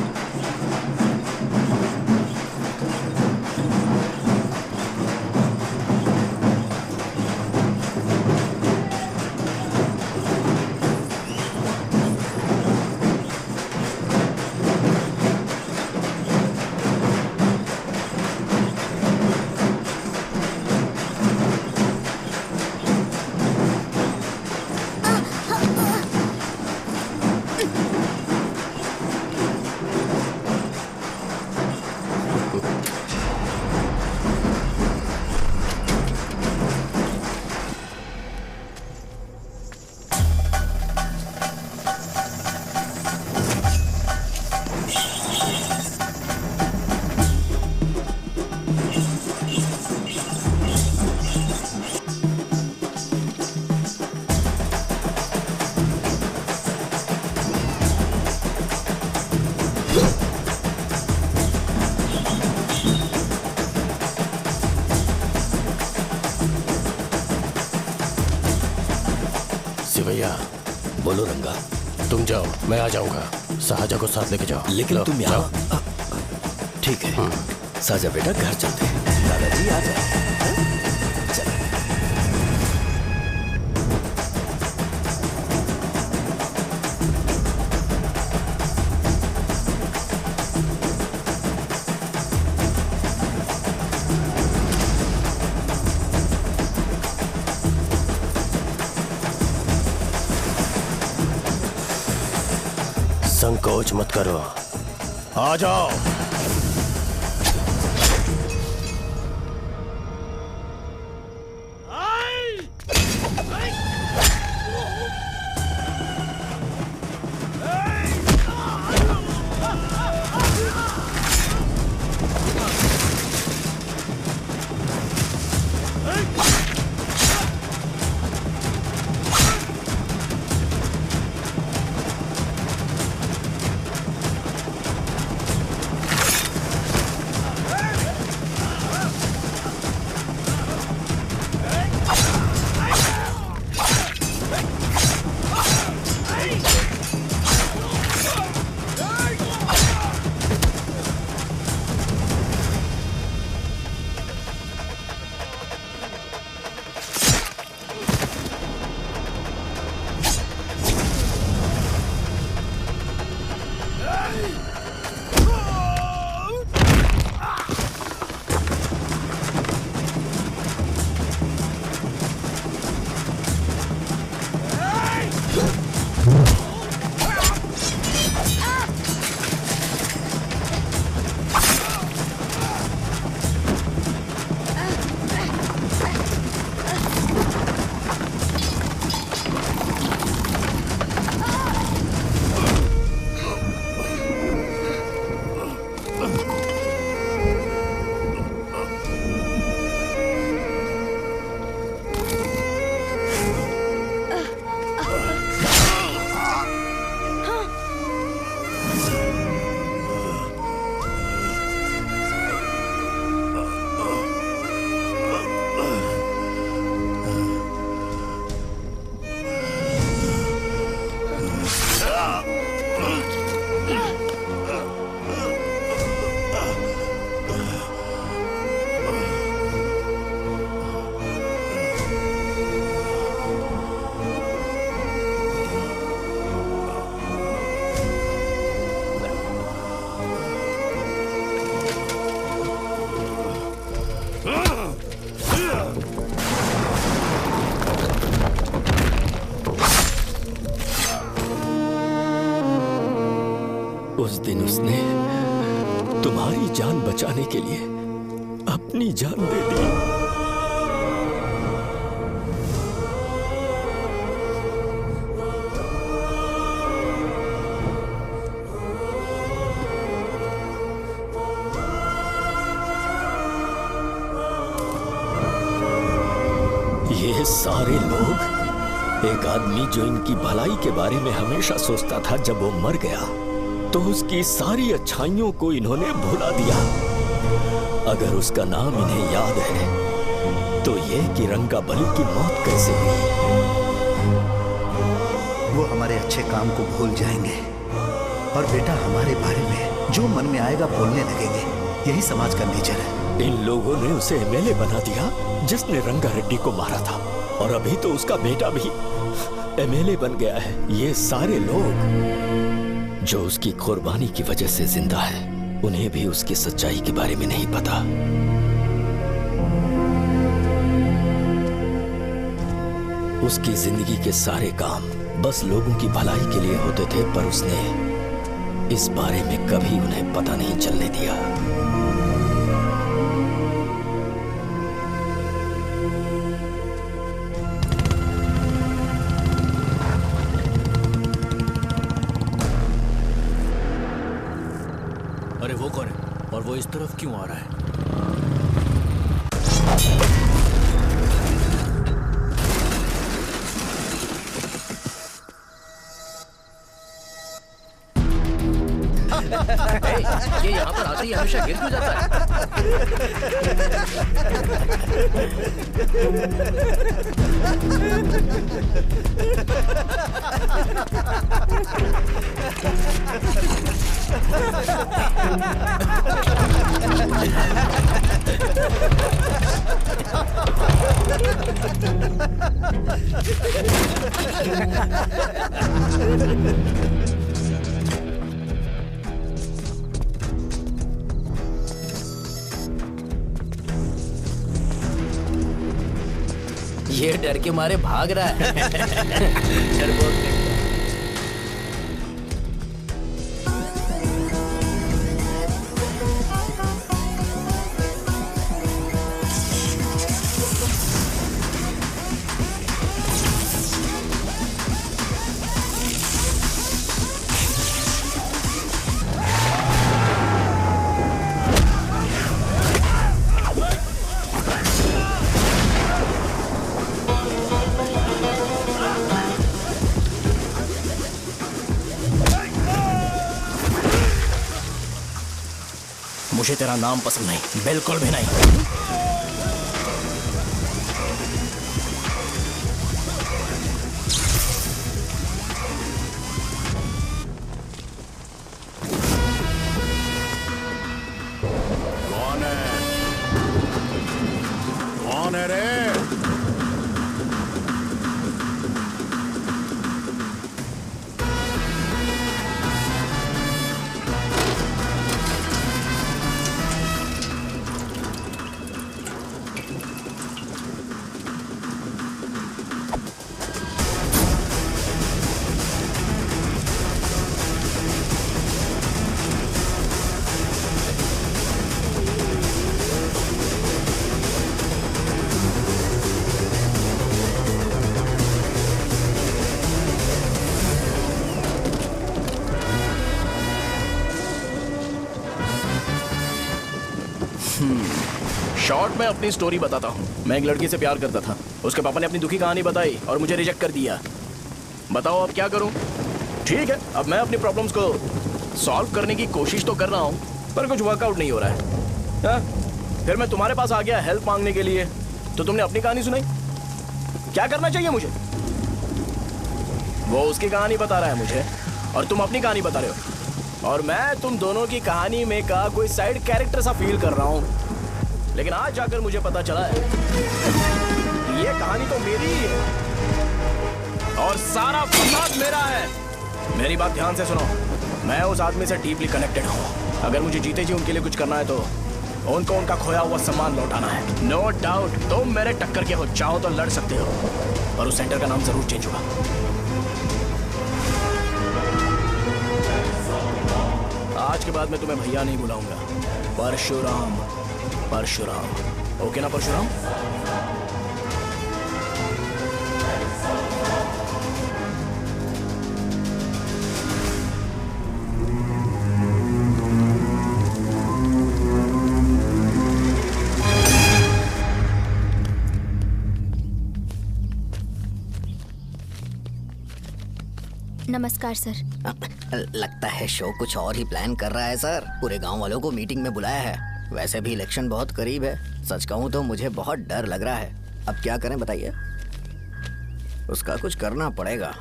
ऋषि भैया। बोलो रंगा। तुम जाओ, मैं आ जाऊंगा। साजा को साथ लेके जाओ। लेकिन तुम यहाँ। ठीक है साजा बेटा, घर चलते हैं। दादाजी आ जाओ। संकोच मत करो, आ जाओ। उस दिन उसने तुम्हारी जान बचाने के लिए अपनी जान दे दी। ये सारे लोग, एक आदमी जो इनकी भलाई के बारे में हमेशा सोचता था, जब वो मर गया तो उसकी सारी अच्छाइयों को इन्होंने भुला दिया। अगर उसका नाम इन्हें याद है तो ये कि रंगाबली की मौत कैसे हुई। वो हमारे अच्छे काम को भूल जाएंगे और बेटा हमारे बारे में जो मन में आएगा बोलने लगेंगे। यही समाज का नेचर है। इन लोगों ने उसे एमएलए बना दिया जिसने रंगा रेड्डी को मारा था, और अभी तो उसका बेटा भी एमएलए बन गया है। ये सारे लोग जो उसकी कुर्बानी की वजह से जिंदा है, उन्हें भी उसकी सच्चाई के बारे में नहीं पता। उसकी जिंदगी के सारे काम बस लोगों की भलाई के लिए होते थे, पर उसने इस बारे में कभी उन्हें पता नहीं चलने दिया। अरे वो कौन है और वो इस तरफ क्यों आ रहा है? ये यहाँ पर आते ही हमेशा गिर क्यों जाता है? ये डर के मारे भाग रहा है। डरपोक नहीं। मुझे तेरा नाम पसंद नहीं, बिल्कुल भी नहीं। कौन है? कौन है रे? शॉर्ट में अपनी स्टोरी बताता हूँ। मैं एक लड़की से प्यार करता था। उसके पापा ने अपनी दुखी कहानी बताई और मुझे रिजेक्ट कर दिया। बताओ अब क्या करूँ? ठीक है, अब मैं अपनी प्रॉब्लम्स को सॉल्व करने की कोशिश तो कर रहा हूँ, पर कुछ वर्कआउट नहीं हो रहा है। फिर मैं तुम्हारे पास आ गया हेल्प मांगने के लिए, तो तुमने अपनी कहानी सुनाई। क्या करना चाहिए मुझे? वो उसकी कहानी बता रहा है मुझे और तुम अपनी कहानी बता रहे हो, और मैं तुम दोनों की कहानी में का कोई साइड कैरेक्टर सा फील कर रहा हूँ। लेकिन आज जाकर मुझे पता चला है ये कहानी तो मेरी ही है और सारा फसाद मेरा है। मेरी बात ध्यान से सुनो, मैं उस आदमी से डीपली कनेक्टेड हूँ। अगर मुझे जीते जी उनके लिए कुछ करना है तो उनको उनका खोया हुआ सम्मान लौटाना है। नो डाउट तुम मेरे टक्कर के हो, चाहो तो लड़ सकते हो, और उस सेंटर का नाम जरूर चेंज होगा। आज के बाद मैं तुम्हें भैया नहीं बुलाऊंगा, परशुराम। परशुराम, ओके ना परशुराम? नमस्कार सर। लगता है शो कुछ और ही प्लान कर रहा है सर। पूरे गांव वालों को मीटिंग में बुलाया है। वैसे भी इलेक्शन बहुत करीब है। सच कहूँ तो मुझे बहुत डर लग रहा है। अब क्या करें बताइए? उसका कुछ करना पड़ेगा।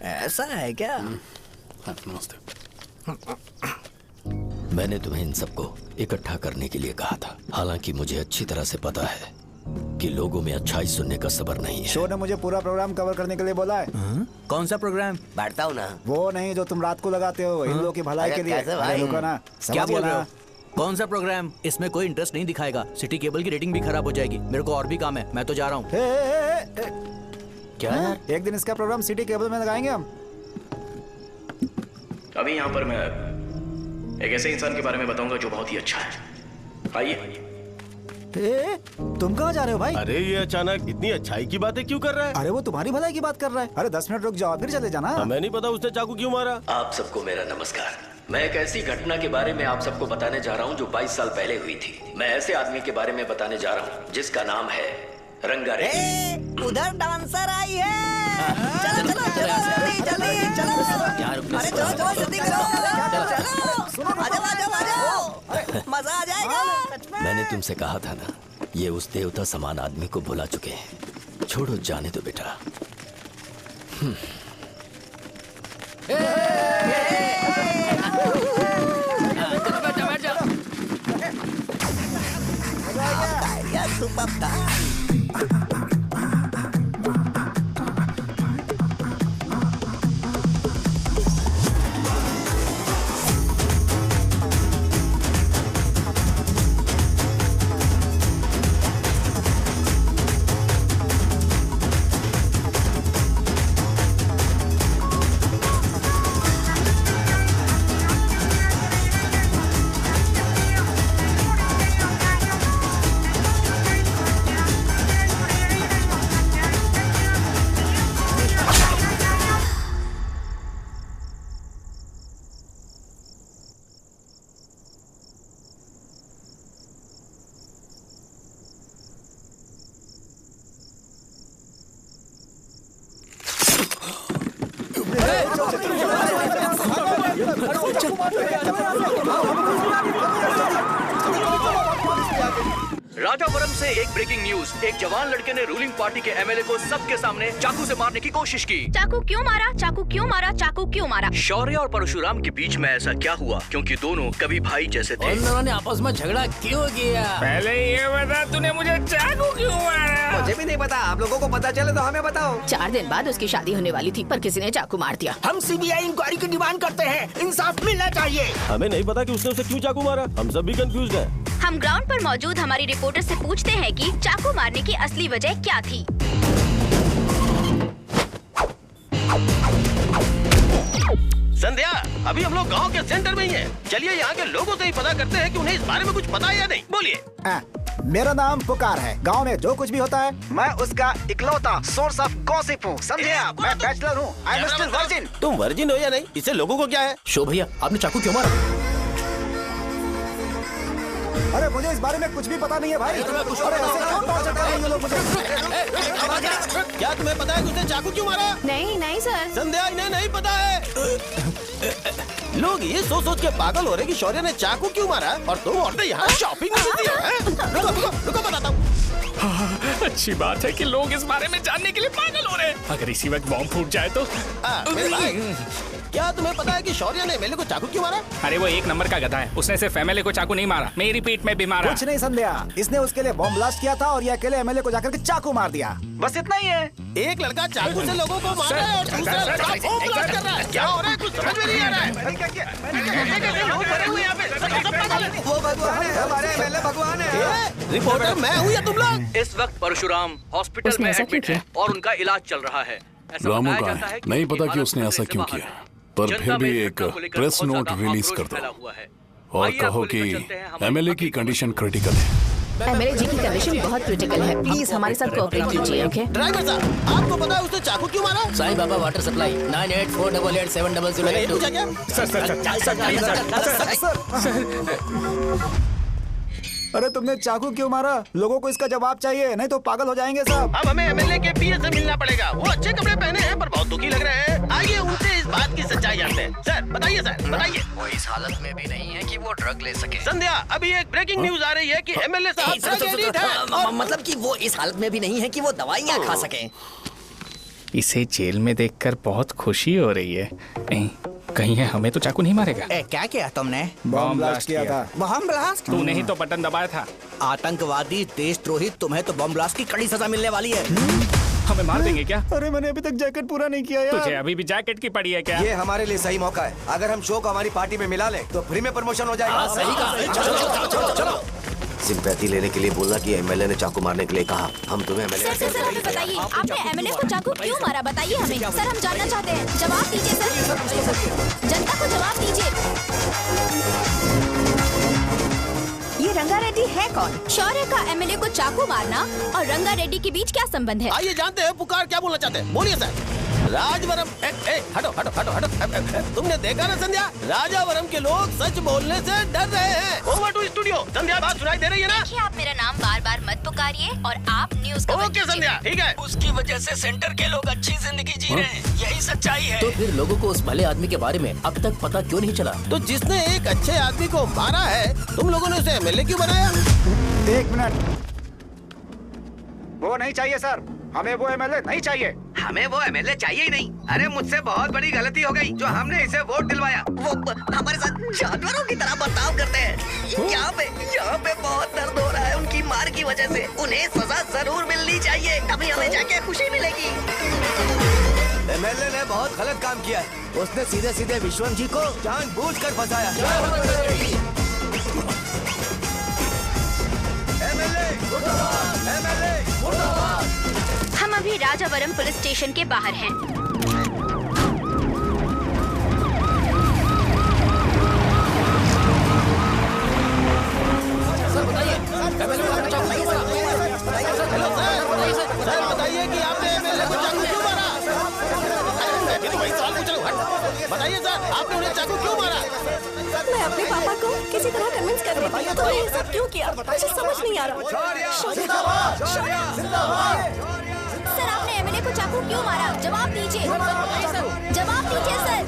ऐसा है क्या? मैंने तुम्हें इन सबको इकट्ठा करने के लिए कहा था। हालांकि मुझे अच्छी तरह से पता है कि लोगों में अच्छाई सुनने का सब्र नहीं है। शो ने मुझे पूरा प्रोग्राम कवर करने के लिए बोला है। कौन सा प्रोग्राम? बैठता हूँ ना। वो नहीं जो तुम रात को लगाते हो इन लोगों की भलाई के लिए। रुको ना, क्या बोल रहे हो? कौन सा प्रोग्राम? इसमें कोई इंटरेस्ट नहीं दिखाएगा। सिटी केबल की रेटिंग भी खराब हो जाएगी। मेरे को और भी काम है, मैं तो जा रहा हूँ। क्या यार? एक दिन इसका प्रोग्राम सिटी केबल में लगाएंगे हम। अभी यहाँ पर मैं एक ऐसे इंसान के बारे में बताऊंगा जो बहुत ही अच्छा है। आइए। तुम कहाँ जा रहे हो भाई? अरे ये अचानक इतनी अच्छाई की बातें क्यों कर रहा है? अरे वो तुम्हारी भलाई की बात कर रहा है। अरे 10 मिनट रुक जाओ फिर चले जाना। हमें नहीं पता उसने चाकू क्यों मारा। आप सबको मेरा नमस्कार। मैं एक ऐसी घटना के बारे में आप सबको बताने जा रहा हूँ जो 22 साल पहले हुई थी। मैं ऐसे आदमी के बारे में बताने जा रहा हूँ जिसका नाम है रंगारेड्डी। उधर डांसर आई है। चलो चलो जल्दी जल्दी चलो। अरे चलो चलो जल्दी करो। चलो आ जाओ आ जाओ, मजा आ जाएगा। मैंने तुमसे कहा था ना, ये उस देवता समान आदमी को भुला चुके हैं। छोड़ो, जाने दो बेटा। राजावरम से एक ब्रेकिंग न्यूज। एक जवान लड़के ने रूलिंग पार्टी के एमएलए को सबके सामने चाकू से मारने की कोशिश की। चाकू क्यों मारा? चाकू क्यों मारा? चाकू क्यों मारा? शौर्य और परशुराम के बीच में ऐसा क्या हुआ? क्योंकि दोनों कभी भाई जैसे थे। उन दोनों ने आपस में झगड़ा क्यों किया? पहले ये बता, तूने मुझे चाकू क्यों मारा? मुझे भी नहीं पता, आप लोगों को पता चले तो हमें बताओ। 4 दिन बाद उसकी शादी होने वाली थी, पर किसी ने चाकू मार दिया। हम सीबीआई इंक्वायरी की डिमांड करते हैं, इंसाफ मिलना चाहिए। हमें नहीं पता कि उसने उसे क्यों चाकू मारा, हम सब भी कंफ्यूज हैं। हम ग्राउंड पर मौजूद हमारी रिपोर्टर से पूछते हैं कि चाकू मारने की असली वजह क्या थी। संध्या, अभी हम लोग गांव के सेंटर में ही हैं। चलिए यहाँ के लोगों से ही पता करते हैं कि उन्हें इस बारे में कुछ पता है या नहीं। बोलिए। मेरा नाम पुकार है। गांव में जो कुछ भी होता है मैं उसका इकलौता सोर्स ऑफ गॉसिप हूँ, समझे आप? मैं बैचलर हूँ, आई एम स्टिल वर्जिन। तुम वर्जिन हो या नहीं, इससे लोगों को क्या है? शो भैया, आपने चाकू क्यों मारा? अरे मुझे इस बारे में कुछ भी पता नहीं है भाई। अरे ऐसे क्यों टॉर्चर कर रहे हैं ये लोग मुझे? क्या तुम्हें पता है कि उसने चाकू क्यों मारा? नहीं सर। संध्या, इन्हें नहीं पता है। लोग ये सोच के पागल हो रहे कि शौर्य ने चाकू क्यों मारा और तुम औरतें यहाँ शॉपिंग में होती हो। रुको बताता हूँ। अच्छी बात है कि लोग इस बारे में जानने के लिए पागल हो रहे हैं। अगर इसी वक्त बॉम्ब फूट जाए तो। मेरे भाई, क्या तुम्हें पता है कि शौर्य ने एमएलए को चाकू क्यों मारा? अरे वो एक नंबर का गधा है, उसने सिर्फ एमएलए को चाकू नहीं मारा, मेरी पीठ में भी मारा। कुछ नहीं संध्या, इसने उसके लिए बॉम्ब ब्लास्ट किया था और ये अकेले एमएलए को जाकर के चाकू मार दिया। बस इतना ही है। एक लड़का चाकू से लोगों को मार रहा है और दूसरा लड़का बॉम्ब ब्लास्ट कर रहा है। क्या हो रहा है, कुछ समझ में नहीं आ रहा है। लोग भरे हुए यहाँ पे, सब पागल हैं। वो भगवान है, हमारे एमएलए भगवान है। रिपोर्टर मैं हूँ या तुम लोग? इस वक्त परशुराम हॉस्पिटल में एडमिट है और उनका इलाज चल रहा है। रामू का नहीं पता कि उसने ऐसा क्यों किया, पर फिर भी एक प्रेस नोट रिलीज कर दो और कहो कि एमएलए की कंडीशन क्रिटिकल है। एमएलए जी की कंडीशन बहुत क्रिटिकल है, प्लीज हमारे साथ कोऑपरेट कीजिए। ओके ड्राइवर साहब, आपको पता है उसने चाकू क्यों मारा? Sai Baba water supply 9848870082। पूछा क्या? अरे तुमने चाकू क्यों मारा? लोगों को इसका जवाब चाहिए, नहीं तो पागल हो जाएंगे सब। अब हमें एमएलए के पीए से मिलना पड़ेगा। वो अच्छे कपड़े पहने हैं पर बहुत दुखी लग रहे हैं। आइए उनसे इस बात की सच्चाई जानते हैं। सर बताइए, सर बताइए। वो इस हालत में भी नहीं है कि वो ड्रग ले सके। संध्या, अभी एक ब्रेकिंग न्यूज आ रही है कि एमएलए साहब ड्रग एडिक्ट हैं। मतलब कि वो इस हालत में भी नहीं है कि वो दवाइयाँ खा सके। इसे जेल में देखकर बहुत खुशी हो रही है। कहीं है हमें तो चाकू नहीं मारेगा। क्या किया तुमने? बॉम्ब ब्लास्ट किया था। Bomb blast? तूने ही तो बटन दबाया था। आतंकवादी, देशद्रोही, तुम्हें तो बॉम्ब ब्लास्ट की कड़ी सजा मिलने वाली है। हमें मार देंगे क्या? अरे मैंने अभी तक जैकेट पूरा नहीं किया यार। तुझे अभी भी जैकेट की पड़ी है क्या? ये हमारे लिए सही मौका है। अगर हम शो को हमारी पार्टी में मिला ले तो फ्री में प्रमोशन हो जाएगा। सही कहा। चलो। सिंपैथी लेने के लिए बोला कि एमएलए ने चाकू मारने के लिए कहा। हम तुम्हें एमएलए सर हमें बताइए, आपने एमएलए को चाकू क्यों मारा? बताइए हमें। सर हम जानना चाहते हैं, जवाब दीजिए सर। जनता को जवाब दीजिए। ये रंगा रेड्डी है कौन? शौर्य का एमएलए को चाकू मारना और रंगा रेड्डी के बीच क्या संबंध है? आइए जानते हैं पुकार क्या बोलना चाहते हैं। बोलिए सर। राजवरम, हटो हटो हटो हटो। तुमने देखा ना संध्या, राजावरम के लोग सच बोलने से डर रहे हैं। Over to studio. संध्या, बात सुनाई दे रही है ना? देखिए, आप मेरा नाम बार बार मत पुकारिए और आप न्यूज़ कवर ओके संध्या, ठीक है। उसकी वजह से सेंटर के लोग अच्छी जिंदगी जी रहे हैं, यही सच्चाई है। तो फिर लोगों को उस भले आदमी के बारे में अब तक पता क्यों नहीं चला? तो जिसने एक अच्छे आदमी को मारा है, तुम लोगों ने उसे एमएलए क्यों बनाया? 1 मिनट। वो नहीं चाहिए सर, हमें वो एमएलए नहीं चाहिए। हमें वो एमएलए चाहिए ही नहीं। अरे मुझसे बहुत बड़ी गलती हो गई जो हमने इसे वोट दिलवाया। वो हमारे साथ जानवरों की तरह बर्ताव करते हैं। यहाँ पे बहुत दर्द हो रहा है उनकी मार की वजह से। उन्हें सजा जरूर मिलनी चाहिए, तभी हमें जाके खुशी मिलेगी। एमएलए ने बहुत गलत काम किया है। उसने सीधे सीधे विश्वम जी को जानबूझकर फंसाया। हम अभी राजावरम पुलिस स्टेशन के बाहर हैं। सर बताइए कि आपने एमएलए को चाकू क्यों मारा? मैं तो वही सवाल पूछ रहा हूँ। बताइए सर, आपने उन्हें चाकू क्यों मारा? मैं अपने पापा को किसी तरह कन्विंस कर रही थी। तो ये सब क्यों किया मुझे समझ नहीं आ रहा। सर आपने एमएलए को चाकू क्यों मारा? जवाब दीजिए। जवाब दीजिए सर।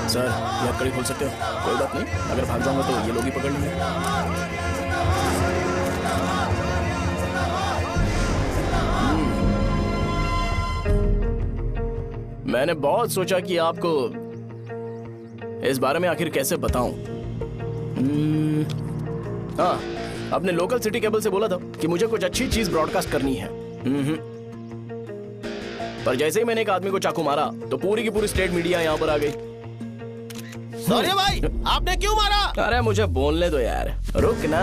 सर ये आप कड़ी खोल सकते हो? कोई बात नहीं, अगर भाग जाऊंगा तो ये लोग ही पकड़ लेंगे। मैंने बहुत सोचा कि आपको इस बारे में आखिर कैसे बताऊं। हाँ, अपने लोकल सिटी केबल से बोला था कि मुझे कुछ अच्छी चीज ब्रॉडकास्ट करनी है। पर जैसे ही मैंने एक आदमी को चाकू मारा तो पूरी की पूरी स्टेट मीडिया यहाँ पर आ गई। सॉरी भाई, आपने क्यों मारा? अरे मुझे बोलने दो यार, रुक ना।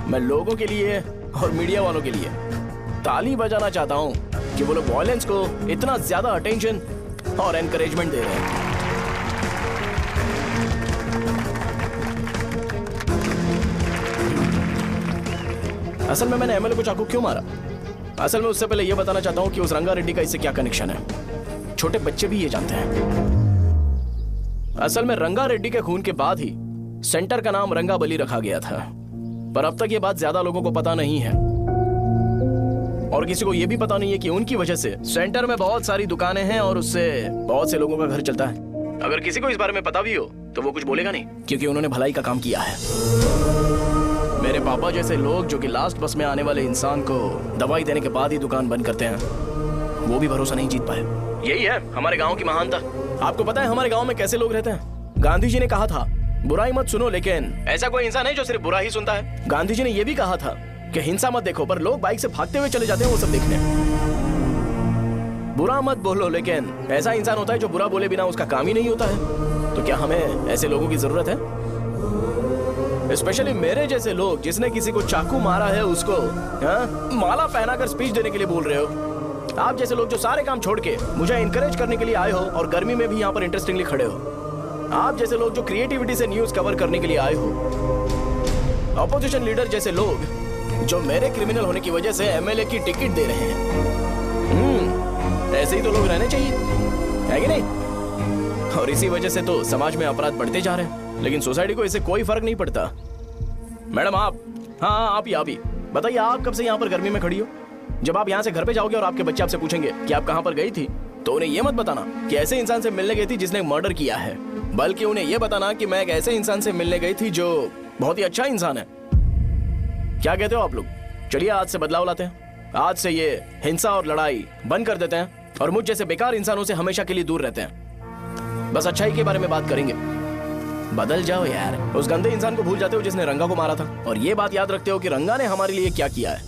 मैं लोगों के लिए और मीडिया वालों के लिए ताली बजाना चाहता हूँ कि वो लोग वॉयलेंस को इतना ज्यादा अटेंशन और एनकरेजमेंट दे रहे हैं। असल में मैंने एमएलए को चाकू क्यों मारा? असल में उससे पहले यह बताना चाहता हूं कि उस रंगा रेड्डी का इससे क्या कनेक्शन है। छोटे बच्चे भी ये जानते हैं। असल में रंगा रेड्डी के खून के बाद ही सेंटर का नाम रंगाबली रखा गया था, पर अब तक ये बात ज्यादा लोगों को पता नहीं है और किसी को यह भी पता नहीं है कि उनकी वजह से सेंटर में बहुत सारी दुकानें हैं और उससे बहुत से लोगों का घर चलता है। अगर किसी को इस बारे में पता भी हो तो वो कुछ बोलेगा नहीं, क्योंकि उन्होंने भलाई का काम किया है। मेरे पापा जैसे लोग जो कि लास्ट बस में आने वाले इंसान को दवाई देने के बाद ही दुकान बंद करते हैं, वो भी भरोसा नहीं जीत पाए। यही है हमारे गांव की महानता। आपको पता है हमारे गांव में कैसे लोग रहते हैं? गांधी जी ने कहा था बुराई मत सुनो, लेकिन ऐसा कोई इंसान है जो सिर्फ बुरा ही सुनता है। गांधी जी ने यह भी कहा था कि हिंसा मत देखो, पर लोग बाइक से भागते हुए चले जाते हैं वो सब देखने। बुरा मत बोलो, लेकिन ऐसा इंसान होता है जो बुरा बोले बिना उसका काम ही नहीं होता है। तो क्या हमें ऐसे लोगों की जरूरत है? स्पेशली मेरे जैसे लोग, जिसने किसी को चाकू मारा है उसको माला पहनाकर स्पीच देने के लिए बोल रहे हो। आप जैसे लोग जो सारे काम छोड़ के मुझे इंकरेज करने के लिए आए हो और गर्मी में भी यहाँ पर इंटरेस्टिंगली खड़े हो। आप जैसे लोग जो क्रिएटिविटी से न्यूज कवर करने के लिए आए हो। ऑपोजिशन लीडर जैसे लोग जो मेरे क्रिमिनल होने की वजह से एमएलए की टिकट दे रहे हैं। ऐसे ही तो लोग रहने चाहिए, है कि नहीं? और इसी वजह से तो समाज में अपराध बढ़ते जा रहे हैं, लेकिन सोसाइटी को इससे कोई फर्क नहीं पड़ता। मैडम आप, हाँ आप ही बताइए, आप कब से यहाँ पर गर्मी में खड़ी हो? जब आप यहाँ से घर पे जाओगे और आपके बच्चे आपसे पूछेंगे कि आप कहाँ पर गई थी, तो उन्हें यह मत बताना कि ऐसे इंसान से मिलने गई थी जिसने मर्डर किया है, बल्कि उन्हें यह बताना कि मैं एक ऐसे इंसान से मिलने गई थी जो बहुत ही अच्छा इंसान है। क्या कहते हो आप लोग? चलिए आज से बदलाव लाते हैं। आज से ये हिंसा और लड़ाई बंद कर देते हैं और मुझ जैसे बेकार इंसानों से हमेशा के लिए दूर रहते हैं। बस अच्छाई के बारे में बात करेंगे। बदल जाओ यार, उस गंदे इंसान को भूल जाते हो जिसने रंगा को मारा था, और ये बात याद रखते हो कि रंगा ने हमारे लिए क्या किया है।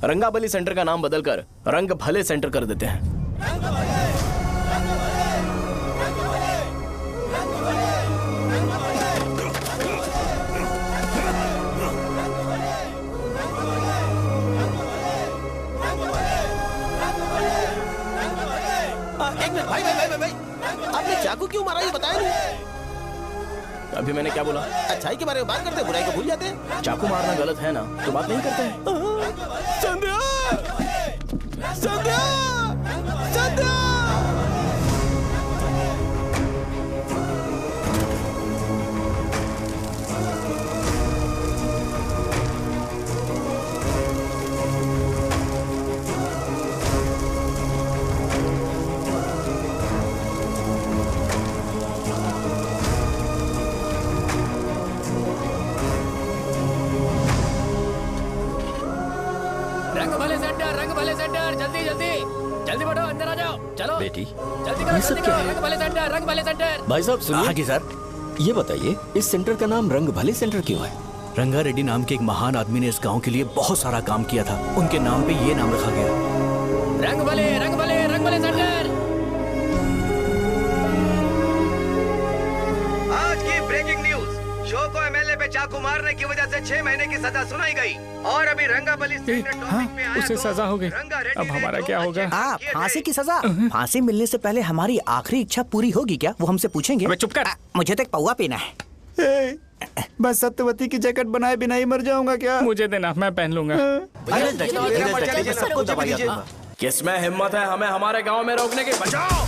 रंगाबली सेंटर का नाम बदलकर रंग भले सेंटर कर देते हैं। एक मिनट भाई, आपने चाकू क्यों मारा ये बताया नहीं? अभी मैंने क्या बोला? अच्छाई के बारे में बात करते हैं, बुराई को भूल जाते हैं। चाकू मारना गलत है ना, तो बात नहीं करते हैं। संध्या! संध्या! संध्या! रंग भले सेंटर, जल्दी जल्दी जल्दी बढ़ो, अंदर आ जाओ। चलो बेटी, जल्दी करो, जल्दी करो। रंग भले सेंटर, रंग भले सेंटर। भाई साहब सुनिए। हाँ जी सर। ये बताइए इस सेंटर का नाम रंग भले सेंटर क्यों है? रंगा रेड्डी नाम के एक महान आदमी ने इस गांव के लिए बहुत सारा काम किया था, उनके नाम पे ये नाम रखा गया। रंग भले, रंग भले, रंग भले सेंटर। आज की ब्रेकिंग न्यूज, शो को एमएलए पे चाकू मारने की वजह से 6 महीने की सजा सुनाई गई और अभी रंगाबली उसे सजा हो गई। अब हमारा क्या होगा? फांसी की सजा? फांसी मिलने से पहले हमारी आखिरी इच्छा पूरी होगी क्या, वो हमसे पूछेंगे? अबे चुप कर। मुझे तो एक पौवा पीना है। मैं सत्यवती की जैकेट बनाए बिना ही मर जाऊंगा क्या? मुझे देना, मैं पहन लूंगा। किसमें हिम्मत है हमें हमारे गांव में रोकने की? बचाओ।